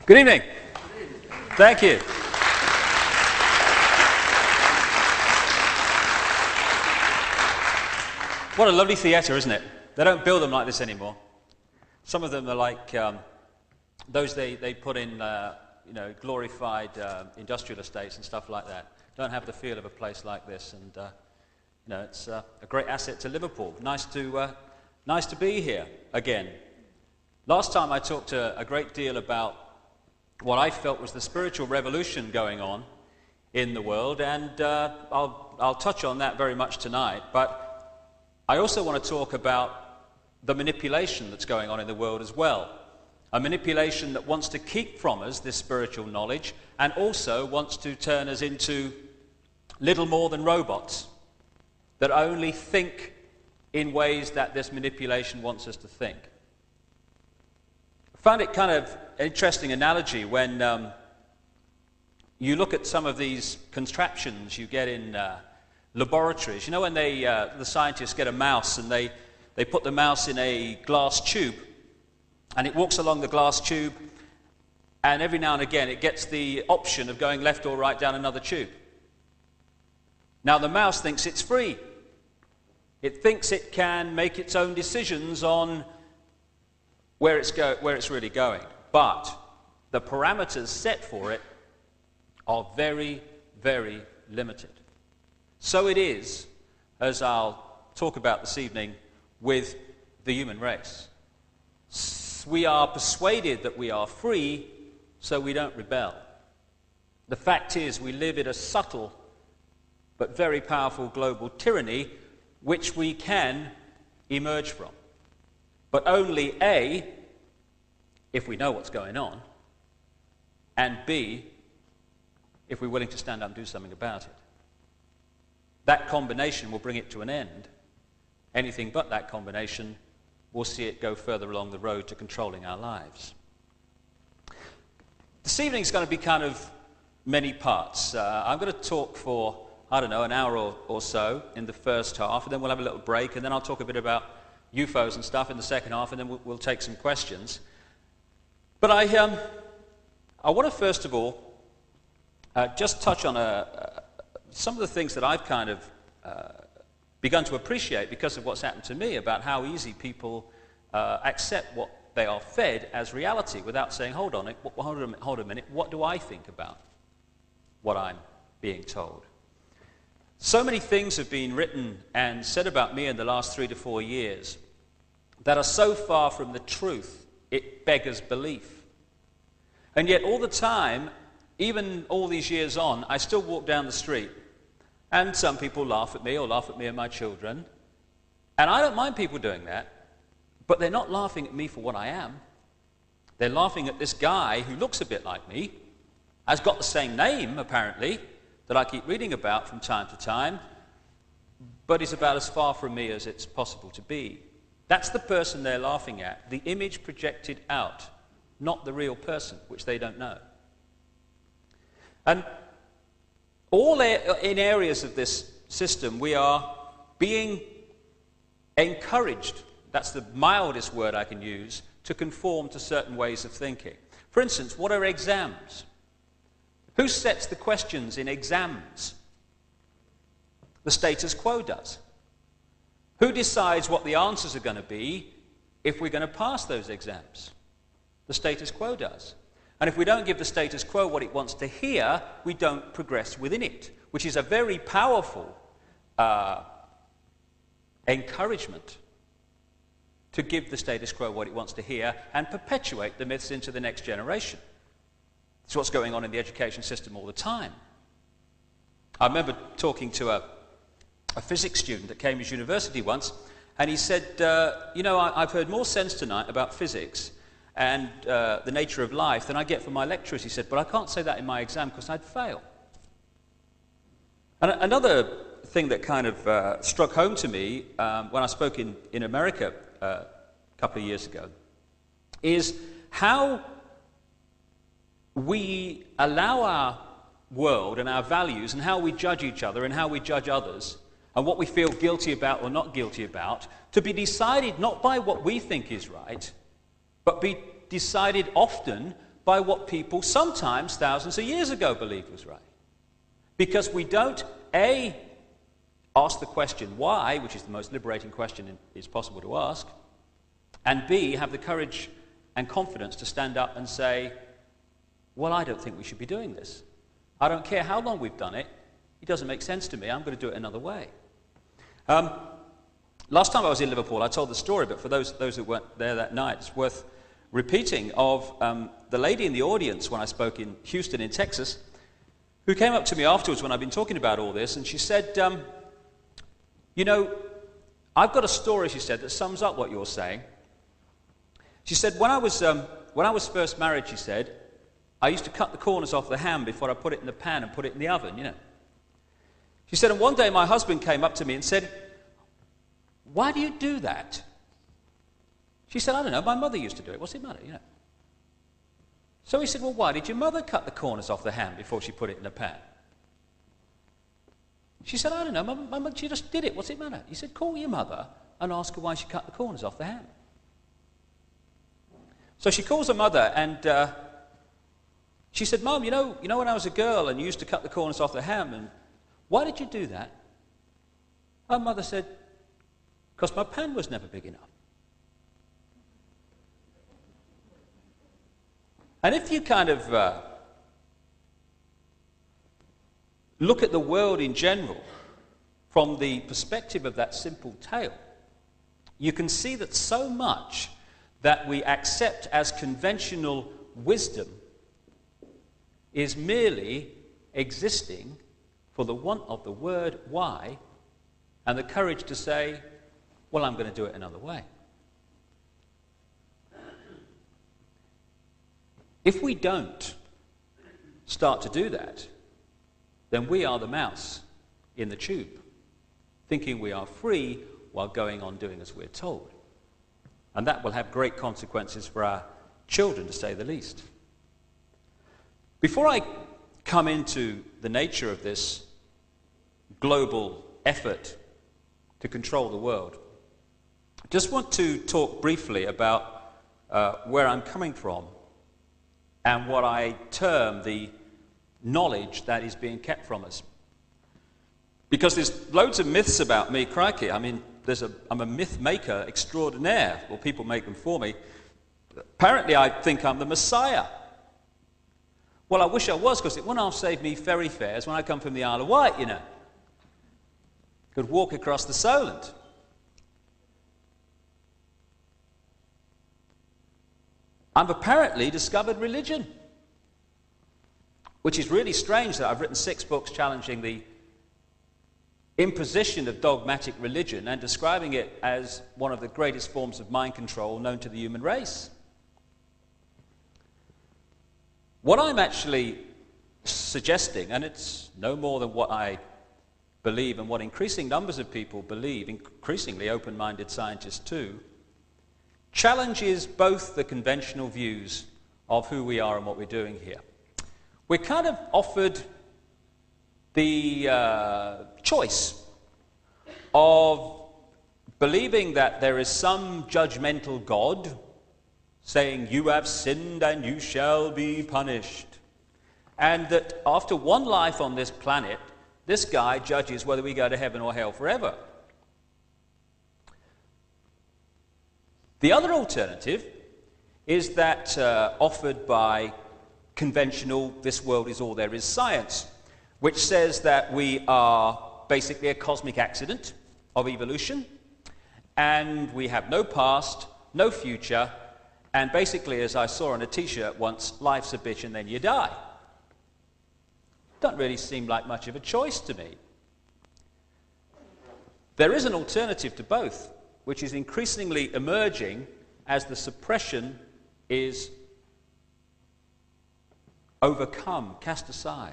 Good evening. Thank you. What a lovely theatre, isn't it? They don't build them like this anymore. Some of them are like those they put in glorified industrial estates and stuff like that. Don't have the feel of a place like this, and it's a great asset to Liverpool. Nice to be here again. Last time I talked a great deal about what I felt was the spiritual revolution going on in the world, and I'll touch on that very much tonight. But I also want to talk about the manipulation that's going on in the world as well. A manipulation that wants to keep from us this spiritual knowledge and also wants to turn us into little more than robots that only think in ways that this manipulation wants us to think. I found it kind of an interesting analogy when you look at some of these contraptions you get in laboratories. You know when the scientists get a mouse and they put the mouse in a glass tube and it walks along the glass tube, and every now and again it gets the option of going left or right down another tube. Now the mouse thinks it's free. It thinks it can make its own decisions on where it's really going. But the parameters set for it are very, very limited. So it is, as I'll talk about this evening, with the human race. We are persuaded that we are free, so we don't rebel. The fact is, we live in a subtle but very powerful global tyranny which we can emerge from. But only A, if we know what's going on, and B, if we're willing to stand up and do something about it. That combination will bring it to an end. Anything but that combination will see it go further along the road to controlling our lives. This evening is going to be kind of many parts. I'm going to talk for, an hour or so in the first half, and then we'll have a little break, and then I'll talk a bit about UFOs and stuff in the second half, and then we'll take some questions. But I want to first of all just touch on some of the things that I've kind of begun to appreciate because of what's happened to me about how easy people accept what they are fed as reality without saying, hold a minute, what do I think about what I'm being told? So many things have been written and said about me in the last 3 to 4 years that are so far from the truth, it beggars belief. And yet all the time, even all these years on, I still walk down the street and some people laugh at me or laugh at me and my children. And I don't mind people doing that, but they're not laughing at me for what I am. They're laughing at this guy who looks a bit like me, has got the same name apparently, that I keep reading about from time to time, but is about as far from me as it's possible to be. That's the person they're laughing at, the image projected out, not the real person, which they don't know. And all in areas of this system, we are being encouraged, that's the mildest word I can use, to conform to certain ways of thinking. For instance, what are exams? Who sets the questions in exams? The status quo does. Who decides what the answers are going to be if we're going to pass those exams? The status quo does. And if we don't give the status quo what it wants to hear, we don't progress within it, which is a very powerful encouragement to give the status quo what it wants to hear and perpetuate the myths into the next generation. It's what's going on in the education system all the time. I remember talking to a physics student at Cambridge University once, and he said, I've heard more sense tonight about physics and the nature of life than I get from my lecturers. He said, but I can't say that in my exam because I'd fail. And another thing that kind of struck home to me when I spoke in America a couple of years ago is how we allow our world and our values and how we judge each other and how we judge others and what we feel guilty about or not guilty about to be decided not by what we think is right, but be decided often by what people sometimes thousands of years ago believed was right. Because we don't, A, ask the question why, which is the most liberating question it's possible to ask, and B, have the courage and confidence to stand up and say, well, I don't think we should be doing this. I don't care how long we've done it. It doesn't make sense to me. I'm going to do it another way. Last time I was in Liverpool, I told the story, but for those who weren't there that night, it's worth repeating, of the lady in the audience when I spoke in Houston in Texas, who came up to me afterwards when I'd been talking about all this, and she said, you know, I've got a story, she said, that sums up what you're saying. She said, when I was first married, she said, I used to cut the corners off the ham before I put it in the pan and put it in the oven, you know. She said, and one day my husband came up to me and said, why do you do that? She said, I don't know, my mother used to do it. What's it matter, you know? So he said, well, why did your mother cut the corners off the ham before she put it in the pan? She said, I don't know, my mother, she just did it. What's it matter? He said, call your mother and ask her why she cut the corners off the ham. So she calls her mother and she said, Mum, you know when I was a girl and you used to cut the corners off the ham, and why did you do that? Her mother said, because my pan was never big enough. And if you kind of look at the world in general from the perspective of that simple tale, you can see that so much that we accept as conventional wisdom is merely existing for the want of the word why and the courage to say, well, I'm going to do it another way. If we don't start to do that, then we are the mouse in the tube, thinking we are free while going on doing as we're told. And that will have great consequences for our children, to say the least. Before I come into the nature of this global effort to control the world, I just want to talk briefly about where I'm coming from and what I term the knowledge that is being kept from us. Because there's loads of myths about me, crikey. I mean, I'm a myth maker extraordinaire. Well, people make them for me. Apparently, I think I'm the Messiah. Well, I wish I was, because it wouldn't have saved me ferry fares when I come from the Isle of Wight, you know. Could walk across the Solent. I've apparently discovered religion, which is really strange that I've written 6 books challenging the imposition of dogmatic religion and describing it as one of the greatest forms of mind control known to the human race. What I'm actually suggesting, and it's no more than what I believe and what increasing numbers of people believe, increasingly open-minded scientists too, challenges both the conventional views of who we are and what we're doing here. We're kind of offered the choice of believing that there is some judgmental God saying, you have sinned and you shall be punished. And that after one life on this planet, this guy judges whether we go to heaven or hell forever. The other alternative is that offered by conventional, this world is all there is science, which says that we are basically a cosmic accident of evolution, and we have no past, no future, and basically, as I saw on a t-shirt once, life's a bitch and then you die. Doesn't really seem like much of a choice to me. There is an alternative to both, which is increasingly emerging as the suppression is overcome, cast aside.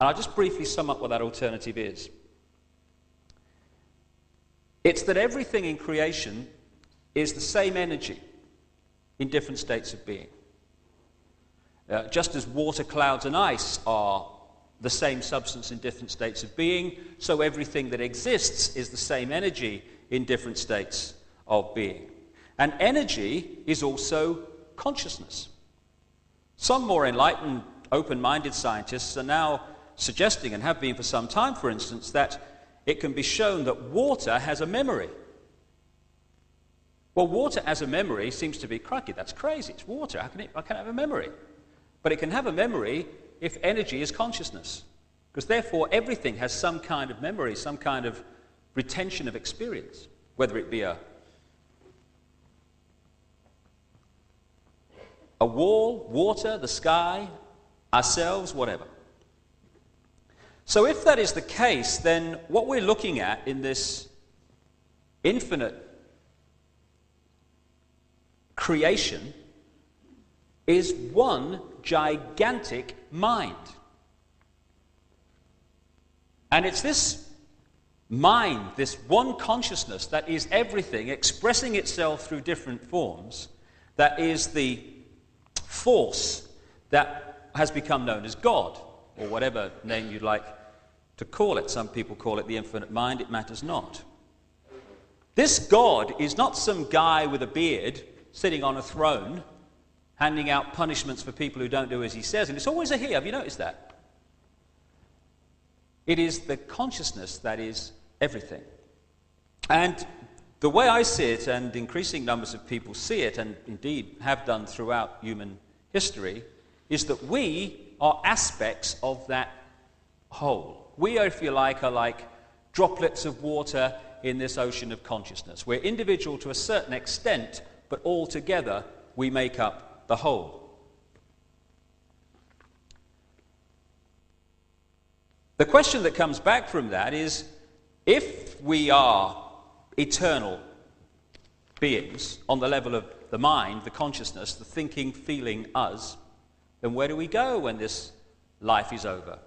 And I'll just briefly sum up what that alternative is. It's that everything in creation is the same energy in different states of being. Just as water, clouds, and ice are the same substance in different states of being, so everything that exists is the same energy in different states of being. And energy is also consciousness. Some more enlightened, open-minded scientists are now suggesting, and have been for some time, for instance, that it can be shown that water has a memory. Well, water as a memory seems to be, crikey, that's crazy. It's water. How can it have a memory? But it can have a memory if energy is consciousness. Because therefore, everything has some kind of memory, some kind of retention of experience, whether it be a wall, water, the sky, ourselves, whatever. So if that is the case, then what we're looking at in this infinite creation is one gigantic mind. And it's this mind, this one consciousness that is everything, expressing itself through different forms, that is the force that has become known as God, or whatever name you'd like to call it. Some people call it the infinite mind, it matters not. This God is not some guy with a beard sitting on a throne, handing out punishments for people who don't do as he says, and it's always a he. Have you noticed that? It is the consciousness that is everything. And the way I see it, and increasing numbers of people see it, and indeed have done throughout human history, is that we are aspects of that whole. We, if you like, are like droplets of water in this ocean of consciousness. We're individual to a certain extent, but all together we make up the whole. The question that comes back from that is, if we are eternal beings on the level of the mind, the consciousness, the thinking, feeling us, then where do we go when this life is over?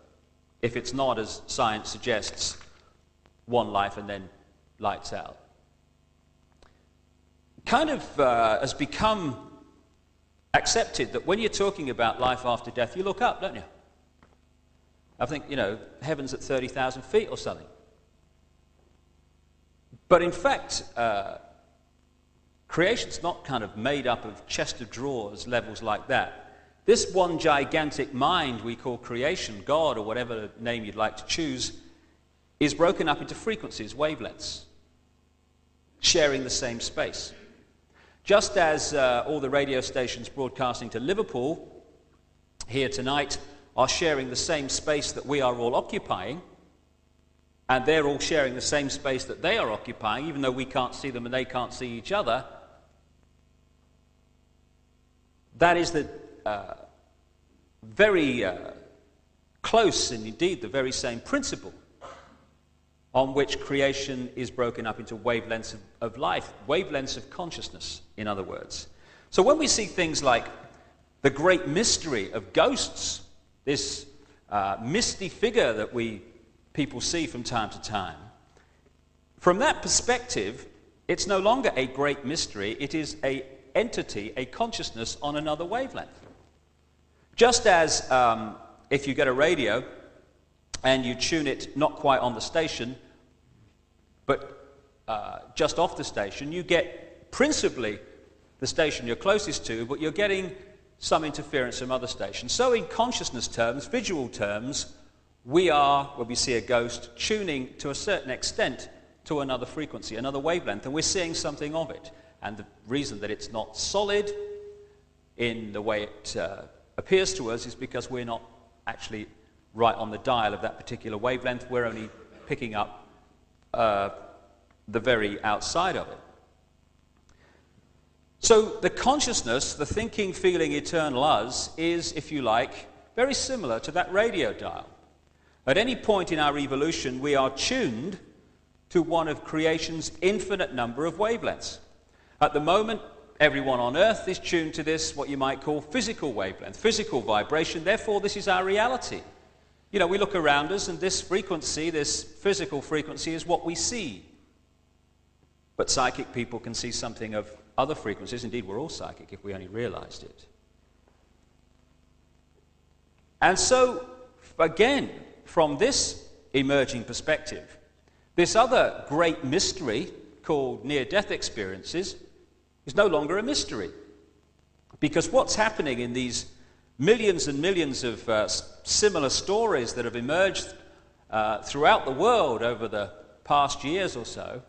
If it's not, as science suggests, one life and then lights out. Kind of has become accepted that when you're talking about life after death, you look up, don't you? I think, heaven's at 30,000 feet or something. But in fact, creation's not kind of made up of chest of drawers, levels like that. This one gigantic mind we call creation, God, or whatever name you'd like to choose, is broken up into frequencies, wavelengths, sharing the same space. Just as all the radio stations broadcasting to Liverpool here tonight are sharing the same space that we are all occupying, and they're all sharing the same space that they are occupying, even though we can't see them and they can't see each other, that is the very close, and indeed the very same principle on which creation is broken up into wavelengths of life, wavelengths of consciousness, in other words. So when we see things like the great mystery of ghosts, this misty figure that people see from time to time, from that perspective, it's no longer a great mystery, it is an entity, a consciousness on another wavelength. Just as if you get a radio and you tune it not quite on the station, but just off the station, you get principally the station you're closest to, but you're getting some interference from other stations. So in consciousness terms, visual terms, we are, when we see a ghost, tuning to a certain extent to another frequency, another wavelength, and we're seeing something of it. And the reason that it's not solid in the way it appears to us is because we're not actually right on the dial of that particular wavelength. We're only picking up the very outside of it. So the consciousness, the thinking, feeling, eternal us, is, if you like, very similar to that radio dial. At any point in our evolution, we are tuned to one of creation's infinite number of wavelengths. At the moment, everyone on Earth is tuned to this, what you might call physical wavelength, physical vibration. Therefore, this is our reality. We look around us, and this frequency, this physical frequency, is what we see. But psychic people can see something of other frequencies. Indeed, we're all psychic if we only realized it. And so, again, from this emerging perspective, this other great mystery called near-death experiences is no longer a mystery. Because what's happening in these millions and millions of similar stories that have emerged throughout the world over the past years or so,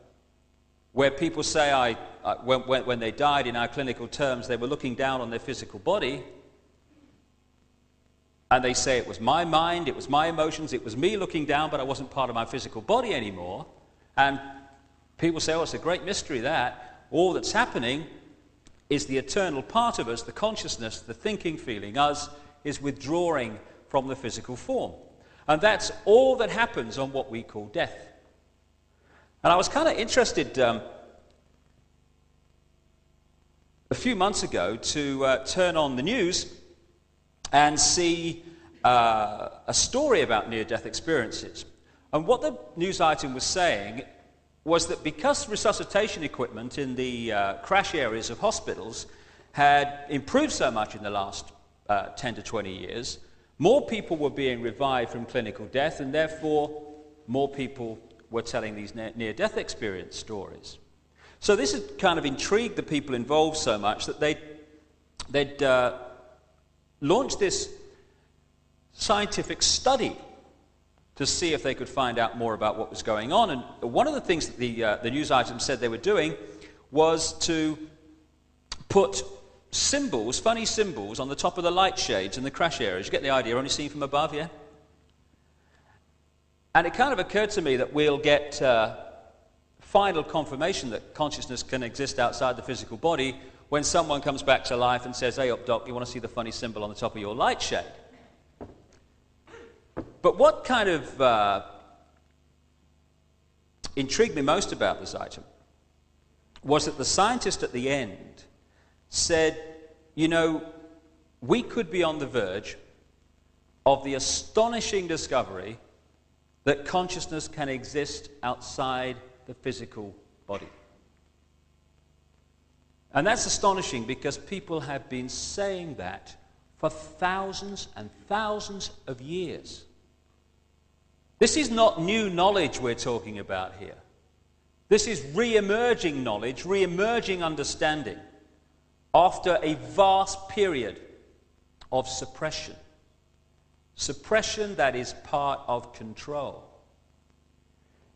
where people say, when they died, in our clinical terms, they were looking down on their physical body, and they say, it was my mind, it was my emotions, it was me looking down, but I wasn't part of my physical body anymore. And people say, oh, it's a great mystery that. All that's happening is the eternal part of us, the consciousness, the thinking, feeling, us, is withdrawing from the physical form. And that's all that happens on what we call death. And I was kind of interested a few months ago to turn on the news and see a story about near-death experiences. And what the news item was saying was that because resuscitation equipment in the crash areas of hospitals had improved so much in the last 10 to 20 years, more people were being revived from clinical death, and therefore more people were telling these near-death experience stories. So this had kind of intrigued the people involved so much that they'd launched this scientific study to see if they could find out more about what was going on. And one of the things that the news item said they were doing was to put symbols, funny symbols, on the top of the light shades in the crash areas. You get the idea, only seen from above, yeah? And it kind of occurred to me that we'll get final confirmation that consciousness can exist outside the physical body when someone comes back to life and says, hey up doc, you want to see the funny symbol on the top of your light shade? But what kind of intrigued me most about this item was that the scientist at the end said, you know, we could be on the verge of the astonishing discovery that consciousness can exist outside the physical body. And that's astonishing because people have been saying that for thousands and thousands of years. This is not new knowledge we're talking about here. This is re-emerging knowledge, re-emerging understanding after a vast period of suppression. Suppression that is part of control.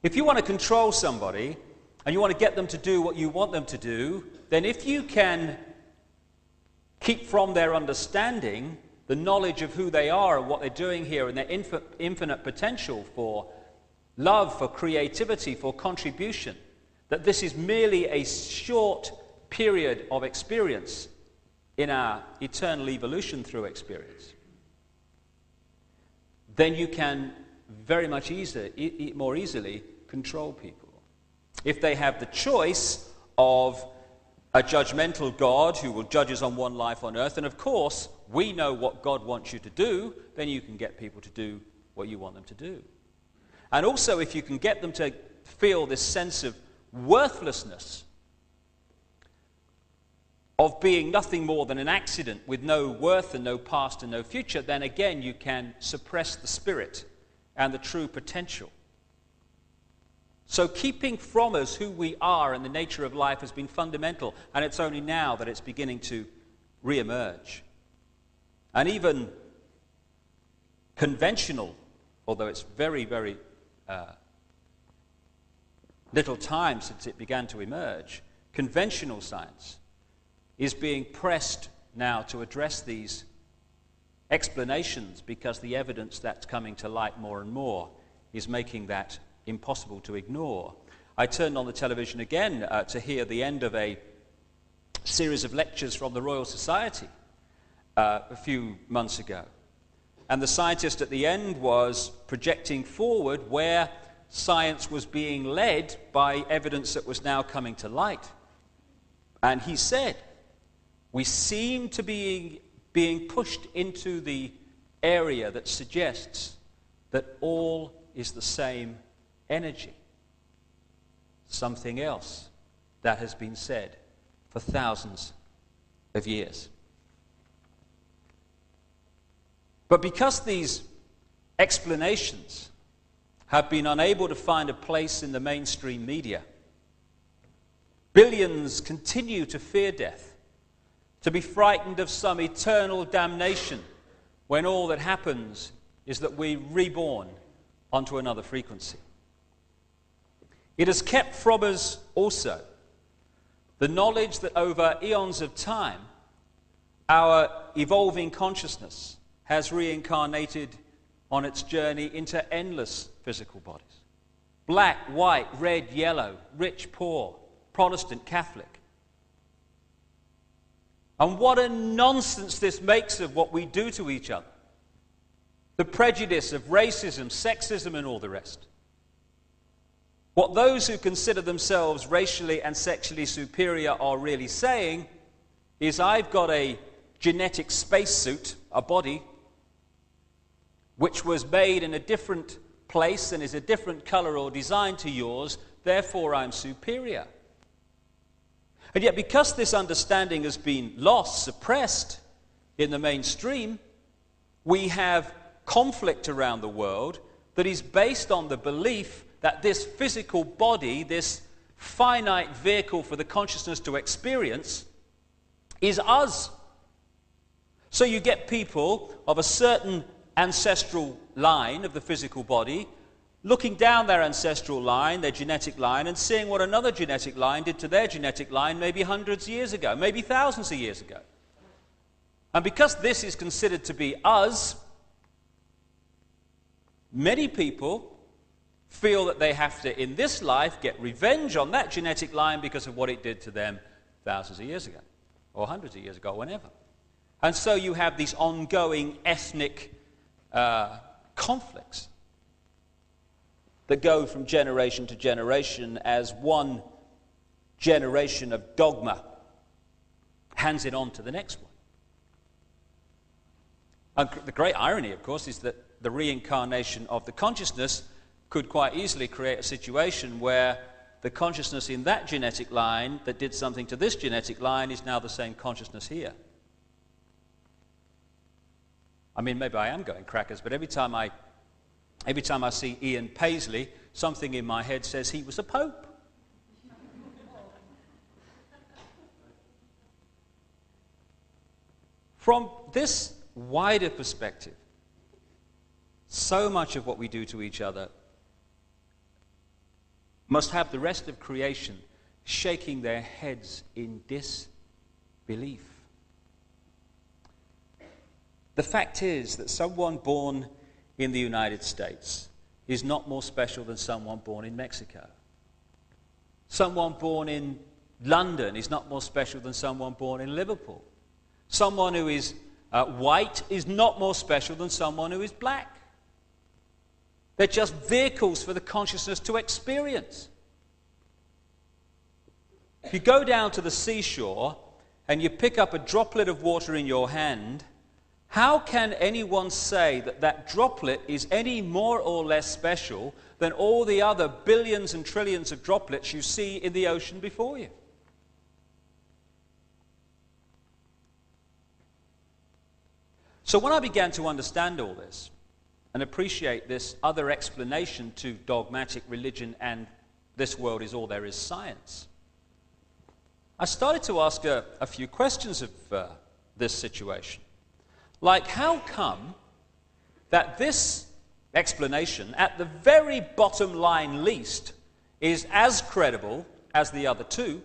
If you want to control somebody and you want to get them to do what you want them to do, then if you can keep from their understanding the knowledge of who they are and what they're doing here and their infinite potential for love, for creativity, for contribution, that this is merely a short period of experience in our eternal evolution through experience, then you can very much more easily control people. If they have the choice of a judgmental God who will judge us on one life on earth, and of course, we know what God wants you to do, then you can get people to do what you want them to do. And also, if you can get them to feel this sense of worthlessness, of being nothing more than an accident with no worth and no past and no future, then again you can suppress the spirit and the true potential. So keeping from us who we are and the nature of life has been fundamental, and it's only now that it's beginning to re-emerge. And even conventional, although it's very, very little time since it began to emerge, conventional science is being pressed now to address these explanations because the evidence that's coming to light more and more is making that impossible to ignore. I turned on the television again to hear the end of a series of lectures from the Royal Society a few months ago. And the scientist at the end was projecting forward where science was being led by evidence that was now coming to light. And he said, we seem to be being pushed into the area that suggests that all is the same energy. Something else that has been said for thousands of years. But because these explanations have been unable to find a place in the mainstream media, billions continue to fear death, to be frightened of some eternal damnation when all that happens is that we're reborn onto another frequency. It has kept from us also the knowledge that over eons of time, our evolving consciousness has reincarnated on its journey into endless physical bodies. Black, white, red, yellow, rich, poor, Protestant, Catholic. And what a nonsense this makes of what we do to each other. The prejudice of racism, sexism, and all the rest. What those who consider themselves racially and sexually superior are really saying is, I've got a genetic spacesuit, a body, which was made in a different place and is a different color or design to yours, therefore I'm superior. And yet, because this understanding has been lost, suppressed in the mainstream, we have conflict around the world that is based on the belief that this physical body, this finite vehicle for the consciousness to experience, is us. So you get people of a certain ancestral line of the physical body looking down their ancestral line, their genetic line, and seeing what another genetic line did to their genetic line maybe hundreds of years ago, maybe thousands of years ago. And because this is considered to be us, many people feel that they have to, in this life, get revenge on that genetic line because of what it did to them thousands of years ago, or hundreds of years ago, or whenever. And so you have these ongoing ethnic conflicts that go from generation to generation as one generation of dogma hands it on to the next one. And the great irony, of course, is that the reincarnation of the consciousness could quite easily create a situation where the consciousness in that genetic line that did something to this genetic line is now the same consciousness here. I mean, maybe I am going crackers, but every time I see Ian Paisley, something in my head says he was a pope. From this wider perspective, so much of what we do to each other must have the rest of creation shaking their heads in disbelief. The fact is that someone born in the United States is not more special than someone born in Mexico. Someone born in London is not more special than someone born in Liverpool. Someone who is white is not more special than someone who is black. They're just vehicles for the consciousness to experience. If you go down to the seashore and you pick up a droplet of water in your hand, how can anyone say that that droplet is any more or less special than all the other billions and trillions of droplets you see in the ocean before you? So when I began to understand all this and appreciate this other explanation to dogmatic religion and this world is all there is science, I started to ask a few questions of this situation. Like, how come that this explanation, at the very bottom line least, is as credible as the other two?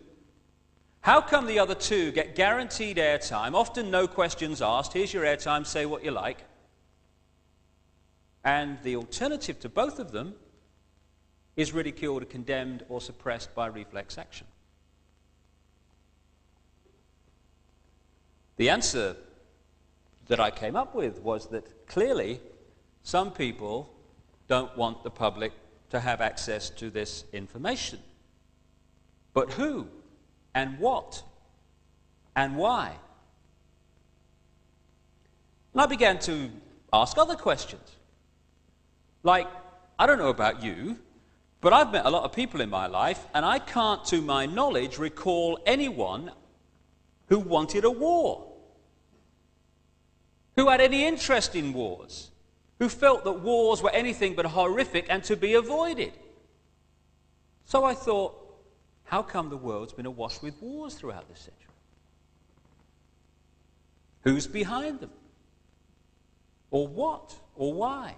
How come the other two get guaranteed airtime, often no questions asked, here's your airtime, say what you like, and the alternative to both of them is ridiculed, condemned, or suppressed by reflex action? The answer that I came up with was that clearly some people don't want the public to have access to this information. But who and what and why? And I began to ask other questions. Like, I don't know about you, but I've met a lot of people in my life, and I can't, to my knowledge, recall anyone who wanted a war, who had any interest in wars, who felt that wars were anything but horrific and to be avoided. So I thought, how come the world's been awash with wars throughout this century? Who's behind them? Or what? Or why?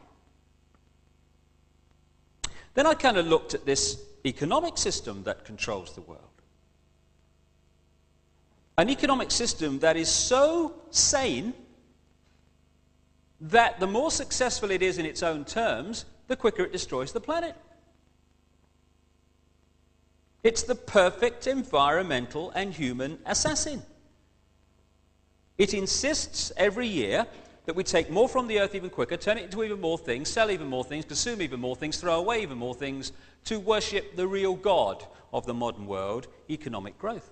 Then I kind of looked at this economic system that controls the world. An economic system that is so sane that the more successful it is in its own terms, the quicker it destroys the planet. It's the perfect environmental and human assassin. It insists every year that we take more from the earth even quicker, turn it into even more things, sell even more things, consume even more things, throw away even more things, to worship the real God of the modern world, economic growth.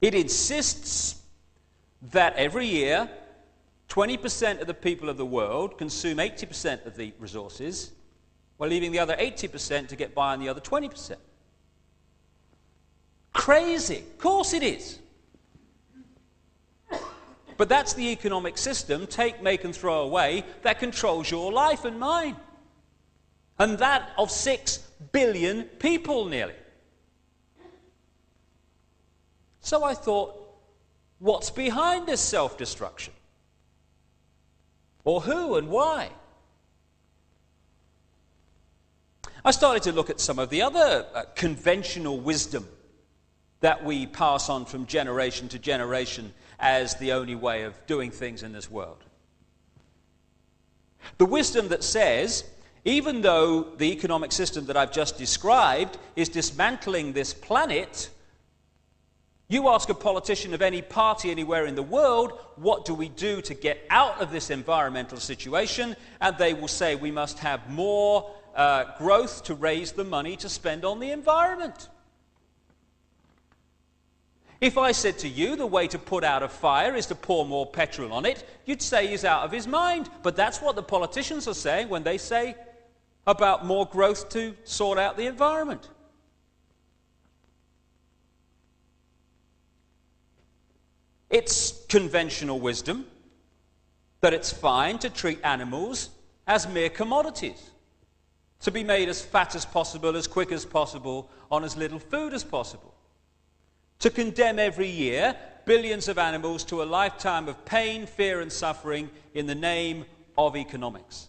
It insists that every year 20% of the people of the world consume 80% of the resources, while leaving the other 80% to get by on the other 20%. Crazy. Of course it is. But that's the economic system, take, make and throw away, that controls your life and mine. And that of 6 billion people nearly. So I thought, what's behind this self-destruction? Or who and why? I started to look at some of the other conventional wisdom that we pass on from generation to generation as the only way of doing things in this world. The wisdom that says, even though the economic system that I've just described is dismantling this planet, you ask a politician of any party anywhere in the world, what do we do to get out of this environmental situation? And they will say we must have more growth to raise the money to spend on the environment. If I said to you the way to put out a fire is to pour more petrol on it, you'd say he's out of his mind. But that's what the politicians are saying when they say about more growth to sort out the environment. It's conventional wisdom that it's fine to treat animals as mere commodities, to be made as fat as possible, as quick as possible, on as little food as possible. To condemn every year billions of animals to a lifetime of pain, fear and suffering in the name of economics.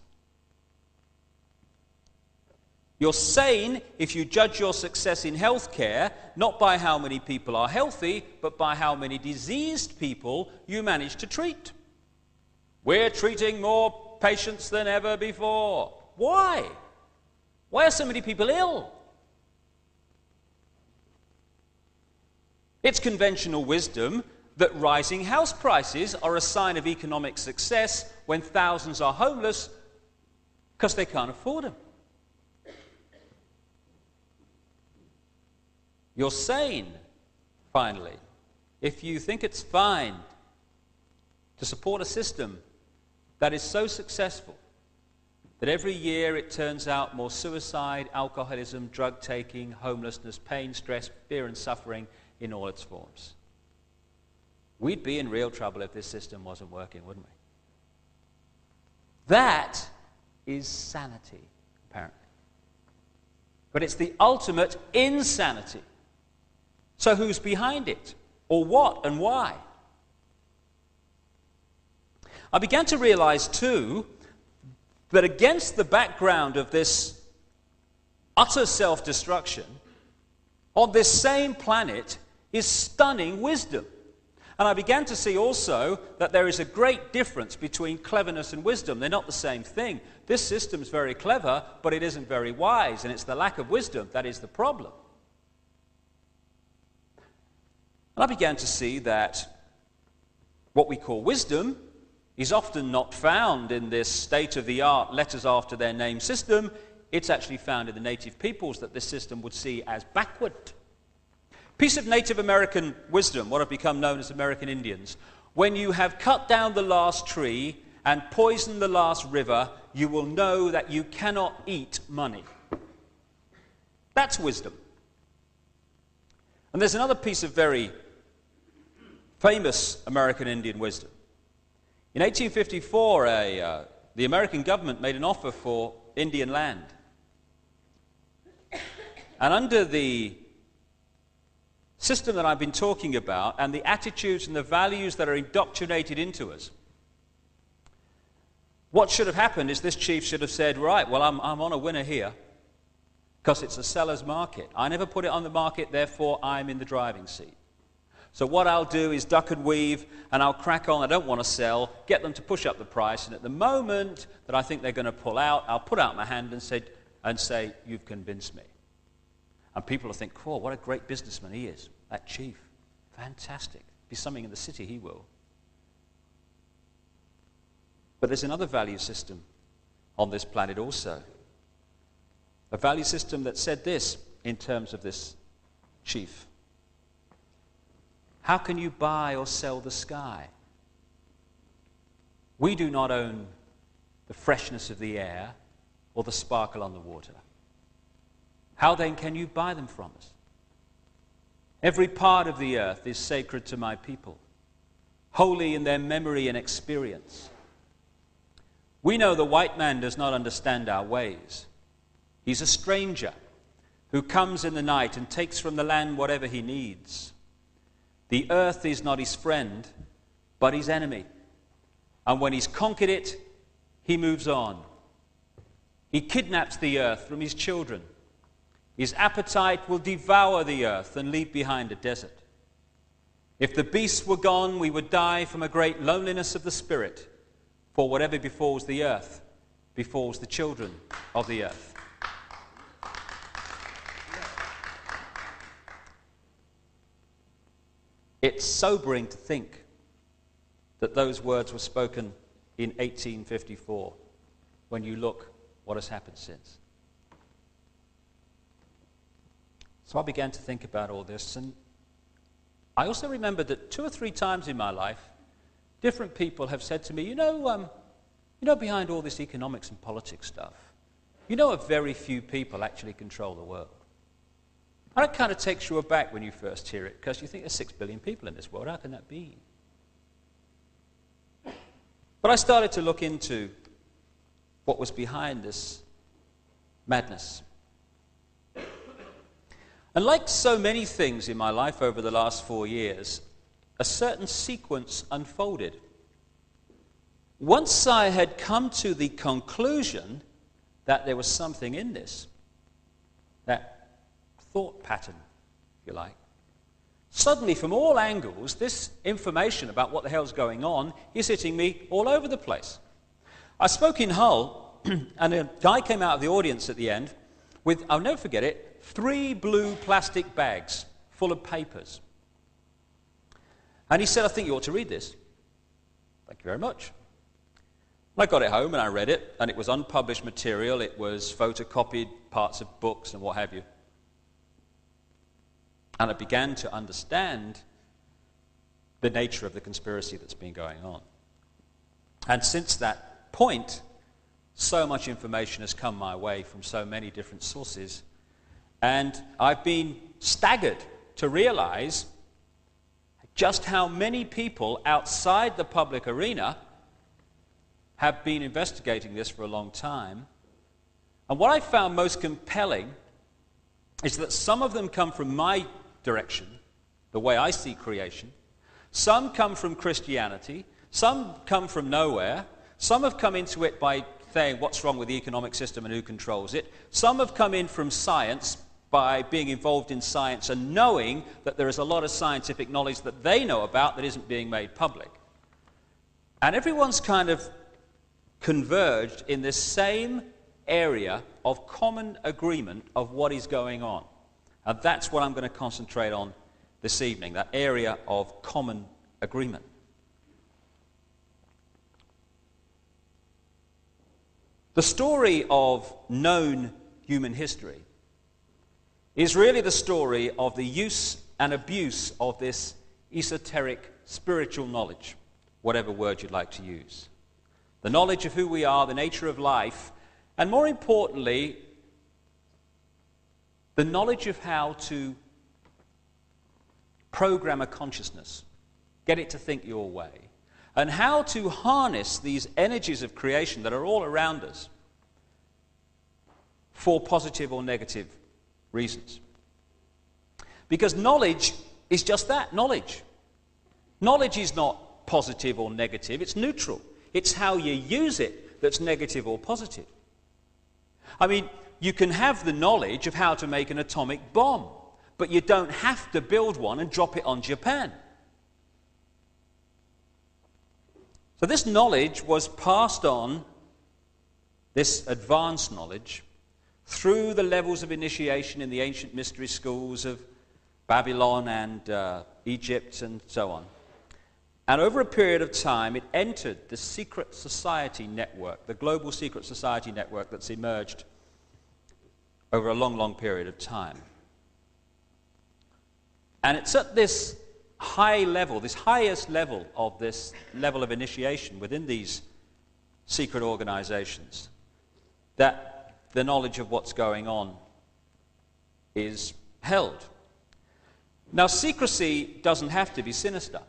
You're sane if you judge your success in healthcare not by how many people are healthy, but by how many diseased people you manage to treat. We're treating more patients than ever before. Why? Why are so many people ill? It's conventional wisdom that rising house prices are a sign of economic success when thousands are homeless because they can't afford them. You're sane, finally, if you think it's fine to support a system that is so successful that every year it turns out more suicide, alcoholism, drug taking, homelessness, pain, stress, fear and suffering in all its forms. We'd be in real trouble if this system wasn't working, wouldn't we? That is sanity, apparently. But it's the ultimate insanity. So who's behind it? Or what and why? I began to realize, too, that against the background of this utter self-destruction, on this same planet is stunning wisdom. And I began to see also that there is a great difference between cleverness and wisdom. They're not the same thing. This system's very clever, but it isn't very wise, and it's the lack of wisdom that is the problem. And I began to see that what we call wisdom is often not found in this state-of-the-art letters after their name system. It's actually found in the native peoples that this system would see as backward. Piece of Native American wisdom, what have become known as American Indians. When you have cut down the last tree and poisoned the last river, you will know that you cannot eat money. That's wisdom. And there's another piece of very famous American Indian wisdom. In 1854, the American government made an offer for Indian land. And under the system that I've been talking about and the attitudes and the values that are indoctrinated into us. What should have happened is this chief should have said, right, well, I'm on a winner here because it's a seller's market. I never put it on the market, therefore I'm in the driving seat. So what I'll do is duck and weave, and I'll crack on. I don't want to sell, get them to push up the price, and at the moment that I think they're going to pull out, I'll put out my hand and say, you've convinced me. And people will think, oh, what a great businessman he is, that chief. Fantastic. Be something in the city, he will. But there's another value system on this planet also. A value system that said this in terms of this chief. How can you buy or sell the sky? We do not own the freshness of the air or the sparkle on the water. How then can you buy them from us? Every part of the earth is sacred to my people, holy in their memory and experience. We know the white man does not understand our ways. He's a stranger who comes in the night and takes from the land whatever he needs. The earth is not his friend, but his enemy. And when he's conquered it, he moves on. He kidnaps the earth from his children. His appetite will devour the earth and leave behind a desert. If the beasts were gone, we would die from a great loneliness of the spirit. For whatever befalls the earth, befalls the children of the earth. It's sobering to think that those words were spoken in 1854, when you look what has happened since. So I began to think about all this, and I also remembered that 2 or 3 times in my life, different people have said to me, you know, behind all this economics and politics stuff, a very few people actually control the world. And it kind of takes you aback when you first hear it, because you think there's 6 billion people in this world. How can that be? But I started to look into what was behind this madness. And like so many things in my life over the last 4 years, a certain sequence unfolded. Once I had come to the conclusion that there was something in this, that thought pattern, if you like, suddenly from all angles, this information about what the hell's going on is hitting me all over the place. I spoke in Hull, and a guy came out of the audience at the end with, I'll never forget it, 3 blue plastic bags full of papers. And he said, I think you ought to read this. Thank you very much. I got it home and I read it, and it was unpublished material. It was photocopied parts of books and what have you. And I began to understand the nature of the conspiracy that's been going on. And since that point, so much information has come my way from so many different sources. And I've been staggered to realize just how many people outside the public arena have been investigating this for a long time. And what I found most compelling is that some of them come from my direction, the way I see creation. Some come from Christianity. Some come from nowhere. Some have come into it by saying what's wrong with the economic system and who controls it. Some have come in from science by being involved in science and knowing that there is a lot of scientific knowledge that they know about that isn't being made public. And everyone's kind of converged in this same area of common agreement of what is going on. And that's what I'm going to concentrate on this evening, that area of common agreement. The story of known human history is really the story of the use and abuse of this esoteric spiritual knowledge, whatever word you'd like to use. The knowledge of who we are, the nature of life, and more importantly, the knowledge of how to program a consciousness, get it to think your way, and how to harness these energies of creation that are all around us for positive or negative reasons. Because knowledge is just that, knowledge. Knowledge is not positive or negative, it's neutral. It's how you use it that's negative or positive. I mean, you can have the knowledge of how to make an atomic bomb, but you don't have to build one and drop it on Japan. So this knowledge was passed on, this advanced knowledge, through the levels of initiation in the ancient mystery schools of Babylon and Egypt and so on. And over a period of time, it entered the secret society network, the global secret society network that's emerged over a long, long period of time. And it's at this high level, this highest level of this level of initiation within these secret organizations, that the knowledge of what's going on is held. Now, secrecy doesn't have to be sinister,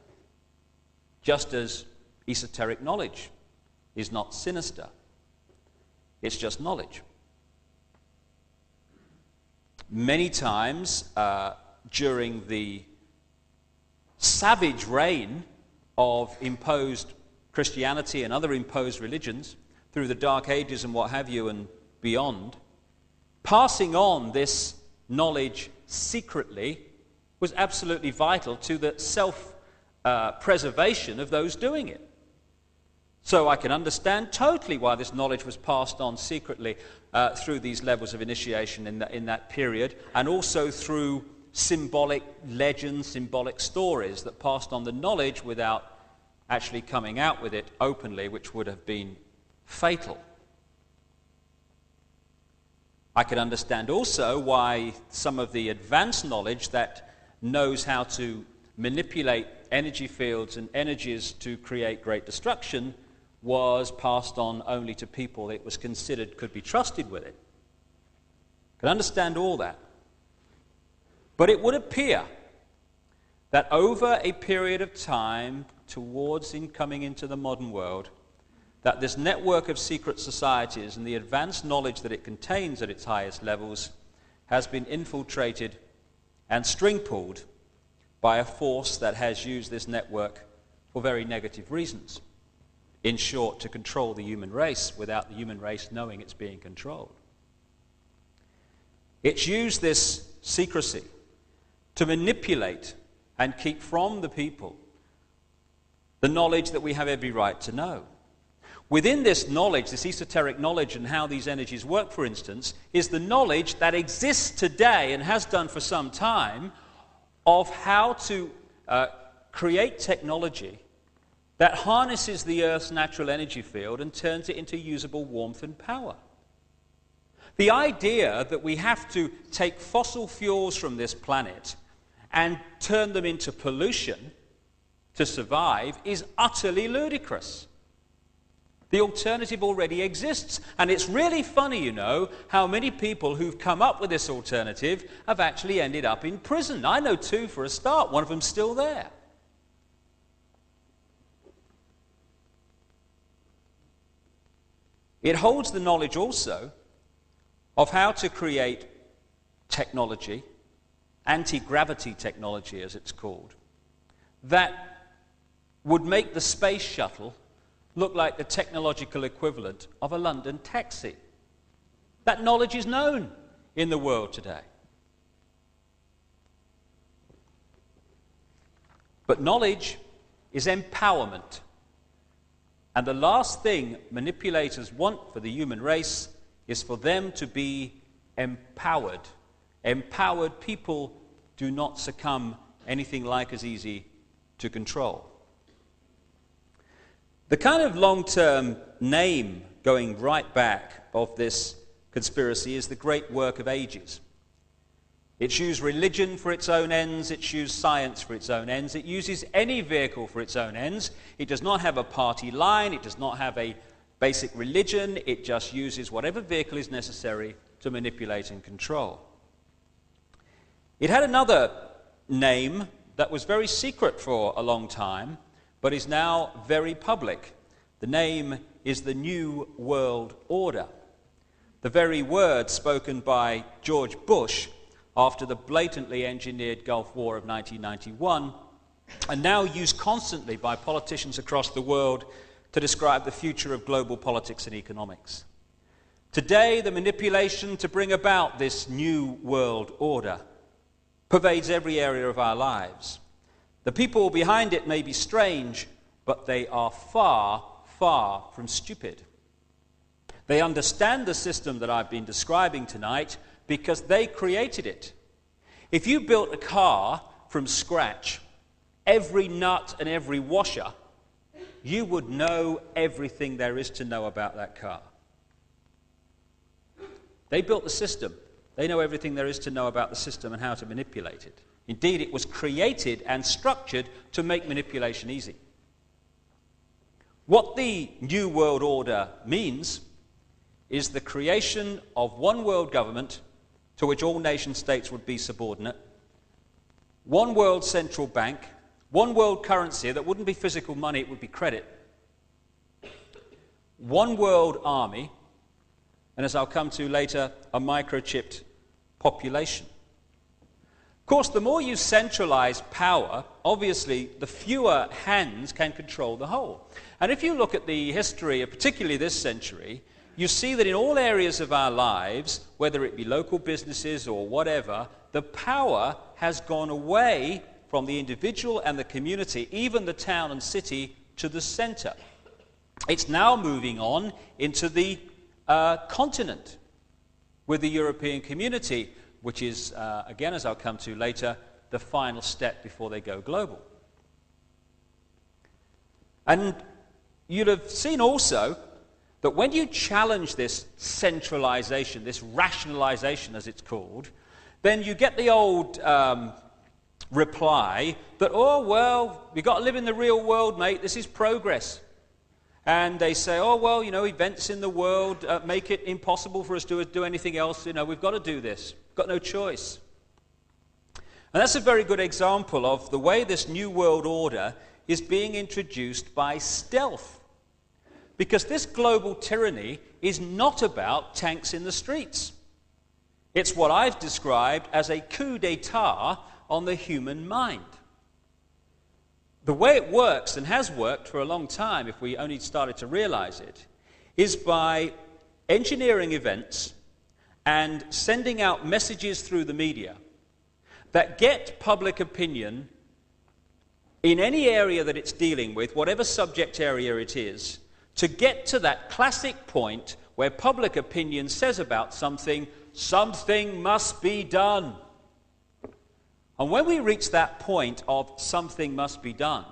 just as esoteric knowledge is not sinister. It's just knowledge. Many times during the savage reign of imposed Christianity and other imposed religions, through the Dark Ages and what have you and beyond, passing on this knowledge secretly was absolutely vital to the self-preservation of those doing it. So I can understand totally why this knowledge was passed on secretly through these levels of initiation in that period, and also through symbolic legends, symbolic stories that passed on the knowledge without actually coming out with it openly, which would have been fatal. I can understand also why some of the advanced knowledge that knows how to manipulate energy fields and energies to create great destruction was passed on only to people it was considered could be trusted with it. I can understand all that. But it would appear that over a period of time towards coming into the modern world, that this network of secret societies and the advanced knowledge that it contains at its highest levels has been infiltrated and string-pulled by a force that has used this network for very negative reasons. In short, to control the human race without the human race knowing it's being controlled. It's used this secrecy to manipulate and keep from the people the knowledge that we have every right to know. Within this knowledge, this esoteric knowledge and how these energies work, for instance, is the knowledge that exists today and has done for some time of how to create technology that harnesses the Earth's natural energy field and turns it into usable warmth and power. The idea that we have to take fossil fuels from this planet and turn them into pollution to survive is utterly ludicrous. The alternative already exists, and it's really funny, you know, how many people who've come up with this alternative have actually ended up in prison. I know two for a start, one of them's still there. It holds the knowledge also of how to create technology, anti-gravity technology as it's called, that would make the space shuttle look like the technological equivalent of a London taxi. That knowledge is known in the world today. But knowledge is empowerment. And the last thing manipulators want for the human race is for them to be empowered. Empowered people do not succumb anything like as easy to control. The kind of long-term name going right back of this conspiracy is the great work of ages. It's used religion for its own ends, it's used science for its own ends, it uses any vehicle for its own ends. It does not have a party line, it does not have a basic religion, it just uses whatever vehicle is necessary to manipulate and control. It had another name that was very secret for a long time, but is now very public. The name is the New World Order. The very words spoken by George Bush after the blatantly engineered Gulf War of 1991, and now used constantly by politicians across the world to describe the future of global politics and economics. Today, the manipulation to bring about this new world order pervades every area of our lives. The people behind it may be strange, but they are far, far from stupid. They understand the system that I've been describing tonight because they created it. If you built a car from scratch, every nut and every washer, you would know everything there is to know about that car. They built the system. They know everything there is to know about the system and how to manipulate it. Indeed, it was created and structured to make manipulation easy. What the New World Order means is the creation of one world government to which all nation states would be subordinate, one world central bank, one world currency that wouldn't be physical money, it would be credit, one world army, and as I'll come to later, a microchipped population. Of course, the more you centralize power, obviously, the fewer hands can control the whole. And if you look at the history, particularly this century, you see that in all areas of our lives, whether it be local businesses or whatever, the power has gone away from the individual and the community, even the town and city, to the center. It's now moving on into the continent with the European community, which is, again, as I'll come to later, the final step before they go global. And you'll have seen also that when you challenge this centralization, this rationalization as it's called, then you get the old reply that, oh, well, we've got to live in the real world, mate, this is progress. And they say, oh, well, events in the world make it impossible for us to do anything else. We've got to do this. We've got no choice. And that's a very good example of the way this new world order is being introduced by stealth. Because this global tyranny is not about tanks in the streets. It's what I've described as a coup d'etat on the human mind. The way it works, and has worked for a long time, if we only started to realize it, is by engineering events and sending out messages through the media that get public opinion in any area that it's dealing with, whatever subject area it is, to get to that classic point where public opinion says about something, something must be done. And when we reach that point of something must be done,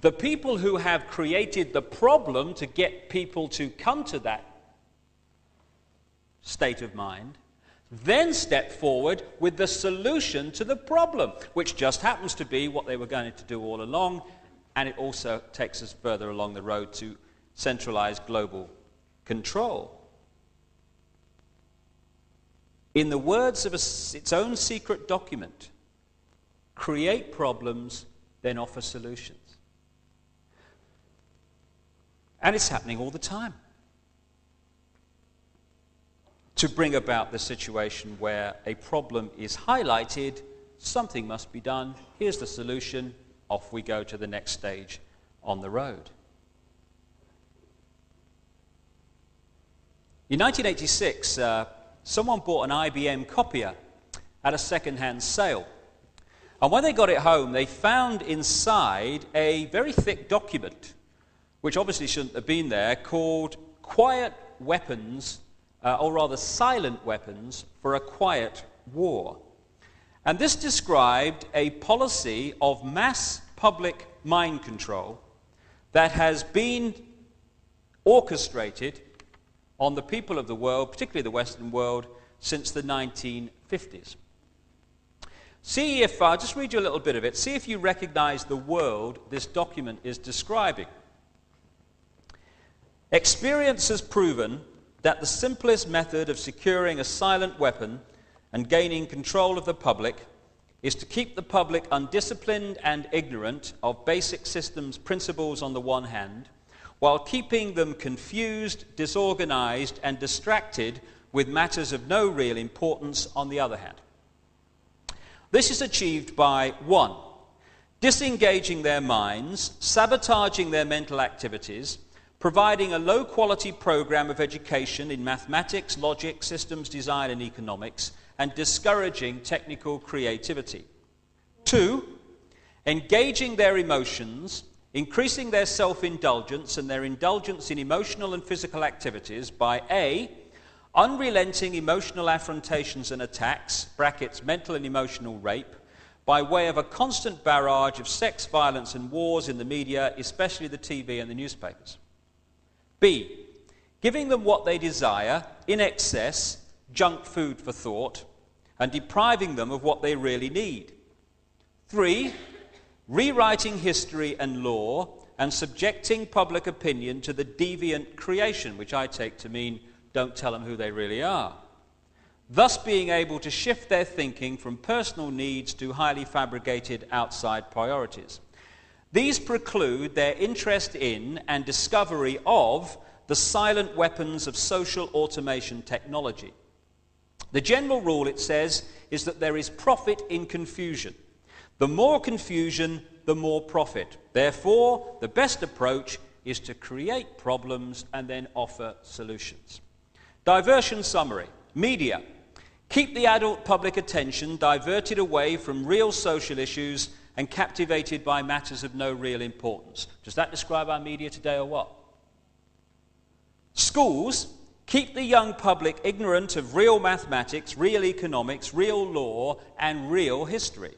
the people who have created the problem to get people to come to that state of mind then step forward with the solution to the problem, which just happens to be what they were going to do all along, and it also takes us further along the road to centralized global control. In the words of its own secret document, create problems, then offer solutions. And it's happening all the time. To bring about the situation where a problem is highlighted, something must be done, here's the solution, off we go to the next stage on the road. In 1986, someone bought an IBM copier at a second-hand sale. And when they got it home, they found inside a very thick document, which obviously shouldn't have been there, called Quiet Weapons, or rather Silent Weapons for a Quiet War. And this described a policy of mass public mind control that has been orchestrated on the people of the world, particularly the Western world, since the 1950s. See if, I'll just read you a little bit of it, see if you recognize the world this document is describing. Experience has proven that the simplest method of securing a silent weapon and gaining control of the public is to keep the public undisciplined and ignorant of basic systems principles on the one hand, while keeping them confused, disorganized, and distracted with matters of no real importance on the other hand. This is achieved by 1. Disengaging their minds, sabotaging their mental activities, providing a low-quality program of education in mathematics, logic, systems design and economics, and discouraging technical creativity. 2, engaging their emotions, increasing their self-indulgence and their indulgence in emotional and physical activities by A, unrelenting emotional affrontations and attacks, brackets, mental and emotional rape, by way of a constant barrage of sex, violence and wars in the media, especially the TV and the newspapers. B, giving them what they desire, in excess, junk food for thought, and depriving them of what they really need. 3, rewriting history and law and subjecting public opinion to the deviant creation, which I take to mean don't tell them who they really are. Thus being able to shift their thinking from personal needs to highly fabricated outside priorities. These preclude their interest in and discovery of the silent weapons of social automation technology. The general rule, it says, is that there is profit in confusion. The more confusion, the more profit. Therefore, the best approach is to create problems and then offer solutions. Diversion summary. Media. Keep the adult public attention diverted away from real social issues and captivated by matters of no real importance. Does that describe our media today or what? Schools. Keep the young public ignorant of real mathematics, real economics, real law, and real history.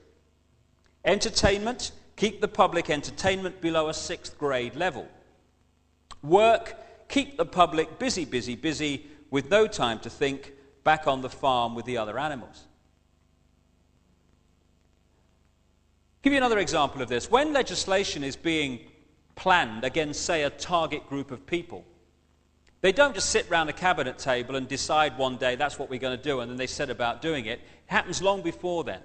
Entertainment. Keep the public entertainment below a 6th grade level. Work. Keep the public busy, busy, busy, with no time to think, back on the farm with the other animals. Give you another example of this. When legislation is being planned against, say, a target group of people, they don't just sit round a cabinet table and decide one day that's what we're going to do, and then they set about doing it. It happens long before then.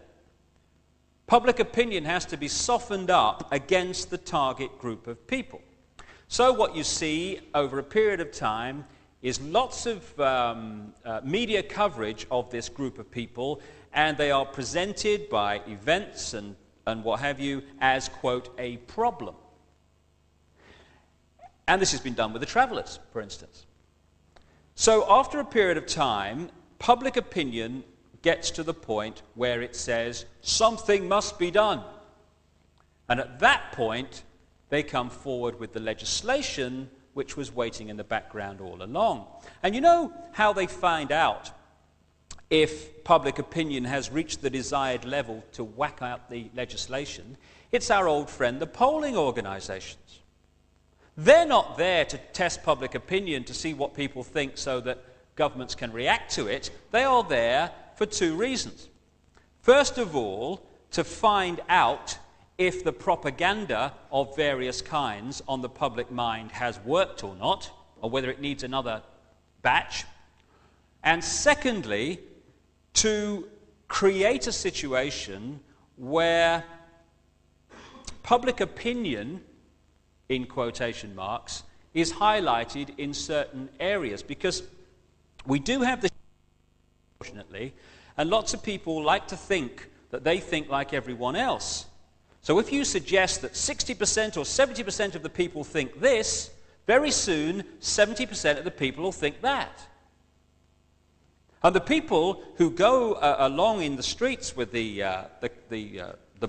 Public opinion has to be softened up against the target group of people. So what you see over a period of time is lots of media coverage of this group of people, and they are presented by events and what have you as, quote, a problem. And this has been done with the travellers, for instance. So after a period of time, public opinion gets to the point where it says something must be done. And at that point, they come forward with the legislation which was waiting in the background all along. And you know how they find out if public opinion has reached the desired level to whack out the legislation? It's our old friend, the polling organisations. They're not there to test public opinion to see what people think so that governments can react to it. They are there for 2 reasons. First of all, to find out if the propaganda of various kinds on the public mind has worked or not, or whether it needs another batch. And secondly, to create a situation where public opinion, in quotation marks, is highlighted in certain areas. Because we do have this, unfortunately, and lots of people like to think that they think like everyone else. So if you suggest that 60% or 70% of the people think this, very soon 70% of the people will think that. And the people who go along in the streets with the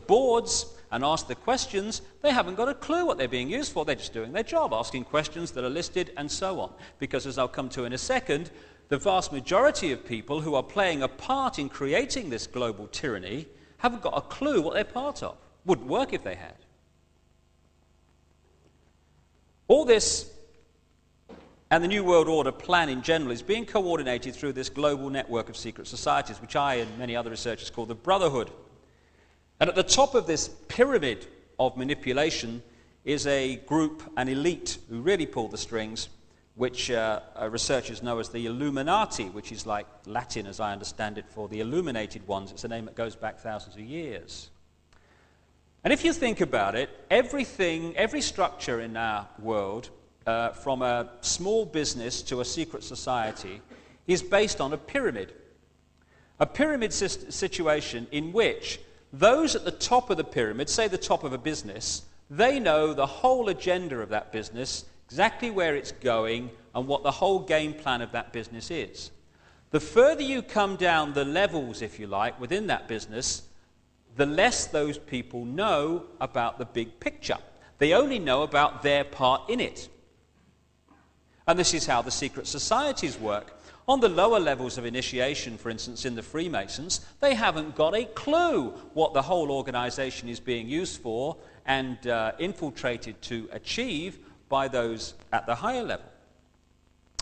boards and ask the questions, they haven't got a clue what they're being used for. They're just doing their job, asking questions that are listed and so on. Because as I'll come to in a second, the vast majority of people who are playing a part in creating this global tyranny haven't got a clue what they're part of. Wouldn't work if they had. All this and the New World Order plan in general is being coordinated through this global network of secret societies, which I and many other researchers call the Brotherhood. And at the top of this pyramid of manipulation is a group, an elite, who really pull the strings, which researchers know as the Illuminati, which is like Latin, as I understand it, for the illuminated ones. It's a name that goes back thousands of years. And if you think about it, every structure in our world, from a small business to a secret society, is based on a pyramid. A pyramid situation in which those at the top of the pyramid, say the top of a business, they know the whole agenda of that business, exactly where it's going, and what the whole game plan of that business is. The further you come down the levels, if you like, within that business, the less those people know about the big picture. They only know about their part in it. And this is how the secret societies work. On the lower levels of initiation, for instance, in the Freemasons, they haven't got a clue what the whole organization is being used for and infiltrated to achieve by those at the higher level.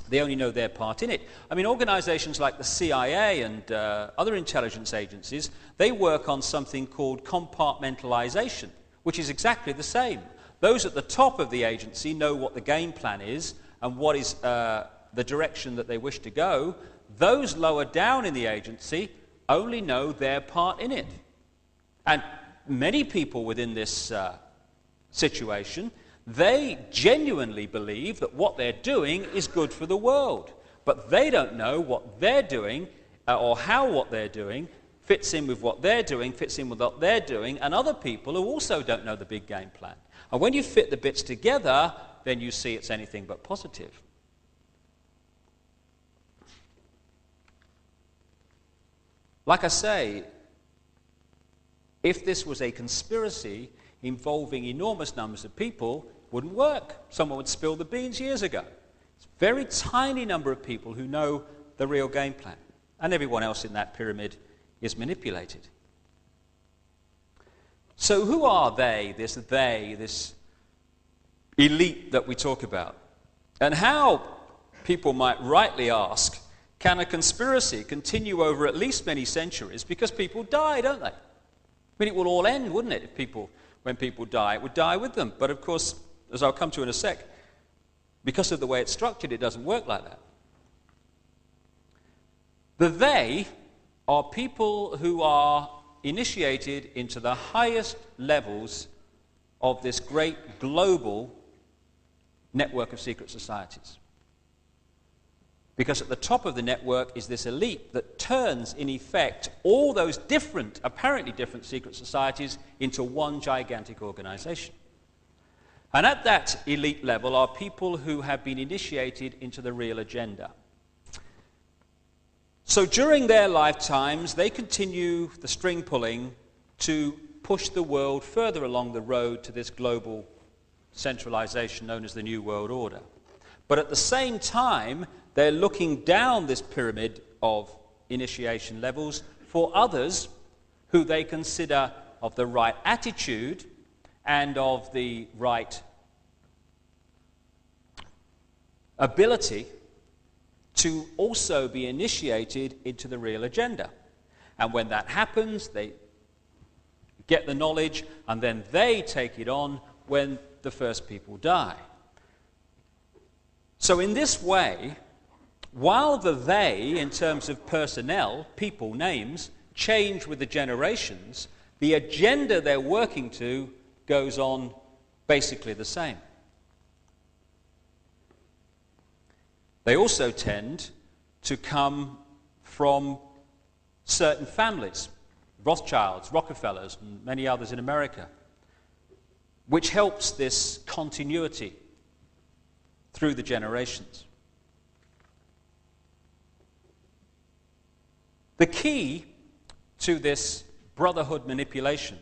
They only know their part in it. I mean, organizations like the CIA and other intelligence agencies, they work on something called compartmentalization, which is exactly the same. Those at the top of the agency know what the game plan is and what is the direction that they wish to go. Those lower down in the agency only know their part in it. And many people within this situation, they genuinely believe that what they're doing is good for the world. But they don't know what they're doing or how what they're doing fits in with what they're doing, fits in with what they're doing, and other people who also don't know the big game plan. And when you fit the bits together, then you see it's anything but positive. Like I say, if this was a conspiracy involving enormous numbers of people, it wouldn't work. Someone would spill the beans years ago. It's a very tiny number of people who know the real game plan, and everyone else in that pyramid is manipulated. So who are they, this elite that we talk about? And how, people might rightly ask, can a conspiracy continue over at least many centuries? Because people die, don't they? I mean, it will all end, wouldn't it? When people die, it would die with them. But of course, as I'll come to in a sec, because of the way it's structured, it doesn't work like that. The they are people who are initiated into the highest levels of this great global network of secret societies. Because at the top of the network is this elite that turns, in effect, all those different, apparently different secret societies into one gigantic organization. And at that elite level are people who have been initiated into the real agenda. So during their lifetimes, they continue the string pulling to push the world further along the road to this global centralization known as the New World Order. But at the same time, they're looking down this pyramid of initiation levels for others who they consider of the right attitude and of the right ability to also be initiated into the real agenda. And when that happens, they get the knowledge and then they take it on when the first people die. So in this way, while the they, in terms of personnel, people, names, change with the generations, the agenda they're working to goes on basically the same. They also tend to come from certain families, Rothschilds, Rockefellers, and many others in America, which helps this continuity through the generations. The key to this brotherhood manipulation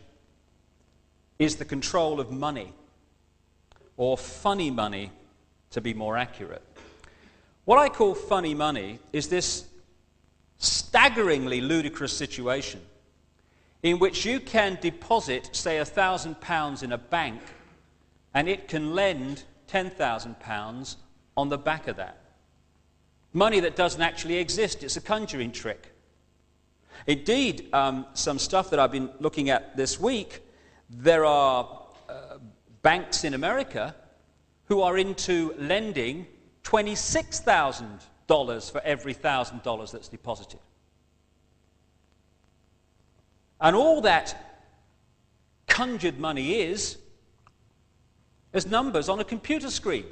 is the control of money, or funny money, to be more accurate. What I call funny money is this staggeringly ludicrous situation in which you can deposit, say, £1,000 in a bank, and it can lend £10,000 on the back of that. Money that doesn't actually exist. It's a conjuring trick. Indeed, some stuff that I've been looking at this week, there are banks in America who are into lending $26,000 for every $1,000 that's deposited. And all that conjured money is numbers on a computer screen.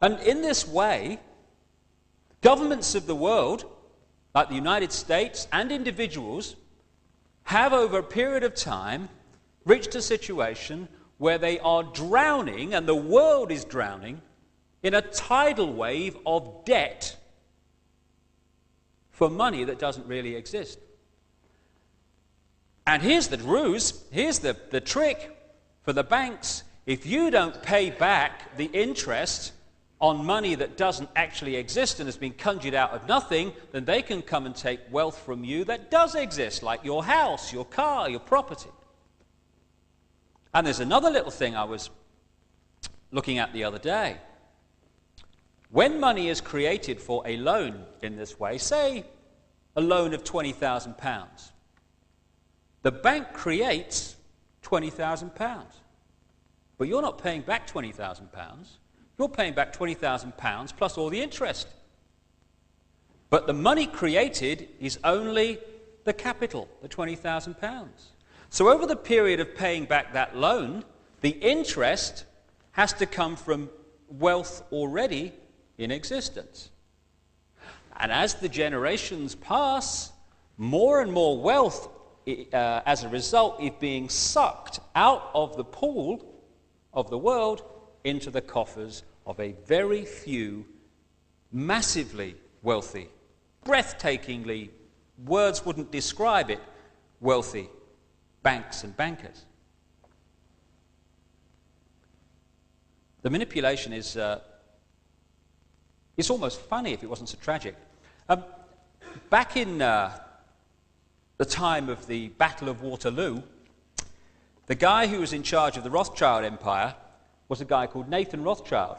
And in this way, governments of the world, like the United States and individuals, have over a period of time reached a situation where they are drowning, and the world is drowning, in a tidal wave of debt for money that doesn't really exist. And here's the ruse, here's the trick for the banks. If you don't pay back the interest on money that doesn't actually exist and has been conjured out of nothing, then they can come and take wealth from you that does exist, like your house, your car, your property. And there's another little thing I was looking at the other day. When money is created for a loan in this way, say a loan of £20,000, the bank creates £20,000. But you're not paying back £20,000. You're paying back £20,000 plus all the interest. But the money created is only the capital, the £20,000. So over the period of paying back that loan, the interest has to come from wealth already in existence. And as the generations pass, more and more wealth, as a result, is being sucked out of the pool of the world into the coffers of a very few massively wealthy, breathtakingly, words wouldn't describe it, wealthy banks and bankers. The manipulation is it's almost funny if it wasn't so tragic. Back in the time of the Battle of Waterloo, the guy who was in charge of the Rothschild Empire was a guy called Nathan Rothschild,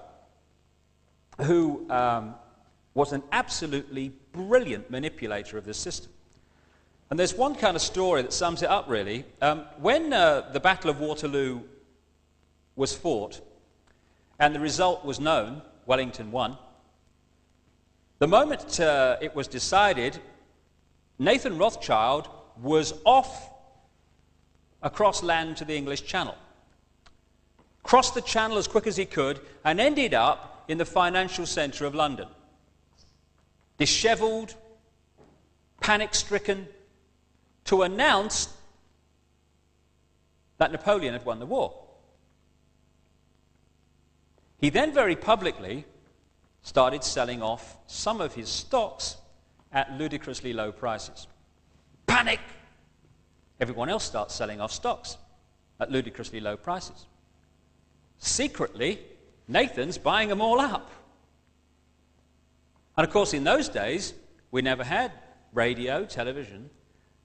who was an absolutely brilliant manipulator of this system. And there's one kind of story that sums it up, really. When the Battle of Waterloo was fought, and the result was known, Wellington won, the moment it was decided, Nathan Rothschild was off across land to the English Channel. Crossed the Channel as quick as he could and ended up in the financial centre of London. Dishevelled, panic-stricken, to announce that Napoleon had won the war. He then very publicly started selling off some of his stocks at ludicrously low prices. Panic! Everyone else starts selling off stocks at ludicrously low prices. Secretly, Nathan's buying them all up. And of course, in those days, we never had radio, television,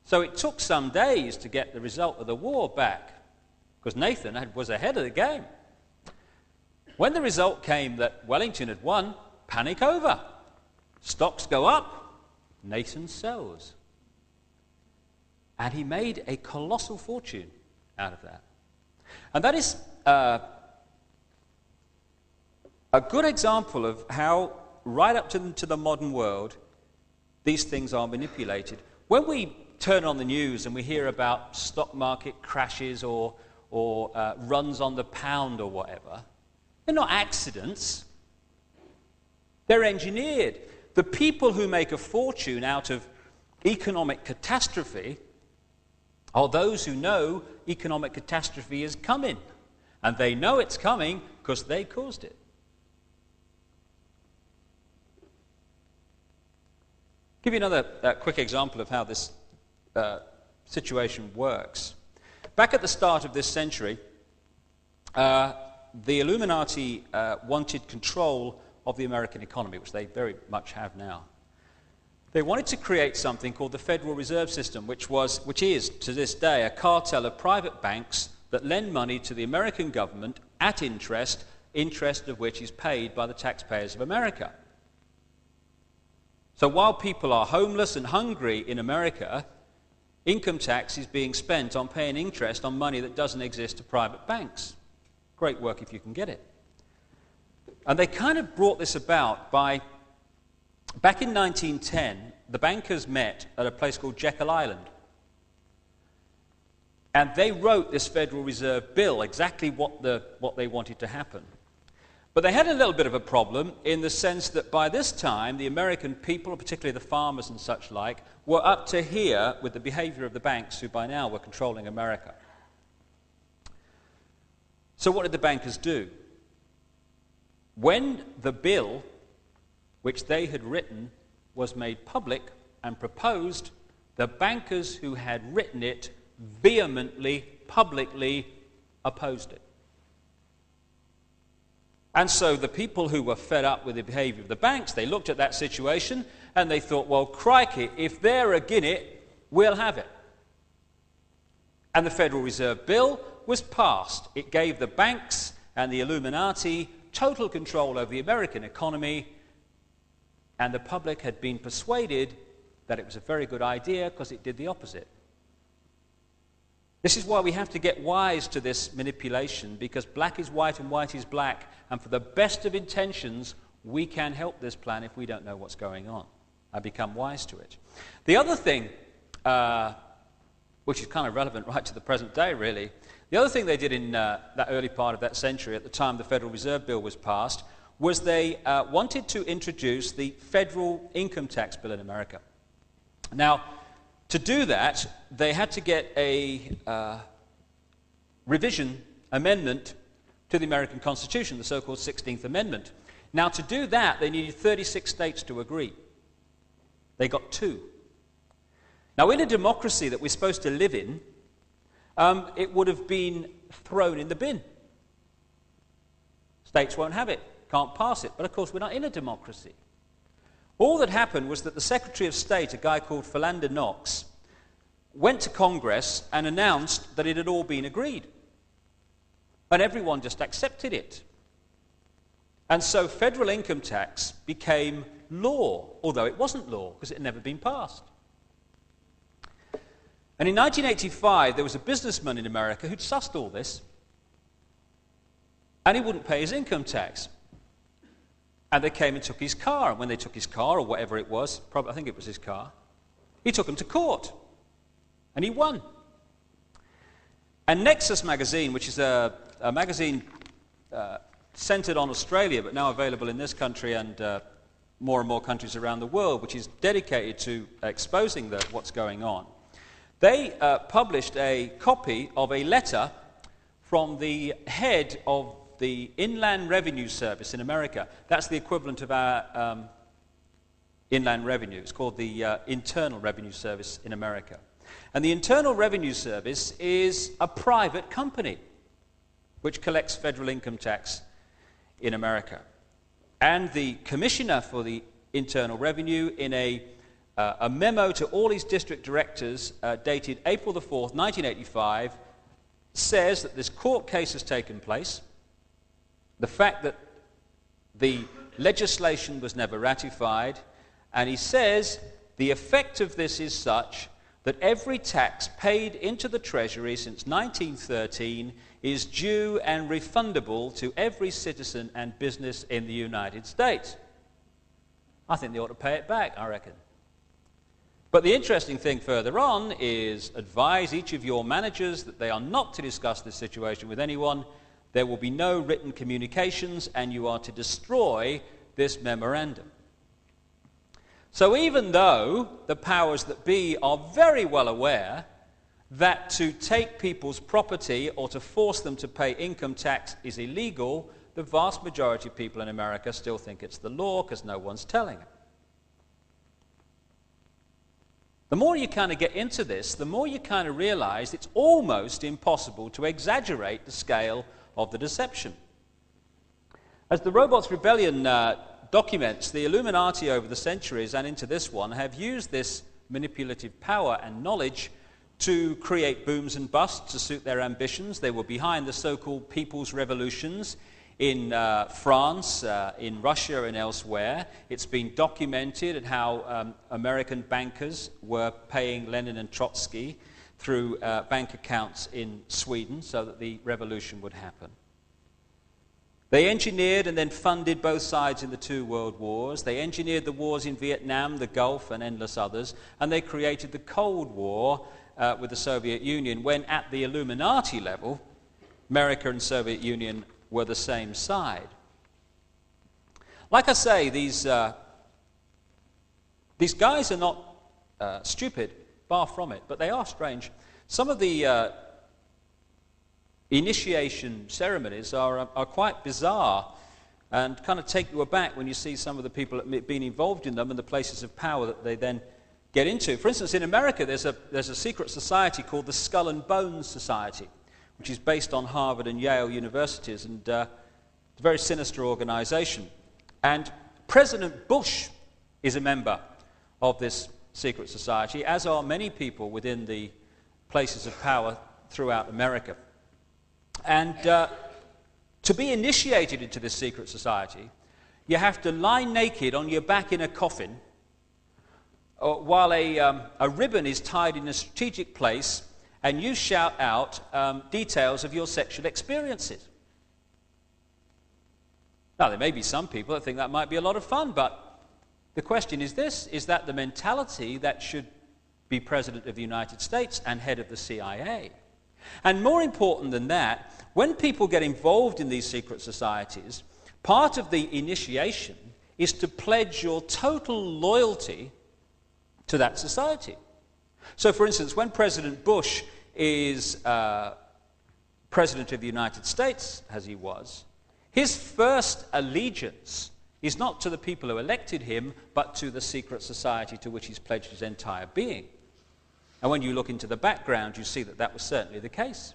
so it took some days to get the result of the war back, because Nathan was ahead of the game. When the result came that Wellington had won, panic over. Stocks go up, Nathan sells. And he made a colossal fortune out of that. And that is a good example of how, right up to the modern world, these things are manipulated. When we turn on the news and we hear about stock market crashes or runs on the pound or whatever, they're not accidents. They're engineered. The people who make a fortune out of economic catastrophe are those who know economic catastrophe is coming. And they know it's coming because they caused it. Give you another quick example of how this situation works. Back at the start of this century, the Illuminati wanted control of the American economy, which they very much have now. They wanted to create something called the Federal Reserve System, which is, to this day, a cartel of private banks that lend money to the American government at interest of which is paid by the taxpayers of America. So while people are homeless and hungry in America, income tax is being spent on paying interest on money that doesn't exist to private banks. Great work if you can get it. And they kind of brought this about by, back in 1910, the bankers met at a place called Jekyll Island. And they wrote this Federal Reserve bill, exactly what they wanted to happen. But they had a little bit of a problem in the sense that by this time, the American people, particularly the farmers and such like, were up to here with the behavior of the banks, who by now were controlling America. So what did the bankers do? When the bill, which they had written, was made public and proposed, the bankers who had written it vehemently, publicly opposed it. And so the people who were fed up with the behavior of the banks, they looked at that situation and they thought, well, crikey, if they're agin it, we'll have it. And the Federal Reserve Bill was passed. It gave the banks and the Illuminati total control over the American economy, and the public had been persuaded that it was a very good idea because it did the opposite. This is why we have to get wise to this manipulation, because black is white and white is black, and for the best of intentions, we can help this plan if we don't know what's going on and become wise to it. The other thing, which is kind of relevant right to the present day, really, the other thing they did in that early part of that century, at the time the Federal Reserve Bill was passed, was they wanted to introduce the federal income tax bill in America. Now, to do that, they had to get a revision amendment to the American Constitution, the so-called 16th Amendment. Now, to do that, they needed 36 states to agree. They got 2. Now, in a democracy that we're supposed to live in, it would have been thrown in the bin. States won't have it, can't pass it. But, of course, we're not in a democracy. All that happened was that the Secretary of State, a guy called Philander Knox, went to Congress and announced that it had all been agreed. And everyone just accepted it. And so federal income tax became law, although it wasn't law because it had never been passed. And in 1985, there was a businessman in America who'd sussed all this, and he wouldn't pay his income tax. And they came and took his car. And when they took his car, or whatever it was, probably, I think it was his car, he took him to court. And he won. And Nexus magazine, which is a magazine centered on Australia, but now available in this country and more countries around the world, which is dedicated to exposing what's going on, they published a copy of a letter from the head of the Inland Revenue Service in America. That's the equivalent of our Inland Revenue. It's called the Internal Revenue Service in America. And the Internal Revenue Service is a private company which collects federal income tax in America. And the commissioner for the Internal Revenue, in a memo to all his district directors dated April the 4th, 1985, says that this court case has taken place. The fact that the legislation was never ratified, and he says the effect of this is such that every tax paid into the Treasury since 1913 is due and refundable to every citizen and business in the United States. I think they ought to pay it back, I reckon. But the interesting thing further on is advise each of your managers that they are not to discuss this situation with anyone. There will be no written communications, and you are to destroy this memorandum. So even though the powers that be are very well aware that to take people's property or to force them to pay income tax is illegal, the vast majority of people in America still think it's the law because no one's telling them. The more you kind of get into this, the more you kind of realize it's almost impossible to exaggerate the scale of the deception. As the Robots Rebellion documents, the Illuminati over the centuries and into this one have used this manipulative power and knowledge to create booms and busts to suit their ambitions. They were behind the so-called People's Revolutions in France, in Russia and elsewhere. It's been documented how American bankers were paying Lenin and Trotsky through bank accounts in Sweden so that the revolution would happen. They engineered and then funded both sides in the 2 world wars. They engineered the wars in Vietnam, the Gulf, and endless others. And they created the Cold War with the Soviet Union, when at the Illuminati level, America and Soviet Union were the same side. Like I say, these guys are not stupid, far from it, but they are strange. Some of the initiation ceremonies are quite bizarre and kind of take you aback when you see some of the people that have been involved in them and the places of power that they then get into. For instance, in America, there's a secret society called the Skull and Bones Society, which is based on Harvard and Yale universities, and it's a very sinister organization. And President Bush is a member of this secret society, as are many people within the places of power throughout America. And to be initiated into this secret society, you have to lie naked on your back in a coffin while a ribbon is tied in a strategic place, and you shout out details of your sexual experiences. Now, there may be some people that think that might be a lot of fun, but the question is this: is that the mentality that should be President of the United States and head of the CIA? And more important than that, when people get involved in these secret societies, part of the initiation is to pledge your total loyalty to that society. So, for instance, when President Bush is President of the United States, as he was, his first allegiance is not to the people who elected him, but to the secret society to which he's pledged his entire being. And when you look into the background, you see that that was certainly the case.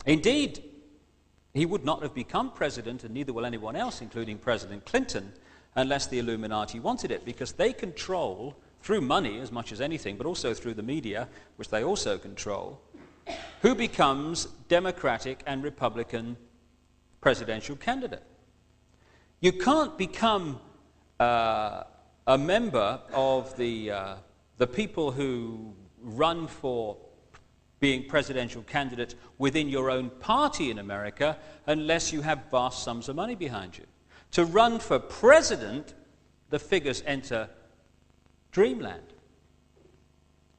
Indeed, he would not have become president, and neither will anyone else, including President Clinton, unless the Illuminati wanted it, because they control, through money as much as anything, but also through the media, which they also control, who becomes Democratic and Republican presidential candidate. You can't become a member of the people who run for being presidential candidate within your own party in America unless you have vast sums of money behind you. To run for president, the figures enter dreamland.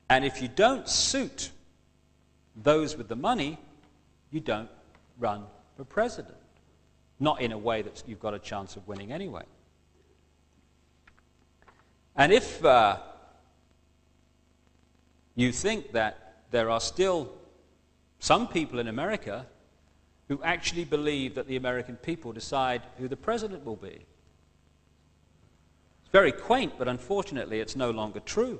And if you don't suit those with the money, you don't run for president. Not in a way that you've got a chance of winning anyway. And if you think that there are still some people in America who actually believe that the American people decide who the president will be, it's very quaint, but unfortunately it's no longer true.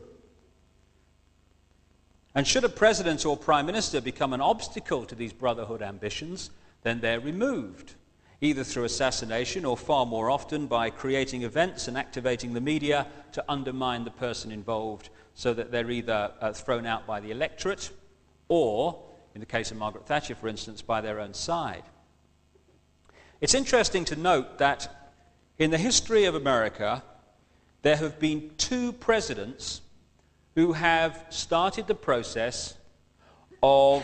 And should a president or prime minister become an obstacle to these brotherhood ambitions, then they're removed, either through assassination or far more often by creating events and activating the media to undermine the person involved, so that they're either thrown out by the electorate or, in the case of Margaret Thatcher, for instance, by their own side. It's interesting to note that in the history of America, there have been 2 presidents who have started the process of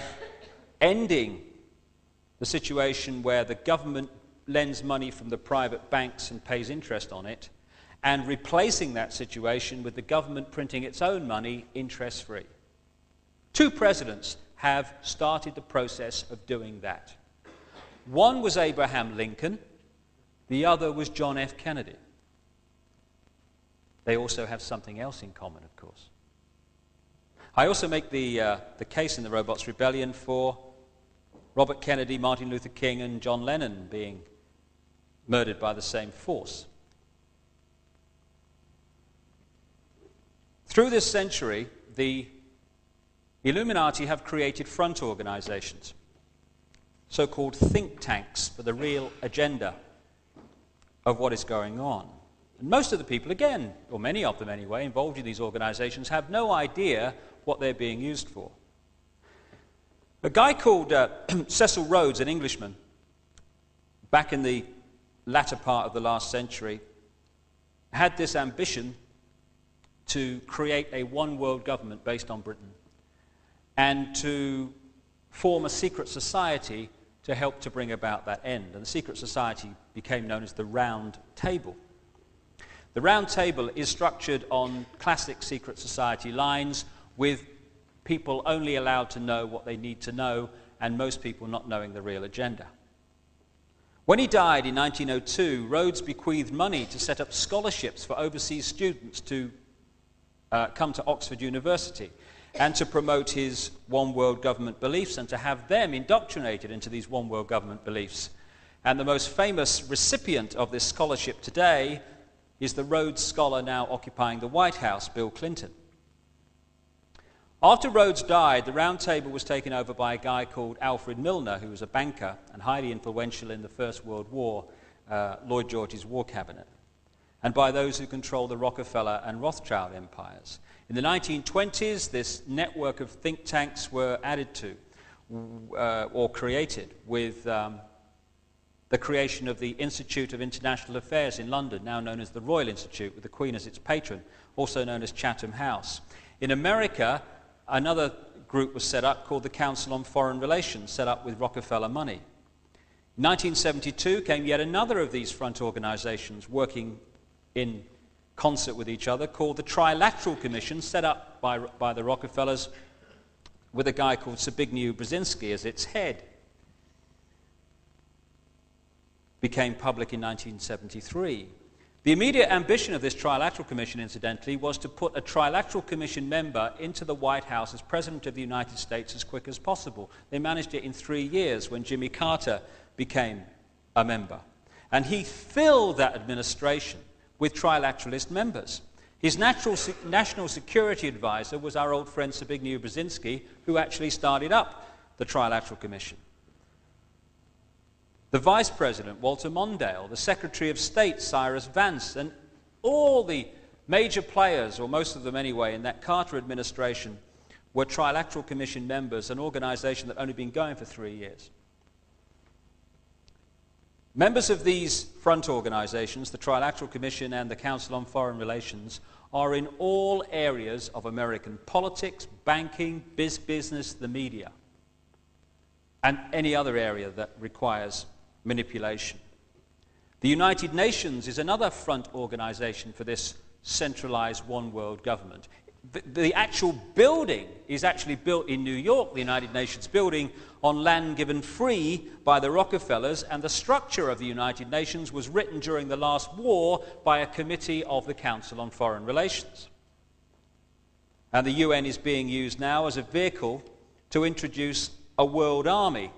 ending the situation where the government lends money from the private banks and pays interest on it, and replacing that situation with the government printing its own money interest-free. 2 presidents have started the process of doing that. One was Abraham Lincoln, the other was John F. Kennedy. They also have something else in common, of course. I also make the case in the Robots Rebellion for Robert Kennedy, Martin Luther King, and John Lennon being murdered by the same force. Through this century, the Illuminati have created front organizations, so-called think tanks for the real agenda of what is going on. And most of the people, again, or many of them anyway, involved in these organizations have no idea what they're being used for. A guy called Cecil Rhodes, an Englishman, back in the latter part of the last century, had this ambition to create a one-world government based on Britain and to form a secret society to help to bring about that end. And the secret society became known as the Round Table. The Round Table is structured on classic secret society lines, with people only allowed to know what they need to know, and most people not knowing the real agenda. When he died in 1902, Rhodes bequeathed money to set up scholarships for overseas students to come to Oxford University and to promote his one world government beliefs and to have them indoctrinated into these one world government beliefs. And the most famous recipient of this scholarship today is the Rhodes Scholar now occupying the White House, Bill Clinton. After Rhodes died, the Round Table was taken over by a guy called Alfred Milner, who was a banker and highly influential in the First World War, Lloyd George's war cabinet, and by those who controlled the Rockefeller and Rothschild empires. In the 1920s, this network of think tanks were added to or created with the creation of the Institute of International Affairs in London, now known as the Royal Institute, with the Queen as its patron, also known as Chatham House. In America, another group was set up called the Council on Foreign Relations, set up with Rockefeller money. In 1972 came yet another of these front organizations working in concert with each other, called the Trilateral Commission, set up by the Rockefellers with a guy called Zbigniew Brzezinski as its head. Became public in 1973. The immediate ambition of this Trilateral Commission, incidentally, was to put a Trilateral Commission member into the White House as President of the United States as quick as possible. They managed it in 3 years when Jimmy Carter became a member. And he filled that administration with trilateralist members. His national security advisor was our old friend Zbigniew Brzezinski, who actually started up the Trilateral Commission. The Vice President, Walter Mondale, the Secretary of State, Cyrus Vance, and all the major players, or most of them anyway, in that Carter administration were Trilateral Commission members, an organization that had only been going for 3 years. Members of these front organizations, the Trilateral Commission and the Council on Foreign Relations, are in all areas of American politics, banking, business, the media, and any other area that requires manipulation. The United Nations is another front organization for this centralized one world government. The actual building is actually built in New York, the United Nations building, on land given free by the Rockefellers, and the structure of the United Nations was written during the last war by a committee of the Council on Foreign Relations. And the UN is being used now as a vehicle to introduce a world army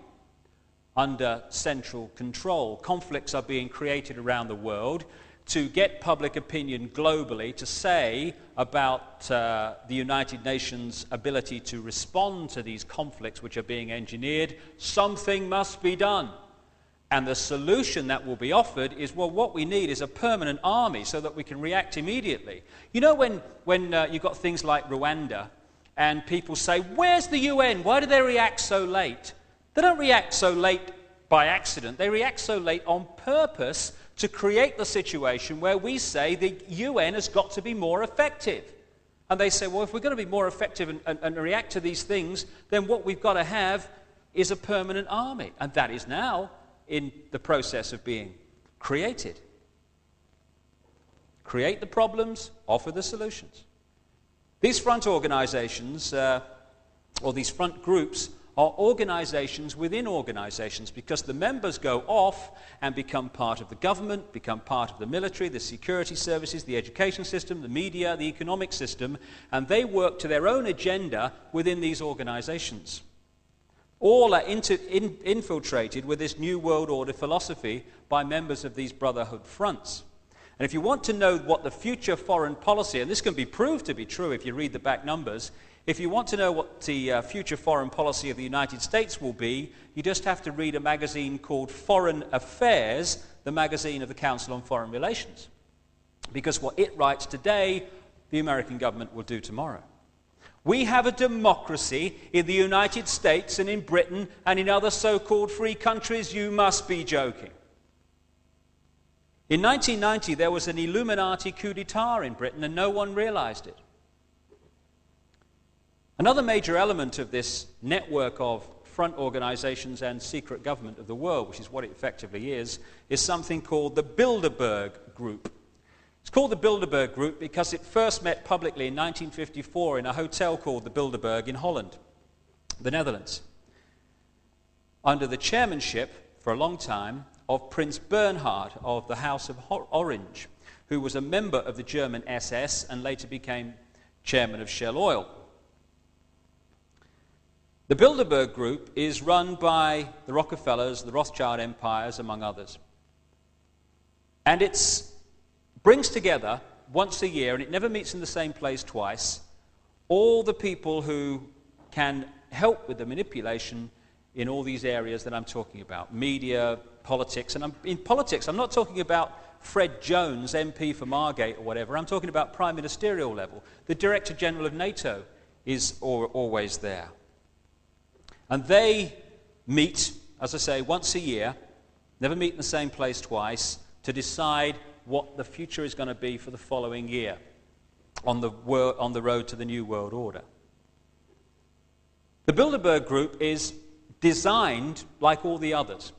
under central control. Conflicts are being created around the world to get public opinion globally to say about the United Nations' ability to respond to these conflicts which are being engineered, something must be done. And the solution that will be offered is, well, what we need is a permanent army so that we can react immediately. You know, when you've got things like Rwanda and people say, where's the UN? Why do they react so late? They don't react so late by accident. They react so late on purpose to create the situation where we say the UN has got to be more effective. And they say, well, if we're going to be more effective and react to these things, then what we've got to have is a permanent army. And that is now in the process of being created. Create the problems, offer the solutions. These front organizations, or these front groups, are organizations within organizations, because the members go off and become part of the government, become part of the military, the security services, the education system, the media, the economic system, and they work to their own agenda within these organizations. All are infiltrated with this New World Order philosophy by members of these brotherhood fronts. And if you want to know what the future foreign policy, and this can be proved to be true if you read the back numbers, if you want to know what the future foreign policy of the United States will be, you just have to read a magazine called Foreign Affairs, the magazine of the Council on Foreign Relations. Because what it writes today, the American government will do tomorrow. We have a democracy in the United States and in Britain and in other so-called free countries. You must be joking. In 1990, there was an Illuminati coup d'etat in Britain and no one realized it. Another major element of this network of front organizations and secret government of the world, which is what it effectively is something called the Bilderberg Group. It's called the Bilderberg Group because it first met publicly in 1954 in a hotel called the Bilderberg in Holland, the Netherlands, under the chairmanship, for a long time, of Prince Bernhard of the House of Orange, who was a member of the German SS and later became chairman of Shell Oil. The Bilderberg Group is run by the Rockefellers, the Rothschild empires, among others. And it brings together once a year, and it never meets in the same place twice, all the people who can help with the manipulation in all these areas that I'm talking about: media, politics. And in politics, I'm not talking about Fred Jones, MP for Margate or whatever. I'm talking about prime ministerial level. The Director General of NATO is always there. And they meet, as I say, once a year, never meet in the same place twice, to decide what the future is going to be for the following year on the road to the New World Order. The Bilderberg Group is designed like all the others.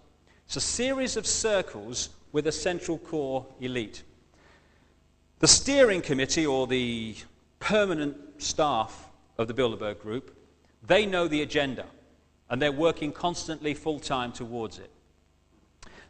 It's a series of circles with a central core elite. The steering committee, or the permanent staff of the Bilderberg Group, they know the agenda, and they're working constantly full-time towards it.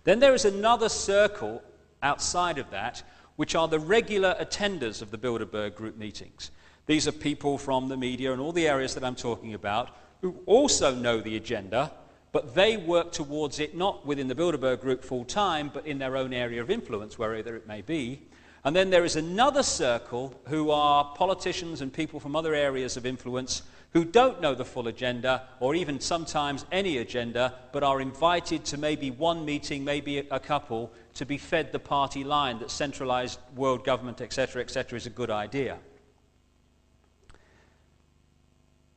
Then there is another circle outside of that, which are the regular attenders of the Bilderberg Group meetings. These are people from the media and all the areas that I'm talking about who also know the agenda, but they work towards it not within the Bilderberg Group full-time, but in their own area of influence, wherever it may be. And then there is another circle who are politicians and people from other areas of influence who don't know the full agenda, or even sometimes any agenda, but are invited to maybe one meeting, maybe a couple, to be fed the party line that centralized world government, etc., is a good idea.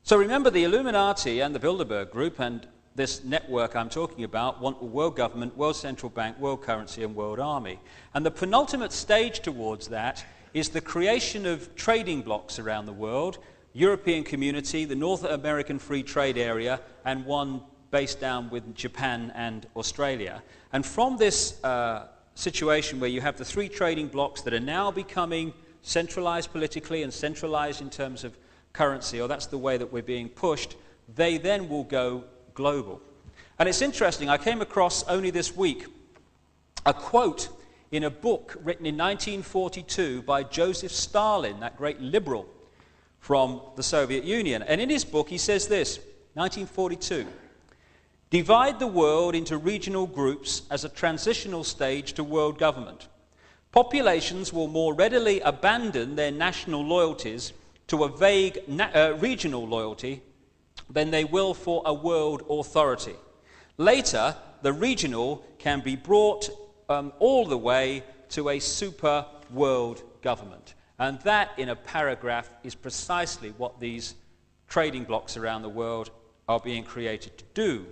So remember, the Illuminati and the Bilderberg Group and this network I'm talking about want a world government, world central bank, world currency, and world army. And the penultimate stage towards that is the creation of trading blocks around the world: European Community, the North American Free Trade Area, and one based down with Japan and Australia. And from this situation where you have the three trading blocks that are now becoming centralized politically and centralized in terms of currency, or that's the way that we're being pushed, they then will go global. And it's interesting, I came across only this week a quote in a book written in 1942 by Joseph Stalin, that great liberal from the Soviet Union. And in his book he says this, 1942, "Divide the world into regional groups as a transitional stage to world government. Populations will more readily abandon their national loyalties to a vague regional loyalty than they will for a world authority. Later, the regional can be brought all the way to a super world government." And that, in a paragraph, is precisely what these trading blocks around the world are being created to do.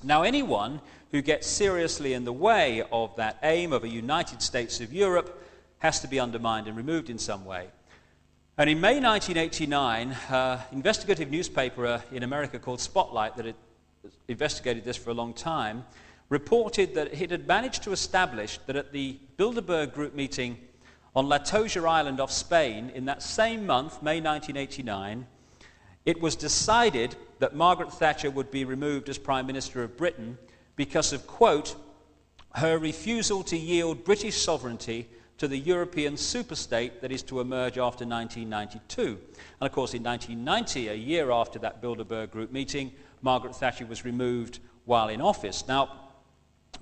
Now, anyone who gets seriously in the way of that aim of a United States of Europe has to be undermined and removed in some way. And in May 1989, an investigative newspaper in America called Spotlight, that had investigated this for a long time, reported that it had managed to establish that at the Bilderberg Group meeting on La Toja Island off Spain in that same month, May 1989, it was decided that Margaret Thatcher would be removed as Prime Minister of Britain because of, quote, her refusal to yield British sovereignty to the European superstate that is to emerge after 1992. And of course, in 1990, a year after that Bilderberg Group meeting, Margaret Thatcher was removed while in office. Now,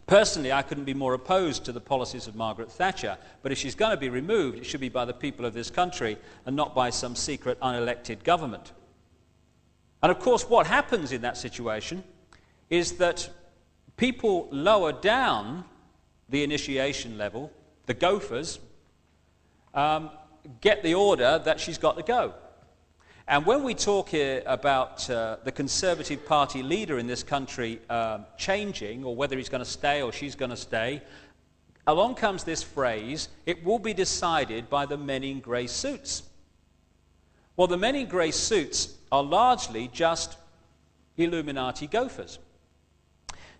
personally, I couldn't be more opposed to the policies of Margaret Thatcher, but if she's going to be removed, it should be by the people of this country and not by some secret unelected government. And of course, what happens in that situation is that people lower down the initiation level, the gophers, get the order that she's got to go. And when we talk here about the Conservative Party leader in this country changing, or whether he's going to stay or she's going to stay, along comes this phrase, "it will be decided by the men in grey suits." Well, the men in grey suits are largely just Illuminati gophers.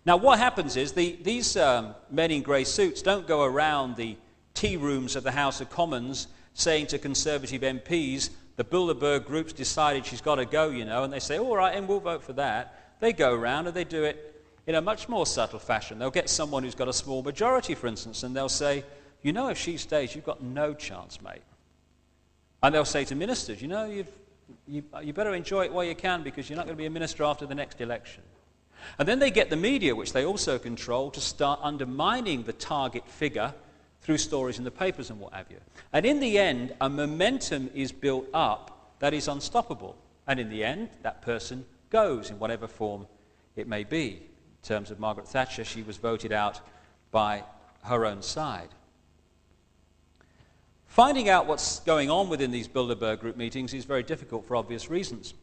Now, what happens is these men in grey suits don't go around the tea rooms of the House of Commons saying to Conservative MPs, the Bilderberg Group's decided she's got to go, you know, and they say, all right, and we'll vote for that. They go around and they do it in a much more subtle fashion. They'll get someone who's got a small majority, for instance, and they'll say, you know, if she stays, you've got no chance, mate. And they'll say to ministers, you know, you better enjoy it while you can because you're not going to be a minister after the next election. And then they get the media, which they also control, to start undermining the target figure through stories in the papers and what have you. And in the end, a momentum is built up that is unstoppable. And in the end, that person goes in whatever form it may be. In terms of Margaret Thatcher, she was voted out by her own side. Finding out what's going on within these Bilderberg group meetings is very difficult for obvious reasons.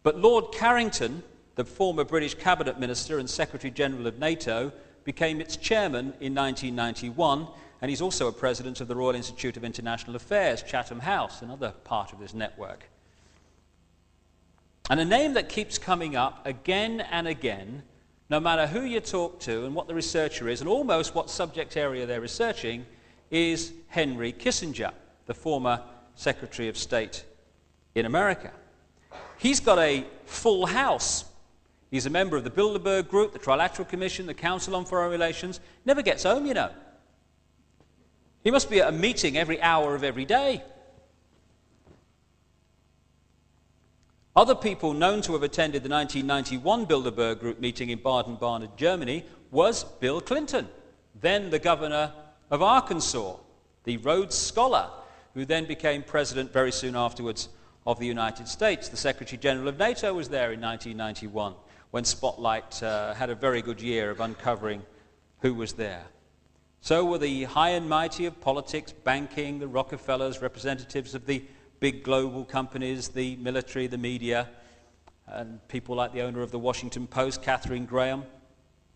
But Lord Carrington, the former British cabinet minister and Secretary General of NATO, became its chairman in 1991, and he's also a president of the Royal Institute of International Affairs, Chatham House, another part of this network. And a name that keeps coming up again and again, no matter who you talk to and what the researcher is, and almost what subject area they're researching, is Henry Kissinger, the former Secretary of State in America. He's got a full house. He's a member of the Bilderberg Group, the Trilateral Commission, the Council on Foreign Relations. Never gets home, you know. He must be at a meeting every hour of every day. Other people known to have attended the 1991 Bilderberg Group meeting in Baden-Baden, Germany, was Bill Clinton, then the governor of Arkansas, the Rhodes Scholar, who then became president very soon afterwards of the United States. The Secretary General of NATO was there in 1991 when Spotlight had a very good year of uncovering who was there. So were the high and mighty of politics, banking, the Rockefellers, representatives of the big global companies, the military, the media, and people like the owner of the Washington Post, Katharine Graham,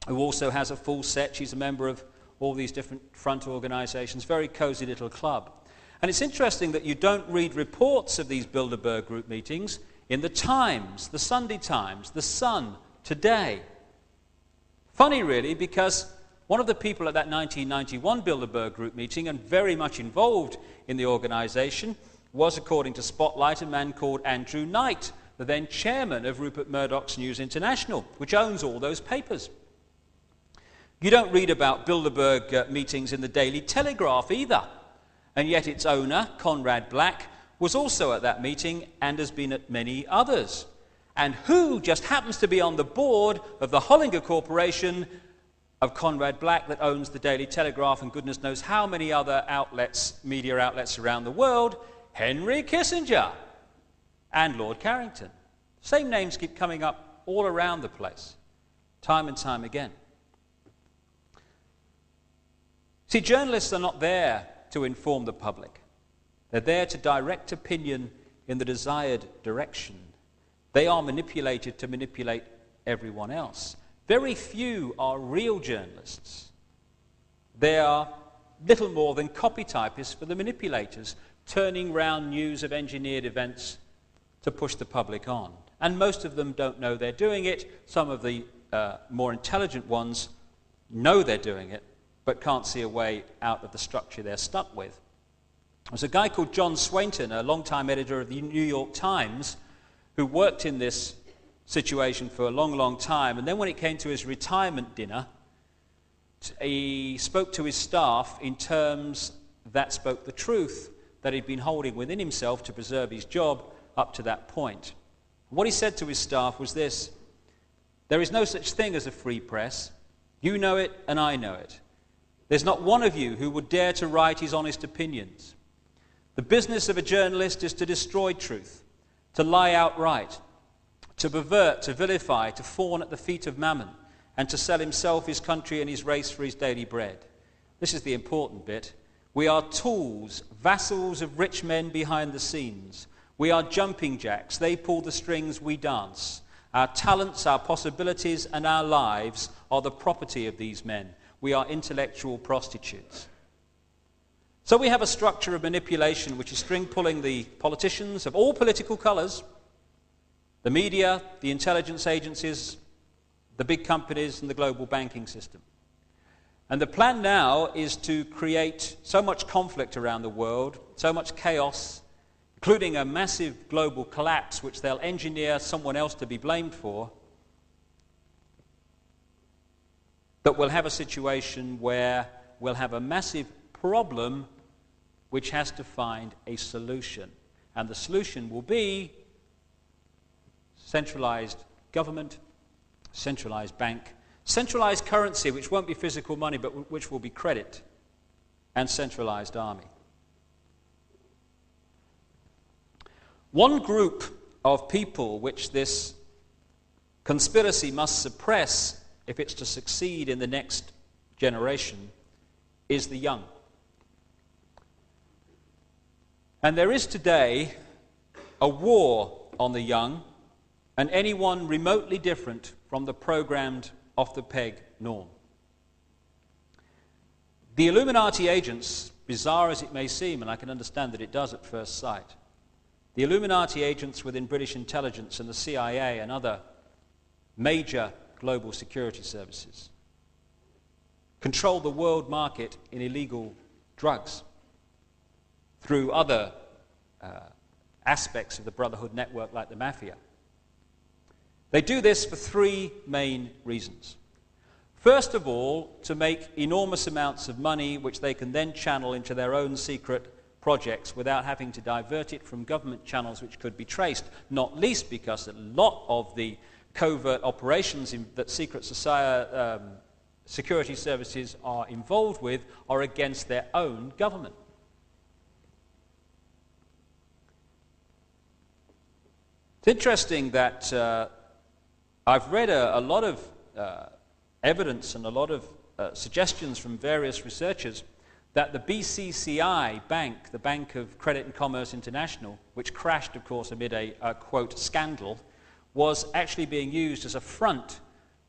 who also has a full set. She's a member of all these different front organizations, very cozy little club. And it's interesting that you don't read reports of these Bilderberg group meetings in the Times, the Sunday Times, the Sun, Today. Funny really, because one of the people at that 1991 Bilderberg group meeting and very much involved in the organization was, according to Spotlight, a man called Andrew Knight, the then chairman of Rupert Murdoch's News International, which owns all those papers. You don't read about Bilderberg meetings in the Daily Telegraph either. And yet its owner, Conrad Black, was also at that meeting and has been at many others. And who just happens to be on the board of the Hollinger Corporation of Conrad Black that owns the Daily Telegraph and goodness knows how many other outlets, media outlets around the world? Henry Kissinger and Lord Carrington. Same names keep coming up all around the place, time and time again. See, journalists are not there to inform the public. They're there to direct opinion in the desired direction. They are manipulated to manipulate everyone else. Very few are real journalists. They are little more than copy typists for the manipulators, turning round news of engineered events to push the public on. And most of them don't know they're doing it. Some of the more intelligent ones know they're doing it, but can't see a way out of the structure they're stuck with. There's a guy called John Swainton, a long-time editor of the New York Times, who worked in this situation for a long, long time. And then when it came to his retirement dinner, he spoke to his staff in terms that spoke the truth that he'd been holding within himself to preserve his job up to that point. What he said to his staff was this: there is no such thing as a free press. You know it and I know it. There's not one of you who would dare to write his honest opinions. The business of a journalist is to destroy truth, to lie outright, to pervert, to vilify, to fawn at the feet of mammon, and to sell himself, his country, and his race for his daily bread. This is the important bit. We are tools, vassals of rich men behind the scenes. We are jumping jacks. They pull the strings, we dance. Our talents, our possibilities, and our lives are the property of these men. We are intellectual prostitutes. So we have a structure of manipulation which is string-pulling the politicians of all political colours, the media, the intelligence agencies, the big companies, and the global banking system. And the plan now is to create so much conflict around the world, so much chaos, including a massive global collapse which they'll engineer someone else to be blamed for, that we'll have a situation where we'll have a massive problem which has to find a solution. And the solution will be centralized government, centralized bank, centralized currency, which won't be physical money, but which will be credit, and centralized army. One group of people which this conspiracy must suppress if it's to succeed in the next generation is the young. And there is today a war on the young and anyone remotely different from the programmed, off-the-peg norm. The Illuminati agents, bizarre as it may seem, and I can understand that it does at first sight, the Illuminati agents within British intelligence and the CIA and other major global security services control the world market in illegal drugs through other aspects of the Brotherhood network like the Mafia. They do this for three main reasons. First of all, to make enormous amounts of money which they can then channel into their own secret projects without having to divert it from government channels which could be traced, not least because a lot of the covert operations that secret society, security services are involved with are against their own government. It's interesting that I've read a lot of evidence and a lot of suggestions from various researchers that the BCCI bank, the Bank of Credit and Commerce International, which crashed, of course, amid a quote, scandal, was actually being used as a front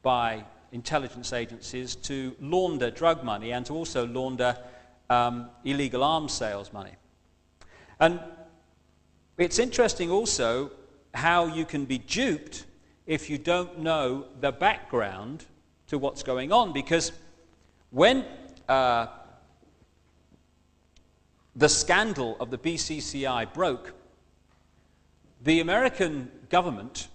by intelligence agencies to launder drug money and to also launder illegal arms sales money. And it's interesting also how you can be duped if you don't know the background to what's going on, because when the scandal of the BCCI broke, the American government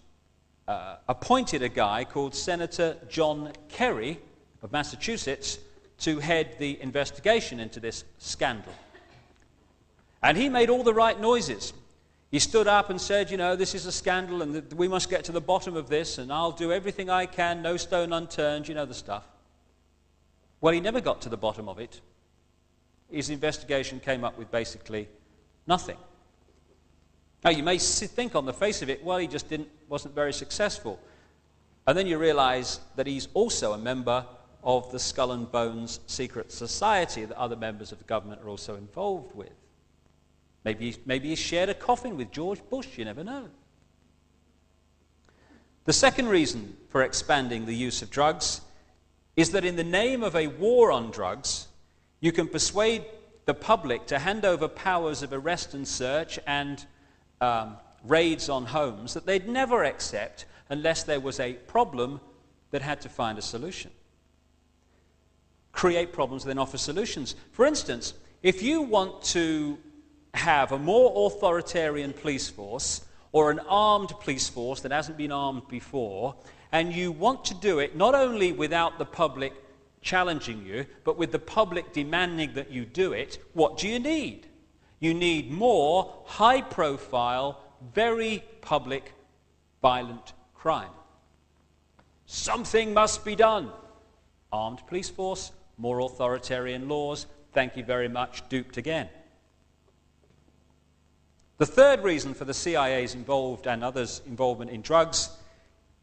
appointed a guy called Senator John Kerry of Massachusetts to head the investigation into this scandal. And he made all the right noises. He stood up and said, you know, this is a scandal and we must get to the bottom of this and I'll do everything I can, no stone unturned, you know the stuff. Well, he never got to the bottom of it. His investigation came up with basically nothing. Now, you may think on the face of it, well, he just wasn't very successful. And then you realize that he's also a member of the Skull and Bones secret society that other members of the government are also involved with. Maybe he shared a coffin with George Bush, you never know. The second reason for expanding the use of drugs is that in the name of a war on drugs, you can persuade the public to hand over powers of arrest and search and raids on homes that they'd never accept unless there was a problem that had to find a solution. Create problems, then offer solutions. For instance, if you want to have a more authoritarian police force or an armed police force that hasn't been armed before, and you want to do it not only without the public challenging you, but with the public demanding that you do it, what do you need? You need more high-profile, very public, violent crime. Something must be done. Armed police force, more authoritarian laws, thank you very much, duped again. The third reason for the CIA's involved and others' involvement in drugs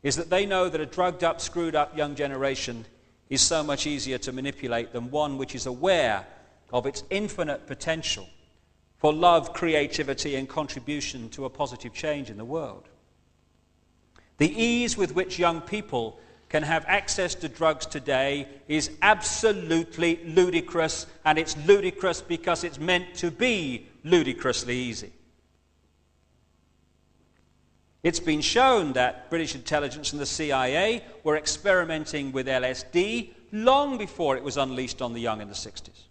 is that they know that a drugged-up, screwed-up young generation is so much easier to manipulate than one which is aware of its infinite potential for love, creativity, and contribution to a positive change in the world. The ease with which young people can have access to drugs today is absolutely ludicrous, and it's ludicrous because it's meant to be ludicrously easy. It's been shown that British intelligence and the CIA were experimenting with LSD long before it was unleashed on the young in the 60s.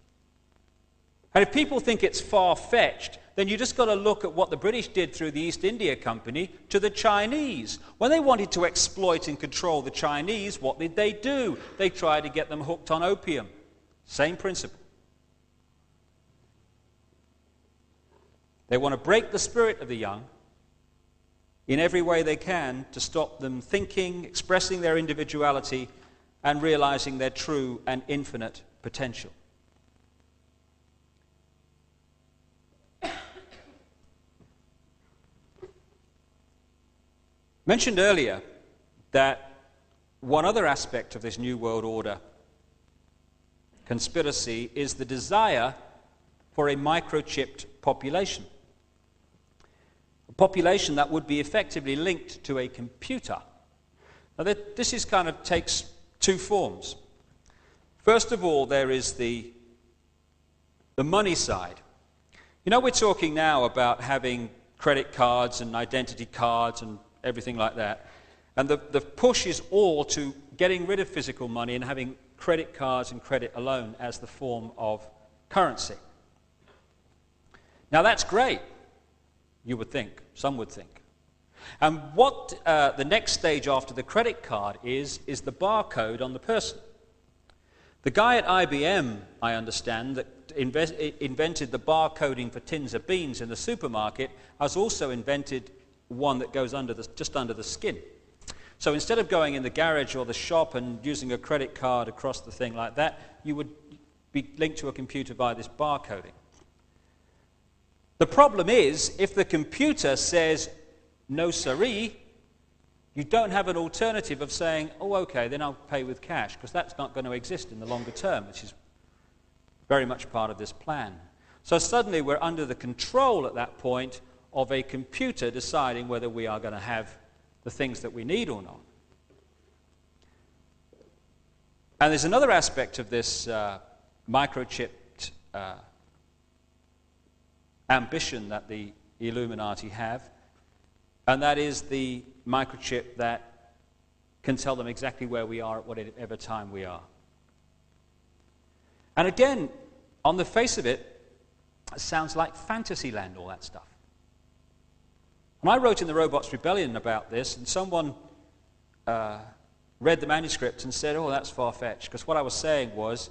And if people think it's far-fetched then you just got to look at what the British did through the East India Company to the Chinese. When they wanted to exploit and control the Chinese, what did they do? They tried to get them hooked on opium. Same principle. They want to break the spirit of the young in every way they can to stop them thinking, expressing their individuality, and realizing their true and infinite potential. Mentioned earlier that one other aspect of this New World Order conspiracy is the desire for a microchipped population. A population that would be effectively linked to a computer. Now this takes two forms. First of all, there is the money side. You know, we're talking now about having credit cards and identity cards and everything like that. And the push is all to getting rid of physical money and having credit cards and credit alone as the form of currency. Now that's great, you would think, some would think. And what the next stage after the credit card is the barcode on the person. The guy at IBM, I understand, that invented the barcoding for tins of beans in the supermarket, has also invented one that goes just under the skin. So instead of going in the garage or the shop and using a credit card across the thing like that, you would be linked to a computer by this barcoding. The problem is, if the computer says, no siree, you don't have an alternative of saying, oh, okay, then I'll pay with cash, because that's not going to exist in the longer term, which is very much part of this plan. So suddenly we're under the control at that point of a computer deciding whether we are going to have the things that we need or not. And there's another aspect of this microchipped ambition that the Illuminati have, and that is the microchip that can tell them exactly where we are at whatever time we are. And again, on the face of it, it sounds like fantasy land, all that stuff. And I wrote in the Robots Rebellion about this, and someone read the manuscript and said, oh, that's far-fetched, because what I was saying was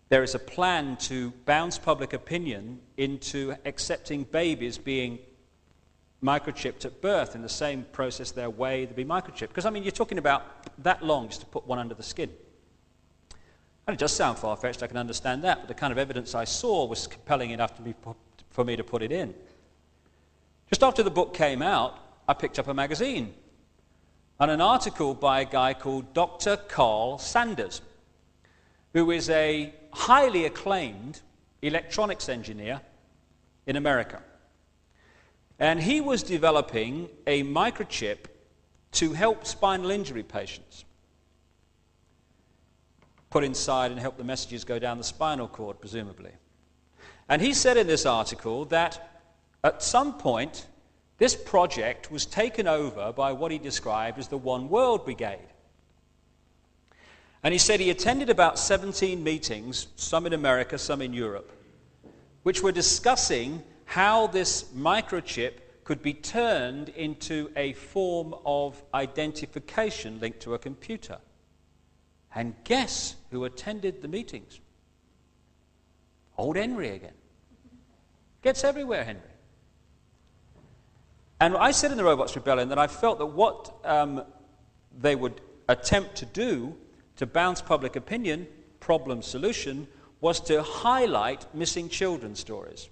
there is a plan to bounce public opinion into accepting babies being microchipped at birth in the same process they're weighed to be microchipped. Because, I mean, you're talking about that long just to put one under the skin. And it does sound far-fetched, I can understand that, but the kind of evidence I saw was compelling enough for me to put it in. Just after the book came out, I picked up a magazine and an article by a guy called Dr. Carl Sanders, who is a highly acclaimed electronics engineer in America. And he was developing a microchip to help spinal injury patients. Put inside and help the messages go down the spinal cord, presumably. And he said in this article that at some point, this project was taken over by what he described as the One World Brigade. And he said he attended about 17 meetings, some in America, some in Europe, which were discussing how this microchip could be turned into a form of identification linked to a computer. And guess who attended the meetings? Old Henry again. Gets everywhere, Henry. And I said in the Robots Rebellion that I felt that what they would attempt to do to bounce public opinion, problem solution, was to highlight missing children stories.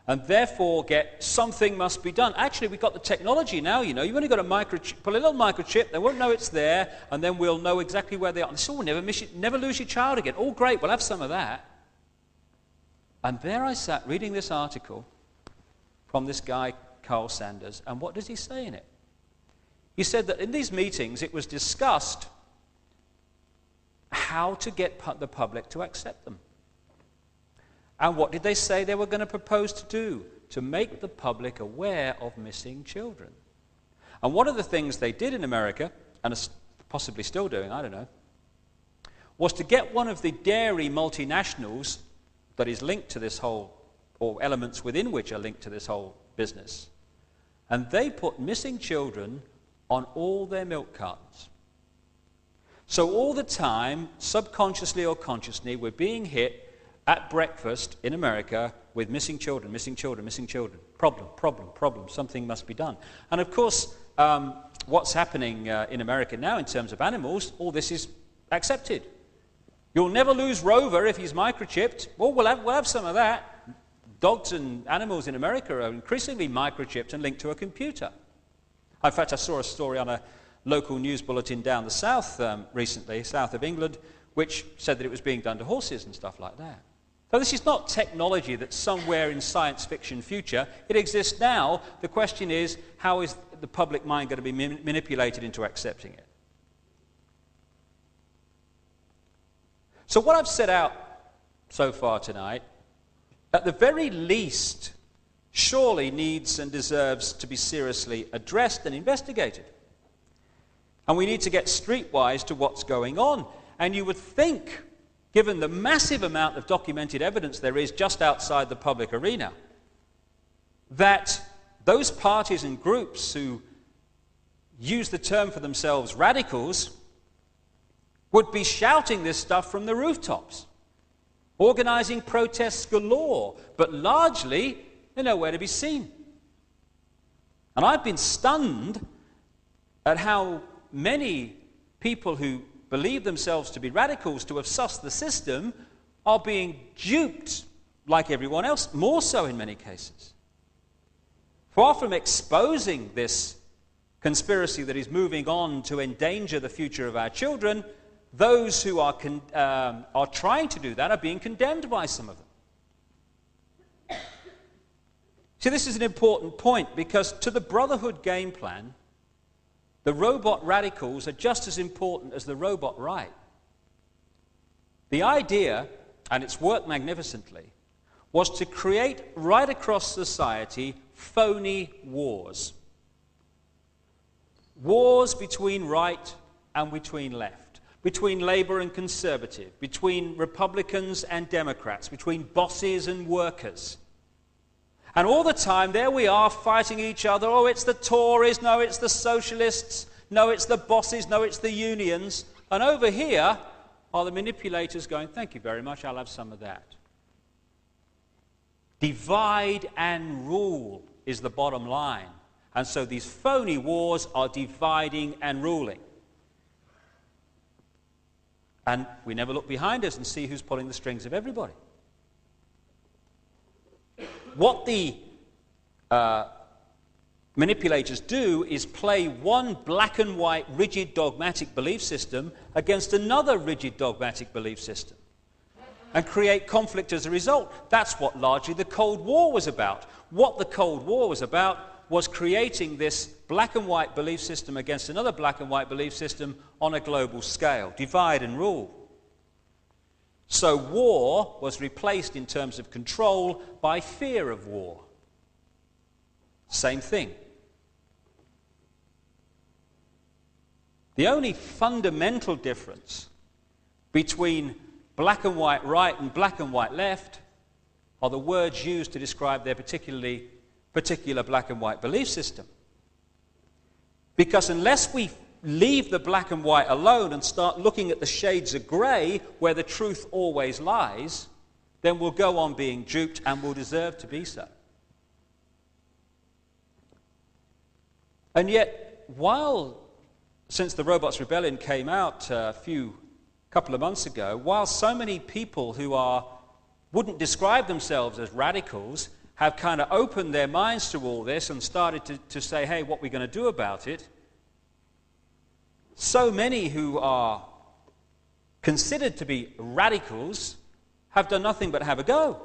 And therefore get something must be done. Actually, we've got the technology now, you know. You've only got a microchip, put a little microchip, they won't know it's there, and then we'll know exactly where they are. And so we'll never lose your child again. Oh, great, we'll have some of that. And there I sat reading this article from this guy, Carl Sanders, and what does he say in it? He said that in these meetings it was discussed how to get the public to accept them. And what did they say they were going to propose to do? To make the public aware of missing children. And one of the things they did in America, and are possibly still doing, I don't know, was to get one of the dairy multinationals that is linked to this whole or elements within which are linked to this whole business. And they put missing children on all their milk cartons. So all the time, subconsciously or consciously, we're being hit at breakfast in America with missing children, missing children, missing children. Problem, problem, problem. Something must be done. And of course, what's happening in America now in terms of animals, all this is accepted. You'll never lose Rover if he's microchipped. Well, we'll have some of that. Dogs and animals in America are increasingly microchipped and linked to a computer. In fact, I saw a story on a local news bulletin down the south recently, south of England, which said that it was being done to horses and stuff like that. So this is not technology that's somewhere in science fiction future. It exists now. The question is, how is the public mind going to be manipulated into accepting it? So what I've set out so far tonight, at the very least, surely needs and deserves to be seriously addressed and investigated. And we need to get streetwise to what's going on. And you would think, given the massive amount of documented evidence there is just outside the public arena, that those parties and groups who use the term for themselves radicals would be shouting this stuff from the rooftops, organizing protests galore, but largely they're nowhere to be seen. And I've been stunned at how many people who believe themselves to be radicals, to have sussed the system, are being duped like everyone else, more so in many cases. Far from exposing this conspiracy that is moving on to endanger the future of our children, those who are trying to do that are being condemned by some of them. See, this is an important point, because to the Brotherhood game plan, the robot radicals are just as important as the robot right. The idea, and it's worked magnificently, was to create right across society phony wars. Wars between right and between left, between Labour and Conservative, between Republicans and Democrats, between bosses and workers. And all the time, there we are fighting each other. Oh, it's the Tories. No, it's the Socialists. No, it's the bosses. No, it's the unions. And over here are the manipulators going, thank you very much, I'll have some of that. Divide and rule is the bottom line. And so these phony wars are dividing and ruling. And we never look behind us and see who's pulling the strings of everybody. What the manipulators do is play one black and white, rigid, dogmatic belief system against another rigid, dogmatic belief system and create conflict as a result. That's what largely the Cold War was about. What the Cold War was about was creating this black and white belief system against another black and white belief system on a global scale. Divide and rule. So war was replaced in terms of control by fear of war. Same thing. The only fundamental difference between black and white right and black and white left are the words used to describe their particular black and white belief system. Because unless we leave the black and white alone and start looking at the shades of grey where the truth always lies, then we'll go on being duped and will deserve to be so. And yet, since the Robots Rebellion came out couple of months ago, while so many people who wouldn't describe themselves as radicals have kind of opened their minds to all this and started to say, hey, what are we going to do about it? So many who are considered to be radicals have done nothing but have a go.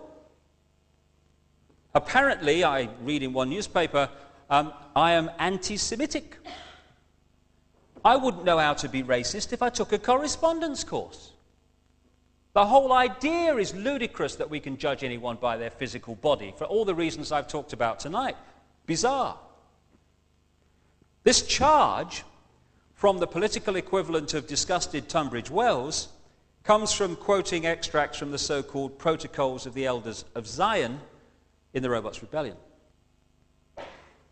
Apparently, I read in one newspaper, I am anti-Semitic. I wouldn't know how to be racist if I took a correspondence course. The whole idea is ludicrous that we can judge anyone by their physical body, for all the reasons I've talked about tonight. Bizarre. This charge from the political equivalent of disgusted Tunbridge Wells comes from quoting extracts from the so-called Protocols of the Elders of Zion, in the robot's rebellion.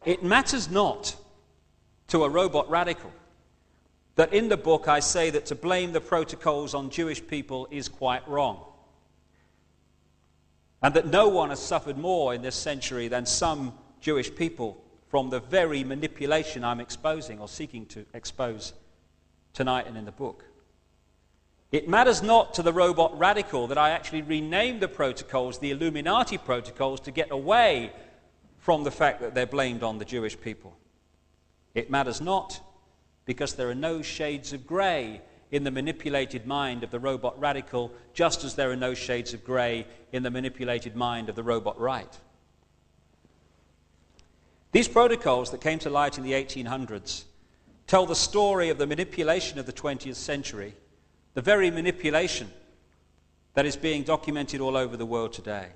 It matters not to a robot radical that in the book I say that to blame the protocols on Jewish people is quite wrong, and that no one has suffered more in this century than some Jewish people from the very manipulation I'm exposing or seeking to expose tonight and in the book. It matters not to the robot radical that I actually renamed the protocols the Illuminati protocols to get away from the fact that they're blamed on the Jewish people. It matters not because there are no shades of grey in the manipulated mind of the robot radical, just as there are no shades of grey in the manipulated mind of the robot right. These protocols that came to light in the 1800s tell the story of the manipulation of the 20th century, the very manipulation that is being documented all over the world today.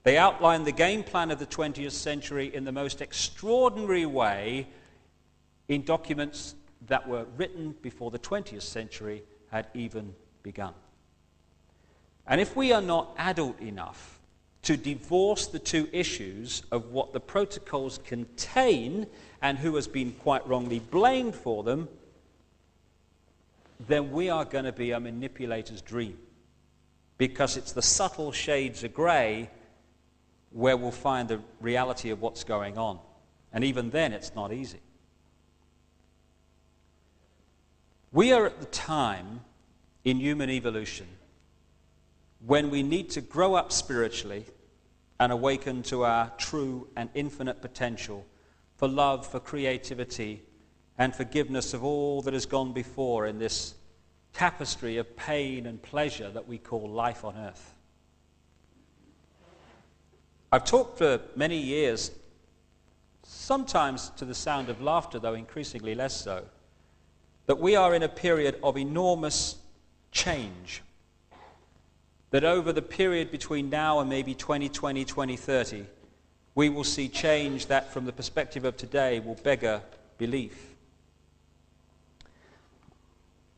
They outline the game plan of the 20th century in the most extraordinary way in documents that were written before the 20th century had even begun. And if we are not adult enough to divorce the two issues of what the protocols contain and who has been quite wrongly blamed for them, then we are going to be a manipulator's dream, because it's the subtle shades of grey where we'll find the reality of what's going on. And even then, it's not easy. We are at the time in human evolution when we need to grow up spiritually and awaken to our true and infinite potential for love, for creativity, and forgiveness of all that has gone before in this tapestry of pain and pleasure that we call life on earth. I've talked for many years, sometimes to the sound of laughter, though increasingly less so, that we are in a period of enormous change. That over the period between now and maybe 2020, 2030, we will see change that from the perspective of today will beggar belief.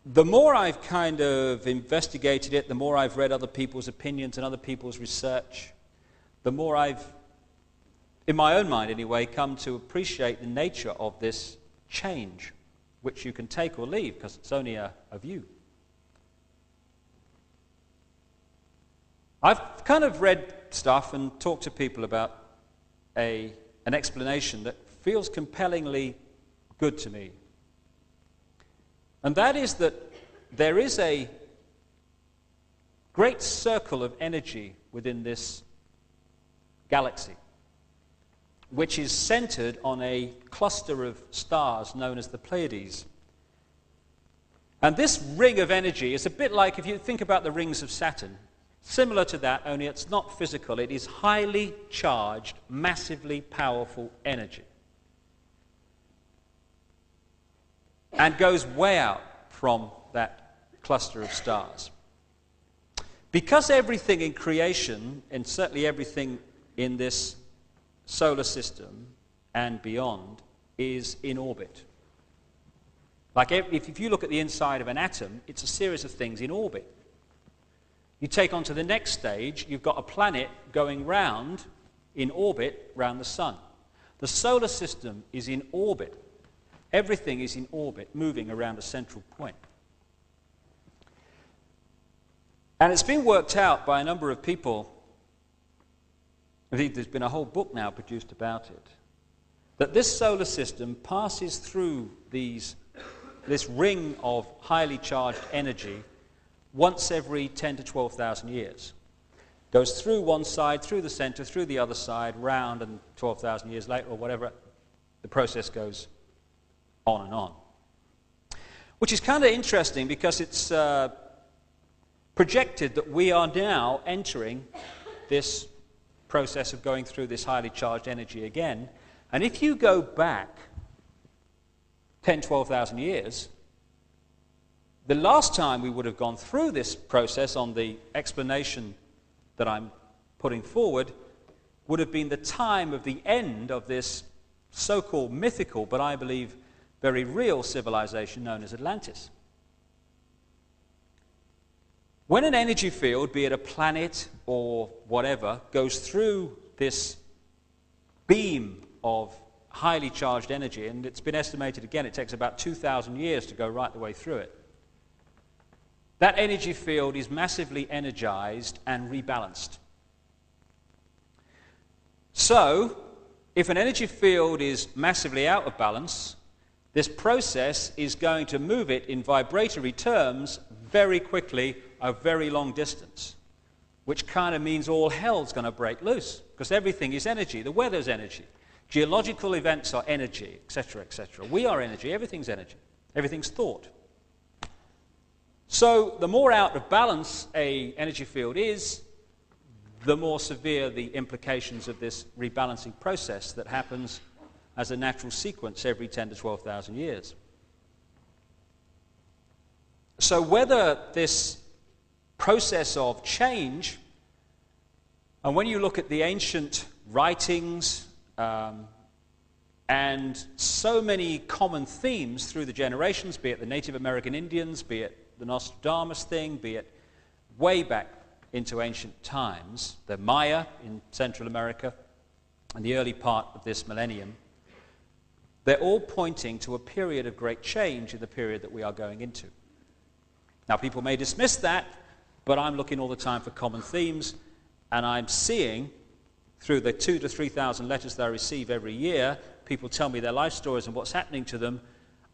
The more I've kind of investigated it, the more I've read other people's opinions and other people's research, the more I've, in my own mind anyway, come to appreciate the nature of this change, which you can take or leave because it's only a view. I've kind of read stuff and talked to people about an explanation that feels compellingly good to me. And that is that there is a great circle of energy within this galaxy, which is centered on a cluster of stars known as the Pleiades. And this ring of energy is a bit like, if you think about the rings of Saturn, similar to that, only it's not physical. It is highly charged, massively powerful energy. And goes way out from that cluster of stars. Because everything in creation, and certainly everything in this solar system and beyond, is in orbit. Like if you look at the inside of an atom, it's a series of things in orbit. You take on to the next stage, you've got a planet going round in orbit round the sun. The solar system is in orbit. Everything is in orbit, moving around a central point. And it's been worked out by a number of people, indeed there's been a whole book now produced about it, that this solar system passes through this ring of highly charged energy once every 10 to 12,000 years. Goes through one side, through the center, through the other side, round, and 12,000 years later, or whatever, the process goes on and on. Which is kind of interesting because it's projected that we are now entering this process of going through this highly charged energy again. And if you go back 10, 12,000 years, the last time we would have gone through this process on the explanation that I'm putting forward would have been the time of the end of this so-called mythical, but I believe very real civilization known as Atlantis. When an energy field, be it a planet or whatever, goes through this beam of highly charged energy, and it's been estimated again it takes about 2,000 years to go right the way through it. That energy field is massively energized and rebalanced. So, if an energy field is massively out of balance, this process is going to move it in vibratory terms very quickly, a very long distance, which kind of means all hell's going to break loose, because everything is energy. The weather's energy. Geological events are energy, etc., etc. We are energy. Everything's energy. Everything's thought. So the more out of balance an energy field is, the more severe the implications of this rebalancing process that happens as a natural sequence every 10 to 12,000 years. So whether this process of change, and when you look at the ancient writings and so many common themes through the generations, be it the Native American Indians, be it the Nostradamus thing, be it way back into ancient times, the Maya in Central America, and the early part of this millennium, they're all pointing to a period of great change in the period that we are going into. Now, people may dismiss that, but I'm looking all the time for common themes, and I'm seeing, through the 2,000 to 3,000 letters that I receive every year, people tell me their life stories and what's happening to them.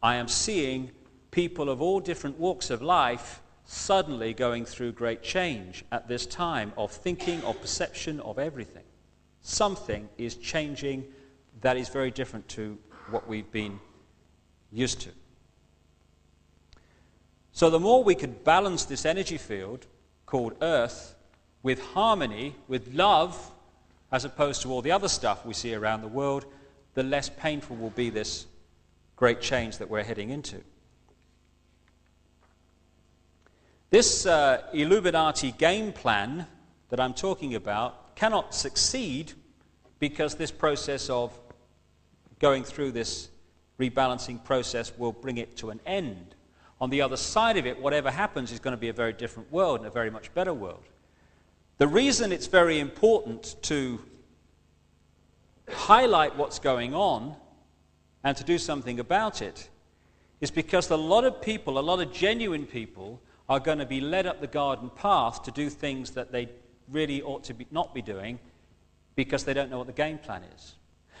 I am seeing people of all different walks of life suddenly going through great change at this time of thinking, of perception, of everything. Something is changing that is very different to what we've been used to. So the more we could balance this energy field called Earth with harmony, with love, as opposed to all the other stuff we see around the world, the less painful will be this great change that we're heading into. This Illuminati game plan that I'm talking about cannot succeed because this process of going through this rebalancing process will bring it to an end. On the other side of it, whatever happens is going to be a very different world and a very much better world. The reason it's very important to highlight what's going on and to do something about it is because a lot of people, a lot of genuine people, are going to be led up the garden path to do things that they really ought to not be doing because they don't know what the game plan is.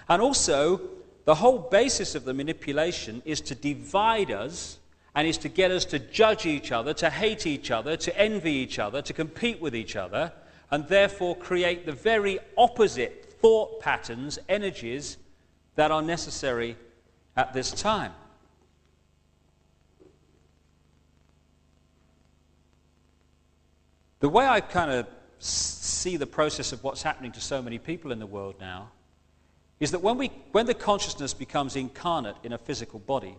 And also, the whole basis of the manipulation is to divide us and is to get us to judge each other, to hate each other, to envy each other, to compete with each other, and therefore create the very opposite thought patterns, energies that are necessary at this time. The way I kind of see the process of what's happening to so many people in the world now is that when the consciousness becomes incarnate in a physical body,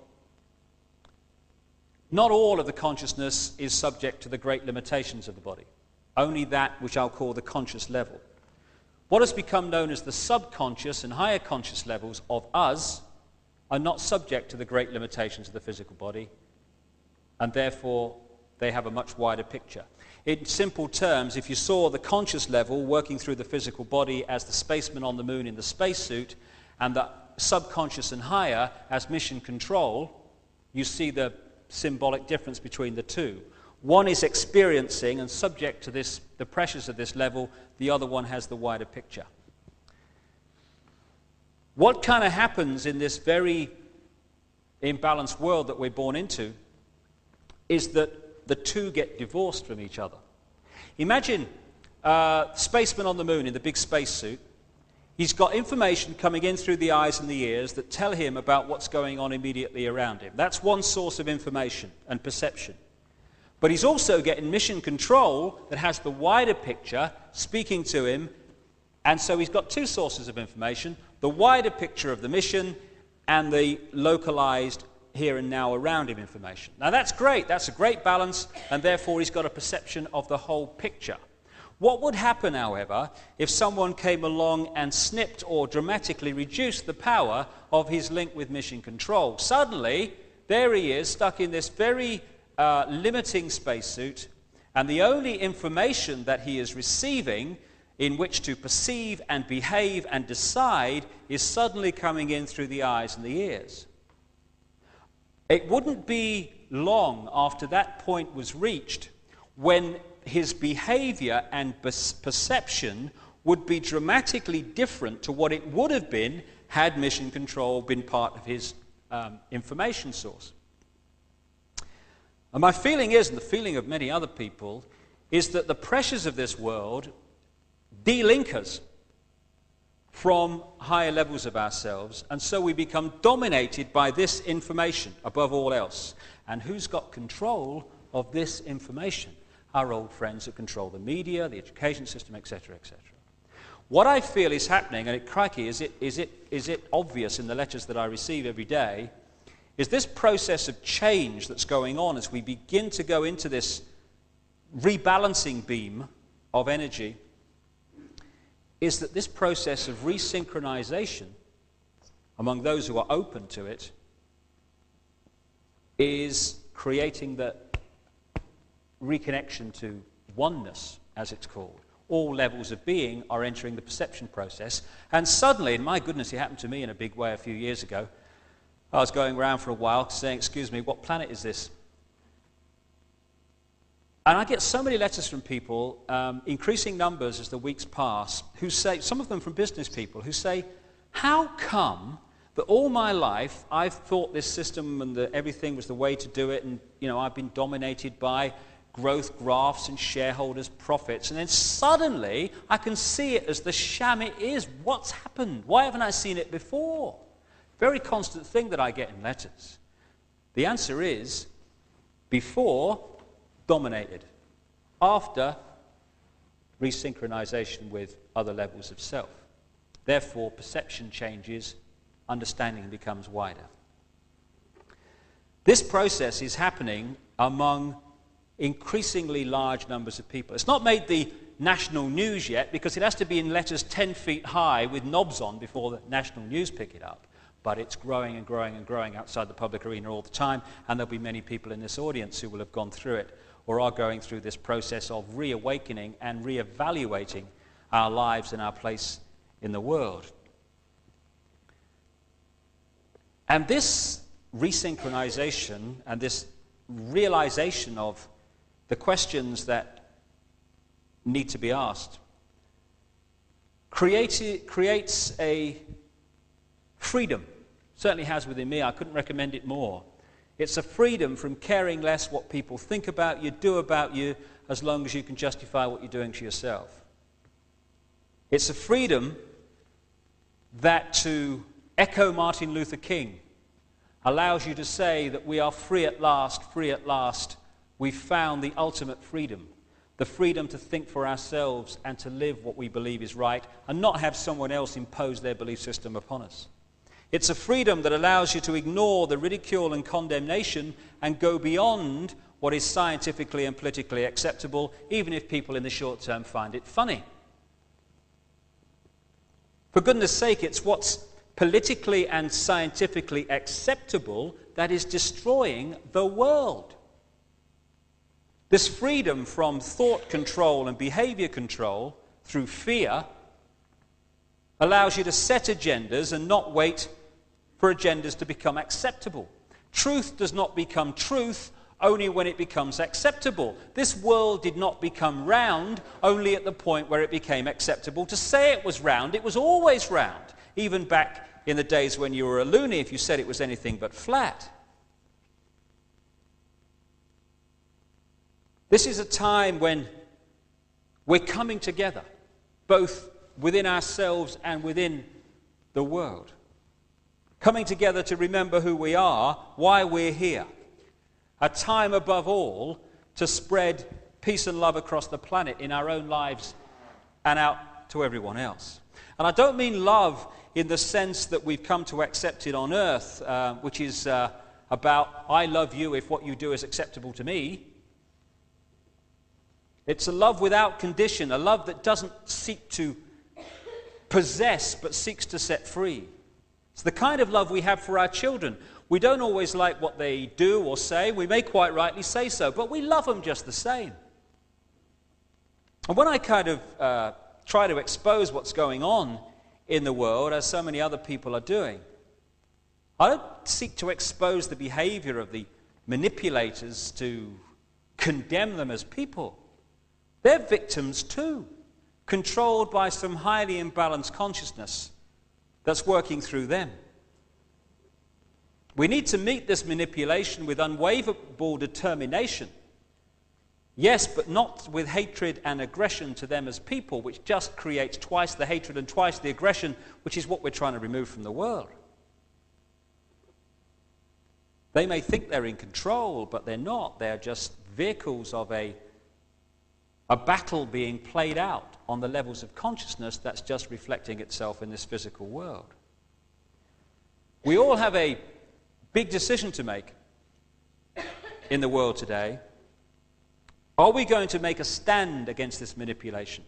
not all of the consciousness is subject to the great limitations of the body, only that which I'll call the conscious level. What has become known as the subconscious and higher conscious levels of us are not subject to the great limitations of the physical body, and therefore they have a much wider picture. In simple terms, if you saw the conscious level working through the physical body as the spaceman on the moon in the spacesuit, and the subconscious and higher as mission control, you see the symbolic difference between the two. One is experiencing and subject to the pressures of this level, the other one has the wider picture. What kind of happens in this very imbalanced world that we're born into is that the two get divorced from each other. Imagine spaceman on the moon in the big spacesuit. He's got information coming in through the eyes and the ears that tell him about what's going on immediately around him. That's one source of information and perception. But he's also getting mission control that has the wider picture speaking to him, and so he's got two sources of information, the wider picture of the mission and the localized here and now around him information. Now that's great, that's a great balance, and therefore he's got a perception of the whole picture. What would happen, however, if someone came along and snipped or dramatically reduced the power of his link with mission control? Suddenly, there he is, stuck in this very limiting spacesuit, and the only information that he is receiving in which to perceive and behave and decide is suddenly coming in through the eyes and the ears. It wouldn't be long after that point was reached when his behavior and perception would be dramatically different to what it would have been had mission control been part of his information source. And my feeling is, and the feeling of many other people, is that the pressures of this world de-link us from higher levels of ourselves, and so we become dominated by this information above all else. And who's got control of this information? Our old friends that control the media, the education system, etc., etc. What I feel is happening, and crikey, is it obvious in the letters that I receive every day, is this process of change that's going on as we begin to go into this rebalancing beam of energy, is that this process of resynchronization among those who are open to it is creating the reconnection to oneness, as it's called. All levels of being are entering the perception process. And suddenly, and my goodness, it happened to me in a big way a few years ago. I was going around for a while saying, excuse me, what planet is this? And I get so many letters from people, increasing numbers as the weeks pass, who say, some of them from business people, who say, how come that all my life I've thought this system and that everything was the way to do it, and I've been dominated by growth graphs and shareholders' profits, and then suddenly I can see it as the sham it is. What's happened? Why haven't I seen it before? Very constant thing that I get in letters. The answer is, before, dominated. After, resynchronization with other levels of self. Therefore, perception changes, understanding becomes wider. This process is happening among increasingly large numbers of people. It's not made the national news yet because it has to be in letters 10 feet high with knobs on before the national news pick it up. But it's growing and growing and growing outside the public arena all the time, and there'll be many people in this audience who will have gone through it or are going through this process of reawakening and reevaluating our lives and our place in the world. And this resynchronization and this realization of the questions that need to be asked creates a freedom. Certainly has within me. I couldn't recommend it more. It's a freedom from caring less what people think about you, do about you, as long as you can justify what you're doing to yourself. It's a freedom that, to echo Martin Luther King, allows you to say that we are free at last, free at last. We've found the ultimate freedom. The freedom to think for ourselves and to live what we believe is right and not have someone else impose their belief system upon us. It's a freedom that allows you to ignore the ridicule and condemnation and go beyond what is scientifically and politically acceptable, even if people in the short term find it funny. For goodness sake, it's what's politically and scientifically acceptable that is destroying the world. This freedom from thought control and behavior control through fear allows you to set agendas and not wait for agendas to become acceptable. Truth does not become truth only when it becomes acceptable. This world did not become round only at the point where it became acceptable to say it was round. It was always round, even back in the days when you were a loony if you said it was anything but flat. This is a time when we're coming together, both within ourselves and within the world. Coming together to remember who we are, why we're here. A time above all to spread peace and love across the planet in our own lives and out to everyone else. And I don't mean love in the sense that we've come to accept it on earth, which is about I love you if what you do is acceptable to me. It's a love without condition, a love that doesn't seek to possess but seeks to set free. It's the kind of love we have for our children. We don't always like what they do or say. We may quite rightly say so, but we love them just the same. And when I kind of try to expose what's going on in the world, as so many other people are doing. I don't seek to expose the behavior of the manipulators to condemn them as people. They're victims too, controlled by some highly imbalanced consciousness that's working through them. We need to meet this manipulation with unwavering determination. Yes, but not with hatred and aggression to them as people, which just creates twice the hatred and twice the aggression, which is what we're trying to remove from the world. They may think they're in control, but they're not. They're just vehicles of a battle being played out on the levels of consciousness that's just reflecting itself in this physical world. We all have a big decision to make in the world today. Are we going to make a stand against this manipulation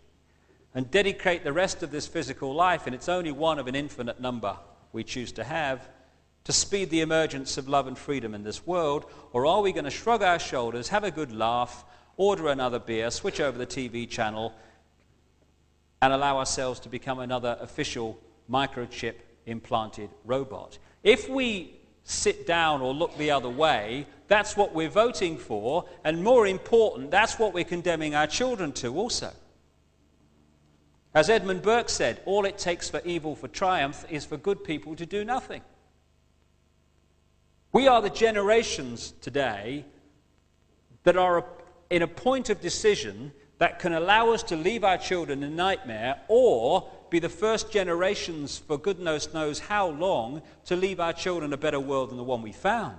and dedicate the rest of this physical life, and it's only one of an infinite number we choose to have, to speed the emergence of love and freedom in this world? Or are we going to shrug our shoulders, have a good laugh, order another beer, switch over the TV channel, and allow ourselves to become another official microchip implanted robot? If we sit down or look the other way, that's what we're voting for, and more important, that's what we're condemning our children to also. As Edmund Burke said, all it takes for evil for triumph is for good people to do nothing. We are the generations today that are in a point of decision that can allow us to leave our children in nightmare, or be the first generations for goodness knows how long to leave our children a better world than the one we found.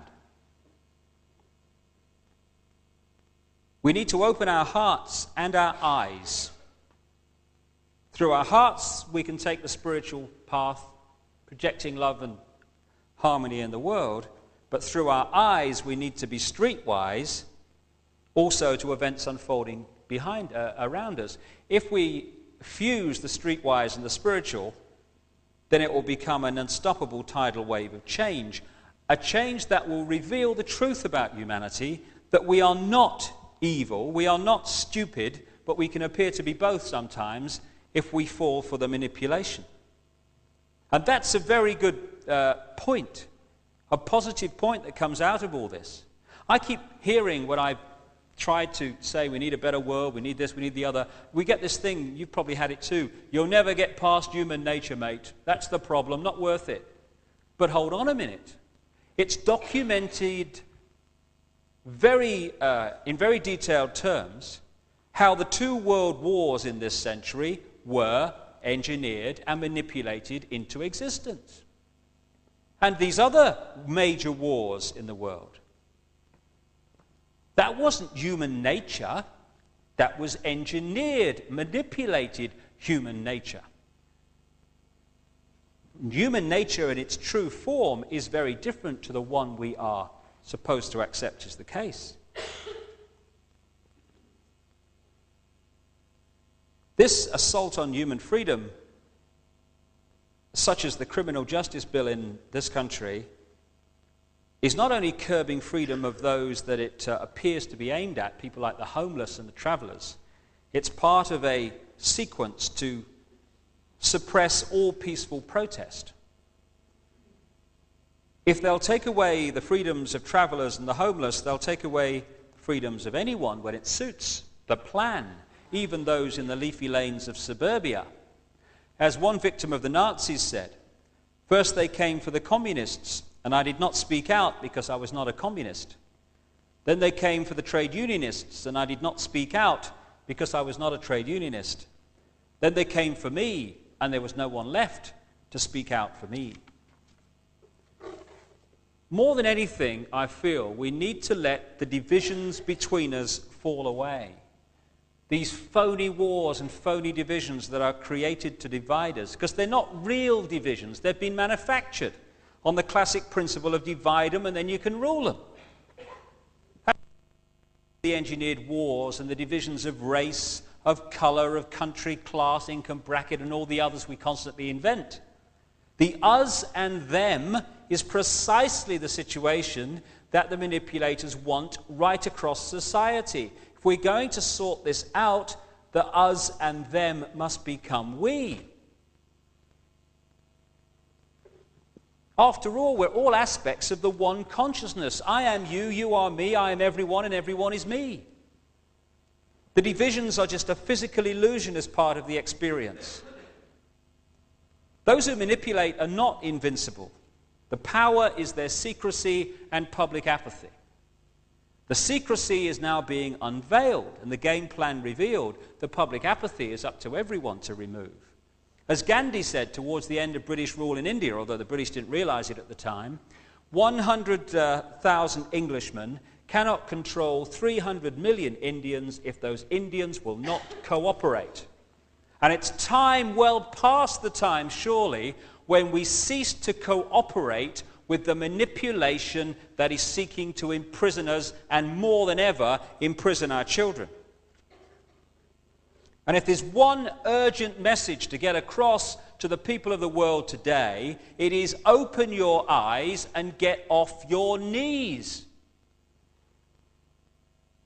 We need to open our hearts and our eyes. Through our hearts, we can take the spiritual path, projecting love and harmony in the world. But through our eyes, we need to be streetwise, also to events unfolding around us. If we fuse the streetwise and the spiritual, then it will become an unstoppable tidal wave of change. A change that will reveal the truth about humanity, that we are not evil, we are not stupid, but we can appear to be both sometimes if we fall for the manipulation. And that's a very good point, a positive point that comes out of all this. I keep hearing when I've tried to say we need a better world, we need this, we need the other. We get this thing, you've probably had it too, you'll never get past human nature, mate. That's the problem, not worth it. But hold on a minute. It's documented in very detailed terms how the 2 world wars in this century were engineered and manipulated into existence. And these other major wars in the world, that wasn't human nature, that was engineered, manipulated human nature. Human nature in its true form is very different to the one we are supposed to accept as the case. This assault on human freedom, such as the criminal justice bill in this country, is not only curbing freedom of those that it appears to be aimed at, people like the homeless and the travellers. It's part of a sequence to suppress all peaceful protest. If they'll take away the freedoms of travellers and the homeless, they'll take away freedoms of anyone when it suits the plan, even those in the leafy lanes of suburbia. As one victim of the Nazis said, first they came for the communists, and I did not speak out because I was not a communist. Then they came for the trade unionists, and I did not speak out because I was not a trade unionist. Then they came for me, and there was no one left to speak out for me. More than anything, I feel we need to let the divisions between us fall away. These phony wars and phony divisions that are created to divide us, because they're not real divisions, they've been manufactured on the classic principle of divide them and then you can rule them. The engineered wars and the divisions of race, of colour, of country, class, income bracket, and all the others we constantly invent. The us and them is precisely the situation that the manipulators want right across society. If we're going to sort this out, that us and them must become we. After all, we're all aspects of the one consciousness. I am you, you are me, I am everyone, and everyone is me. The divisions are just a physical illusion as part of the experience. Those who manipulate are not invincible. The power is their secrecy and public apathy. The secrecy is now being unveiled and the game plan revealed. The public apathy is up to everyone to remove. As Gandhi said towards the end of British rule in India, although the British didn't realize it at the time, 100,000 Englishmen cannot control 300 million Indians if those Indians will not cooperate. And it's time, well past the time, surely, when we cease to cooperate with the manipulation that is seeking to imprison us and more than ever imprison our children. And if there's one urgent message to get across to the people of the world today, it is open your eyes and get off your knees.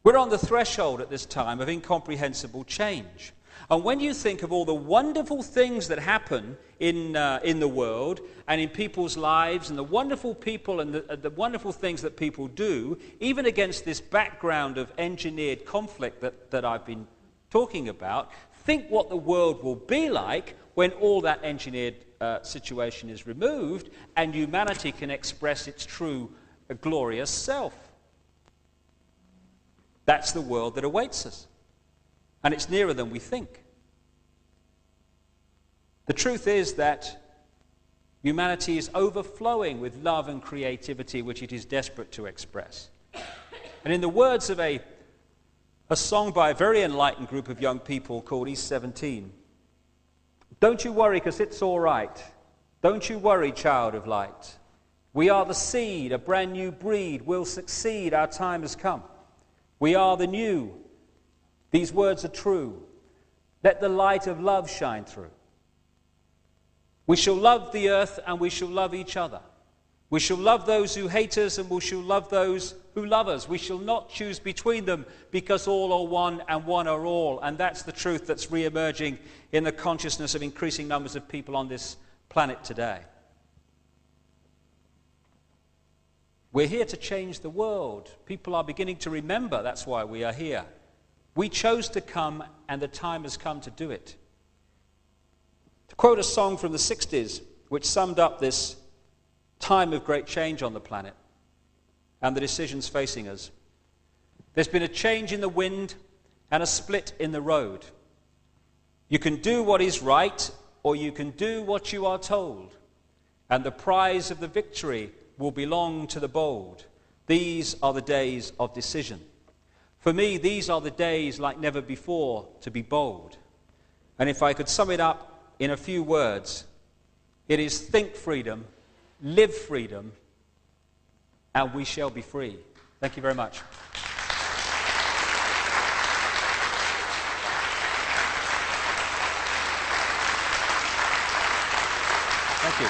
We're on the threshold at this time of incomprehensible change. And when you think of all the wonderful things that happen in the world and in people's lives and the wonderful people and the wonderful things that people do, even against this background of engineered conflict that I've been talking about, think what the world will be like when all that engineered situation is removed and humanity can express its true glorious self. That's the world that awaits us. And it's nearer than we think. The truth is that humanity is overflowing with love and creativity which it is desperate to express. And in the words of a song by a very enlightened group of young people called East 17, don't you worry because it's all right. Don't you worry, child of light. We are the seed, a brand new breed. We'll succeed, our time has come. We are the new. These words are true. Let the light of love shine through. We shall love the earth and we shall love each other. We shall love those who hate us and we shall love those who love us. We shall not choose between them because all are one and one are all. And that's the truth that's re-emerging in the consciousness of increasing numbers of people on this planet today. We're here to change the world. People are beginning to remember that's why we are here. We chose to come and the time has come to do it. To quote a song from the 60s which summed up this time of great change on the planet and the decisions facing us. There's been a change in the wind and a split in the road. You can do what is right or you can do what you are told, and the prize of the victory will belong to the bold. These are the days of decision. For me, these are the days like never before to be bold. And if I could sum it up in a few words, it is think freedom, live freedom, and we shall be free. Thank you very much. Thank you.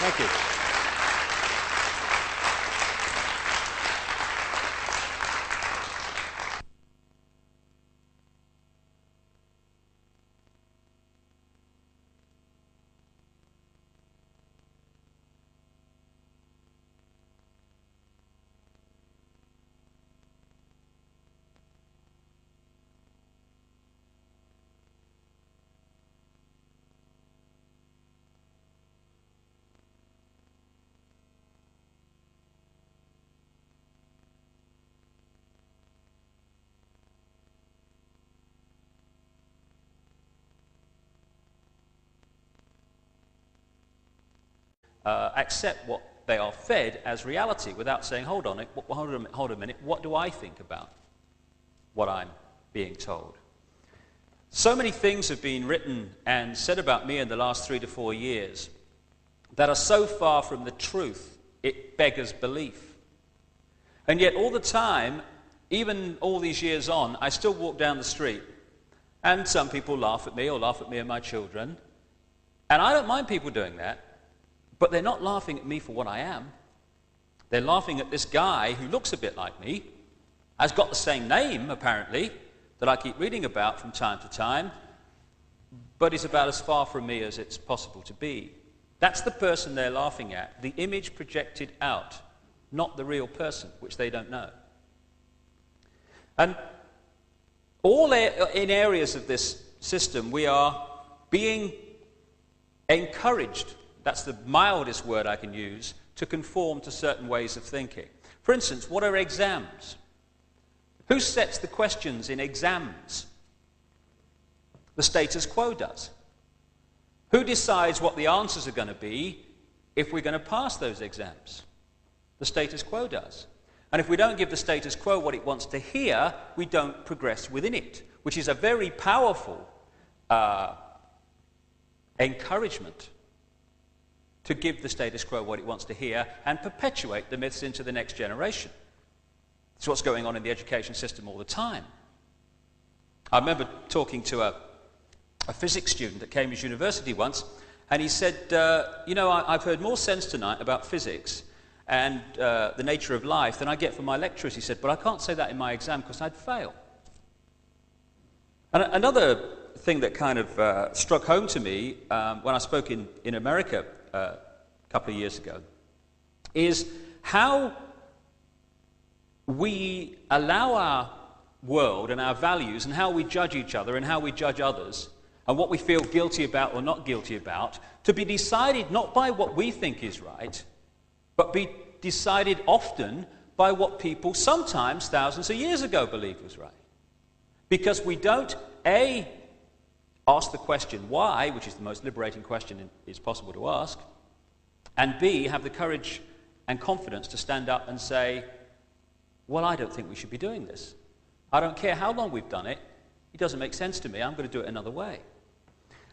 Thank you. Accept what they are fed as reality without saying, hold a minute, what do I think about what I'm being told? So many things have been written and said about me in the last 3 to 4 years that are so far from the truth, it beggars belief. And yet all the time, even all these years on, I still walk down the street and some people laugh at me or laugh at me and my children. And I don't mind people doing that. But they're not laughing at me for what I am. They're laughing at this guy who looks a bit like me, has got the same name, apparently, that I keep reading about from time to time, but is about as far from me as it's possible to be. That's the person they're laughing at, the image projected out, not the real person, which they don't know. And all in areas of this system, we are being encouraged, that's the mildest word I can use, to conform to certain ways of thinking. For instance, what are exams? Who sets the questions in exams? The status quo does. Who decides what the answers are going to be if we're going to pass those exams? The status quo does. And if we don't give the status quo what it wants to hear, we don't progress within it, which is a very powerful encouragement to give the status quo what it wants to hear and perpetuate the myths into the next generation. It's what's going on in the education system all the time. I remember talking to a physics student at Cambridge University once, and he said, I've heard more sense tonight about physics and the nature of life than I get from my lecturers. He said, but I can't say that in my exam because I'd fail. And another thing that kind of struck home to me when I spoke in America a couple of years ago is how we allow our world and our values and how we judge each other and how we judge others and what we feel guilty about or not guilty about to be decided not by what we think is right, but be decided often by what people sometimes thousands of years ago believed was right. Because we don't, A, ask the question why, which is the most liberating question it's possible to ask, and B, have the courage and confidence to stand up and say, well, I don't think we should be doing this. I don't care how long we've done it. It doesn't make sense to me. I'm going to do it another way.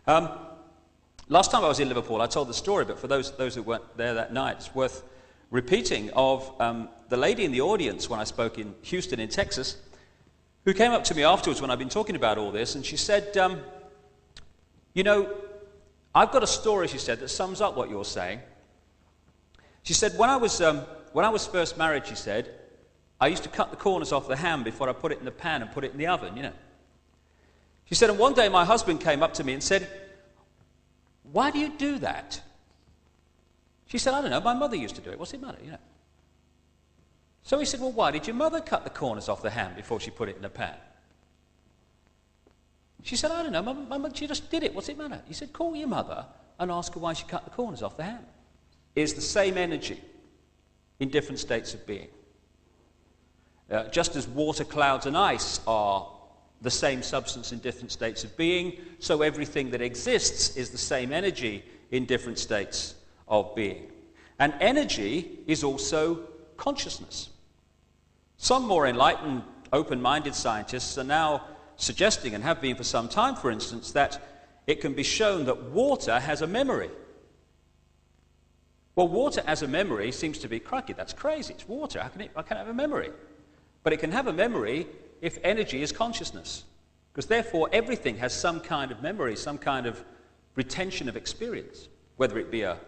Last time I was in Liverpool, I told the story, but for those who weren't there that night, it's worth repeating, of the lady in the audience when I spoke in Houston in Texas, who came up to me afterwards when I'd been talking about all this, and she said, I've got a story, she said, that sums up what you're saying. She said, when I was first married, she said, I used to cut the corners off the ham before I put it in the pan and put it in the oven, She said, and one day my husband came up to me and said, why do you do that? She said, I don't know, my mother used to do it. What's it matter, So he said, well, why did your mother cut the corners off the ham before she put it in the pan? She said, I don't know, my mother, she just did it. What's it matter? He said, call your mother and ask her why she cut the corners off the ham. It's the same energy in different states of being. Just as water, clouds, and ice are the same substance in different states of being, so everything that exists is the same energy in different states of being. And energy is also consciousness. Some more enlightened, open-minded scientists are now suggesting, and have been for some time, for instance, that it can be shown that water has a memory. Well, water as a memory seems to be, crikey, that's crazy. It's water. How can it have a memory? But it can have a memory if energy is consciousness. Because therefore, everything has some kind of memory, some kind of retention of experience, whether it be a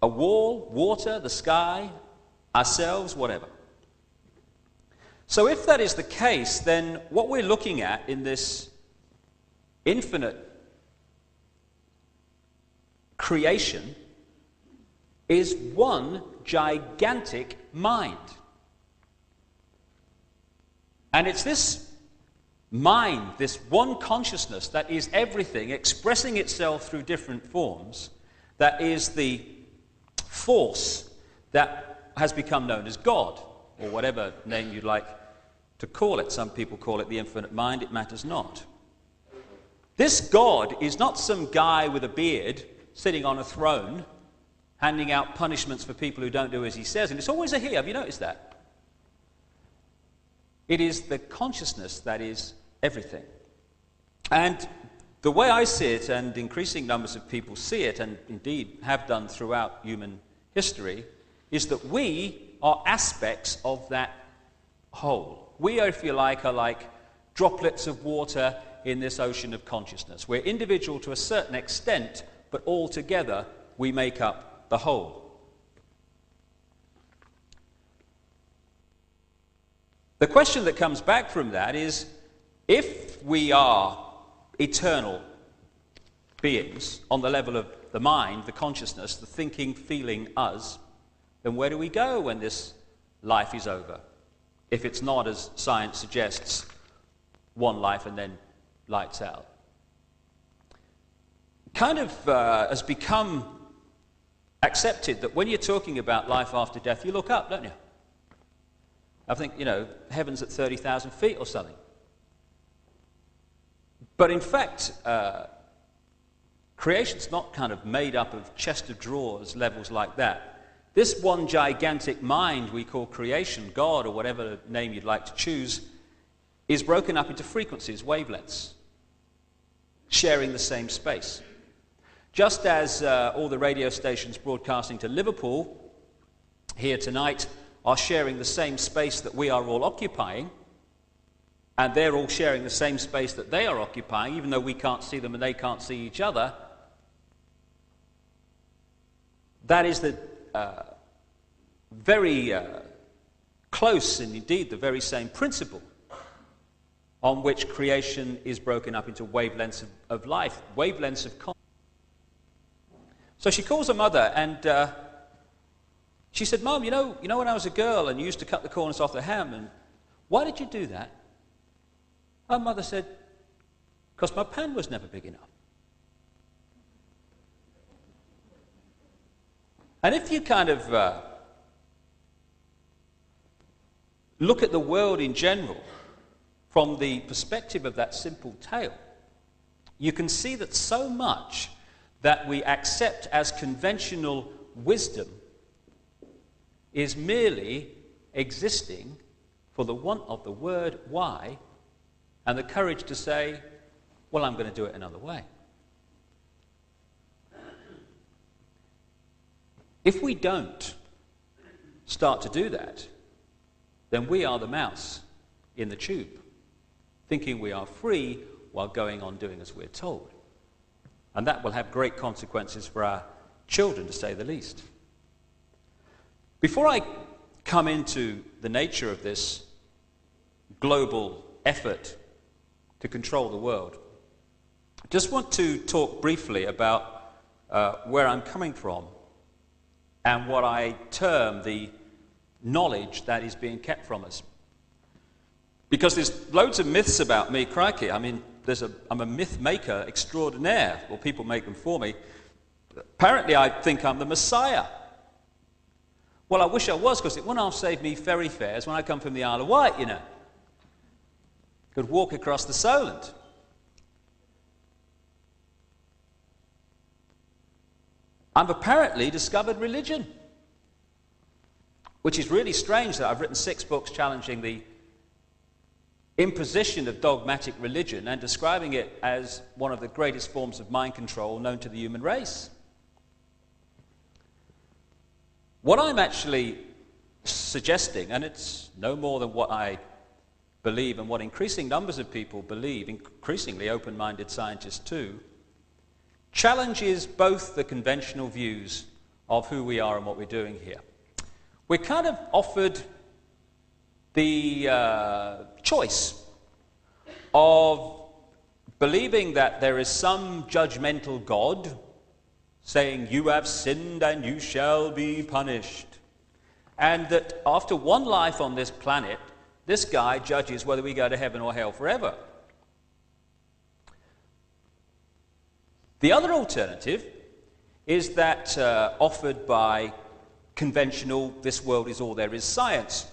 wall, water, the sky, ourselves, whatever. So if that is the case, then what we're looking at in this infinite creation is one gigantic mind. And it's this mind, this one consciousness that is everything, expressing itself through different forms, that is the force that has become known as God, or whatever name you'd like to call it. Some people call it the infinite mind, it matters not. This God is not some guy with a beard sitting on a throne handing out punishments for people who don't do as he says, and it's always a he. Have you noticed that? It is the consciousness that is everything. And the way I see it, and increasing numbers of people see it, and indeed have done throughout human history, is that we are aspects of that whole. We, if you like, are like droplets of water in this ocean of consciousness. We're individual to a certain extent, but all together we make up the whole. The question that comes back from that is, if we are eternal beings on the level of the mind, the consciousness, the thinking, feeling us, then where do we go when this life is over? If it's not, as science suggests, one life and then lights out. Kind of has become accepted that when you're talking about life after death, you look up, don't you? I think, heaven's at 30,000 feet or something. But in fact, creation's not kind of made up of chest of drawers levels like that. This one gigantic mind we call creation, God, or whatever name you'd like to choose, is broken up into frequencies, wavelengths, sharing the same space. Just as all the radio stations broadcasting to Liverpool here tonight are sharing the same space that we are all occupying, and they're all sharing the same space that they are occupying, even though we can't see them and they can't see each other, that is the very close and indeed the very same principle on which creation is broken up into wavelengths of life, wavelengths of consciousness. So she calls her mother and she said, "Mom, you know when I was a girl and you used to cut the corners off the ham, and why did you do that?" Her mother said, "Because my pan was never big enough." And if you kind of look at the world in general from the perspective of that simple tale, you can see that so much that we accept as conventional wisdom is merely existing for the want of the word why and the courage to say, well, I'm going to do it another way. If we don't start to do that, then we are the mouse in the tube, thinking we are free while going on doing as we're told. And that will have great consequences for our children, to say the least. Before I come into the nature of this global effort to control the world, I just want to talk briefly about where I'm coming from and what I term the knowledge that is being kept from us. Because there's loads of myths about me, crikey. I mean, I'm a myth maker extraordinaire. Well, people make them for me. Apparently, I think I'm the Messiah. Well, I wish I was, because it wouldn't have saved me ferry fares when I come from the Isle of Wight, Could walk across the Solent. I've apparently discovered religion, which is really strange that I've written 6 books challenging the imposition of dogmatic religion and describing it as one of the greatest forms of mind control known to the human race. What I'm actually suggesting, and it's no more than what I believe and what increasing numbers of people believe, increasingly open-minded scientists too, challenges both the conventional views of who we are and what we're doing here. We're kind of offered the choice of believing that there is some judgmental God saying, "You have sinned and you shall be punished," and that after one life on this planet, this guy judges whether we go to heaven or hell forever. The other alternative is that offered by conventional, this world is all there is science,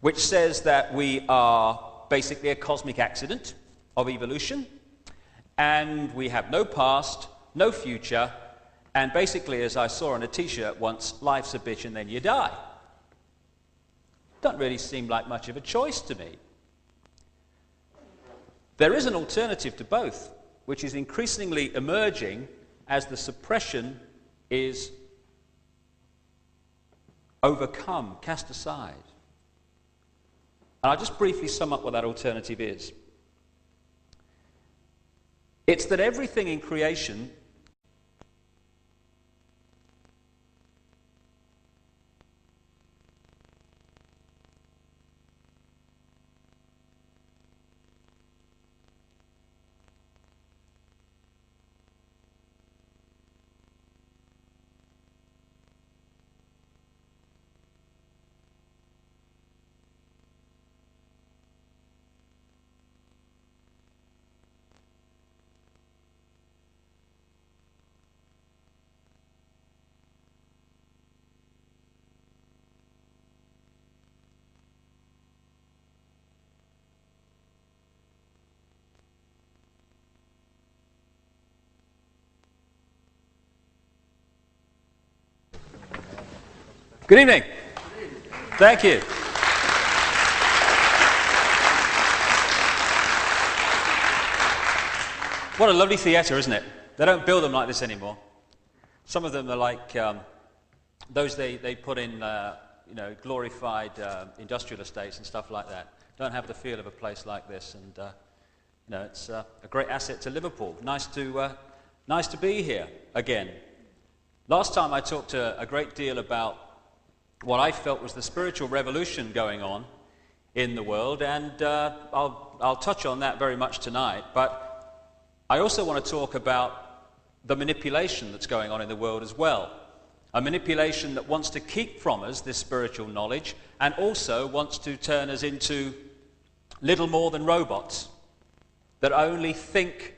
which says that we are basically a cosmic accident of evolution, and we have no past, no future, and basically, as I saw on a t-shirt once, life's a bitch and then you die. Doesn't really seem like much of a choice to me. There is an alternative to both, which is increasingly emerging as the suppression is overcome, cast aside. And I'll just briefly sum up what that alternative is. It's that everything in creation Good evening. Thank you. What a lovely theatre, isn't it? They don't build them like this anymore. Some of them are like those they put in glorified industrial estates and stuff like that. Don't have the feel of a place like this, and it's a great asset to Liverpool. Nice to be here again. Last time I talked a great deal about what I felt was the spiritual revolution going on in the world, and I'll touch on that very much tonight. But I also want to talk about the manipulation that's going on in the world as well. A manipulation that wants to keep from us this spiritual knowledge and also wants to turn us into little more than robots that only think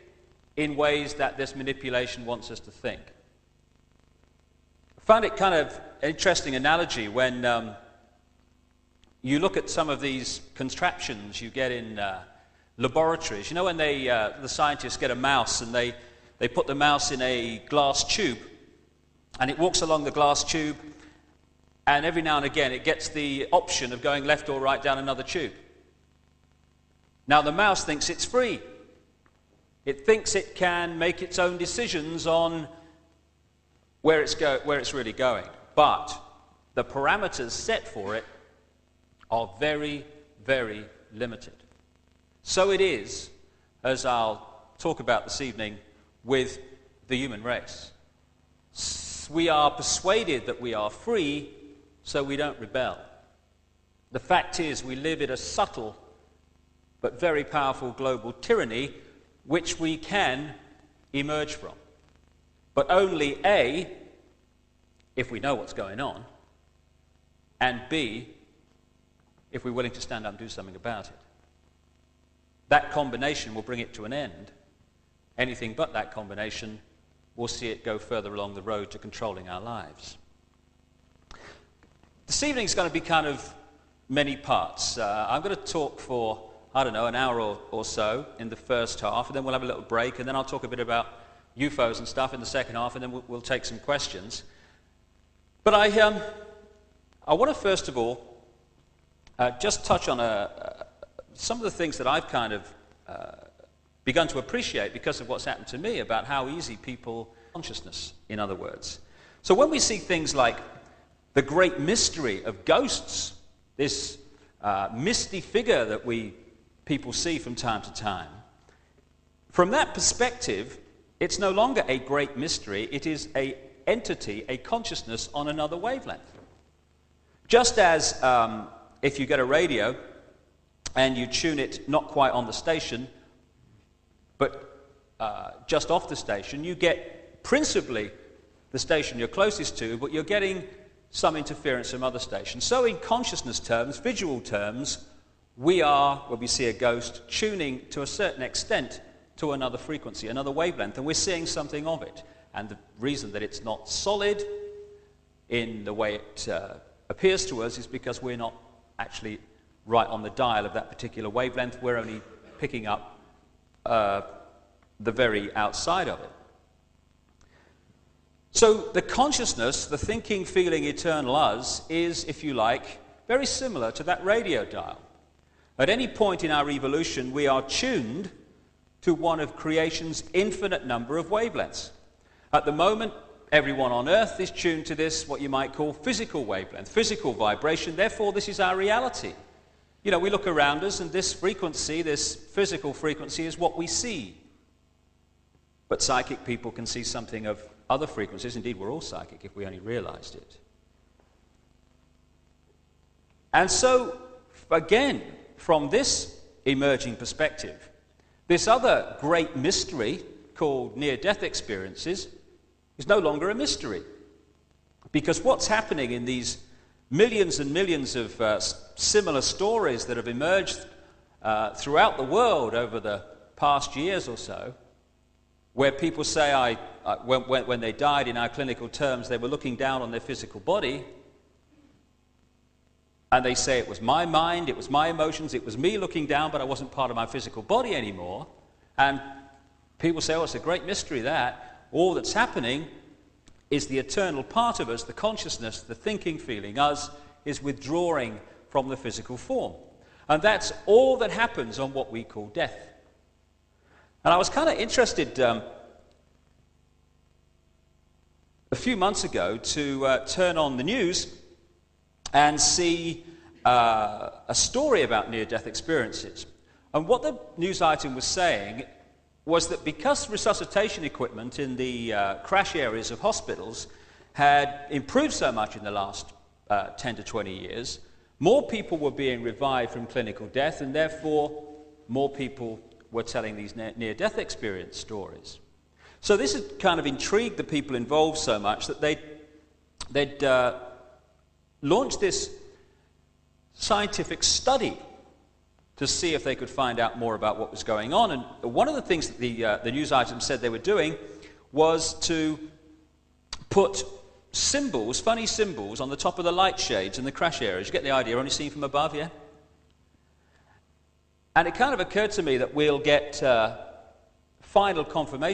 in ways that this manipulation wants us to think. I found it kind of an interesting analogy when you look at some of these contraptions you get in laboratories. You know when the scientists get a mouse and they put the mouse in a glass tube and it walks along the glass tube, and every now and again it gets the option of going left or right down another tube. Now the mouse thinks it's free. It thinks it can make its own decisions on where it's really going. But the parameters set for it are very, very limited. So it is, as I'll talk about this evening, with the human race. We are persuaded that we are free, so we don't rebel. The fact is, we live in a subtle but very powerful global tyranny which we can emerge from. But only A, if we know what's going on, and B, if we're willing to stand up and do something about it. That combination will bring it to an end. Anything but that combination will see it go further along the road to controlling our lives. This evening is going to be kind of many parts. I'm going to talk for, an hour or so in the first half, and then we'll have a little break, and then I'll talk a bit about UFOs and stuff in the second half, and then we'll take some questions. But I want to first of all just touch on some of the things that I've kind of begun to appreciate because of what's happened to me about how easy people consciousness, in other words. So when we see things like the great mystery of ghosts, this misty figure that people see from time to time, from that perspective, it's no longer a great mystery, it is an entity, a consciousness on another wavelength. Just as if you get a radio and you tune it not quite on the station, but just off the station, you get principally the station you're closest to, but you're getting some interference from other stations. So in consciousness terms, visual terms, we are, when we see a ghost, tuning to a certain extent to another frequency, another wavelength, and we're seeing something of it. And the reason that it's not solid in the way it appears to us is because we're not actually right on the dial of that particular wavelength. We're only picking up the very outside of it. So the consciousness, the thinking, feeling, eternal us, is, if you like, very similar to that radio dial. At any point in our evolution, we are tuned to one of creation's infinite number of wavelengths. At the moment, everyone on Earth is tuned to this, what you might call physical wavelength, physical vibration. Therefore, this is our reality. You know, we look around us, and this frequency, this physical frequency, is what we see. But psychic people can see something of other frequencies. Indeed, we're all psychic if we only realized it. And so, again, from this emerging perspective, this other great mystery called near-death experiences is no longer a mystery. Because what's happening in these millions and millions of similar stories that have emerged throughout the world over the past years or so, where people say, when they died, in our clinical terms, they were looking down on their physical body, and they say it was my mind, it was my emotions, it was me looking down, but I wasn't part of my physical body anymore. And people say, oh, it's a great mystery that. All that's happening is the eternal part of us, the consciousness, the thinking, feeling, us, is withdrawing from the physical form. And that's all that happens on what we call death. And I was kind of interested a few months ago to turn on the news and see a story about near-death experiences. And what the news item was saying was that because resuscitation equipment in the crash areas of hospitals had improved so much in the last 10 to 20 years, more people were being revived from clinical death, and therefore more people were telling these near-death experience stories. So this had kind of intrigued the people involved so much that they'd launched this scientific study to see if they could find out more about what was going on. And one of the things that the news item said they were doing was to put symbols, funny symbols, on the top of the light shades in the crash areas. You get the idea, only seen from above, yeah? And it kind of occurred to me that we'll get final confirmation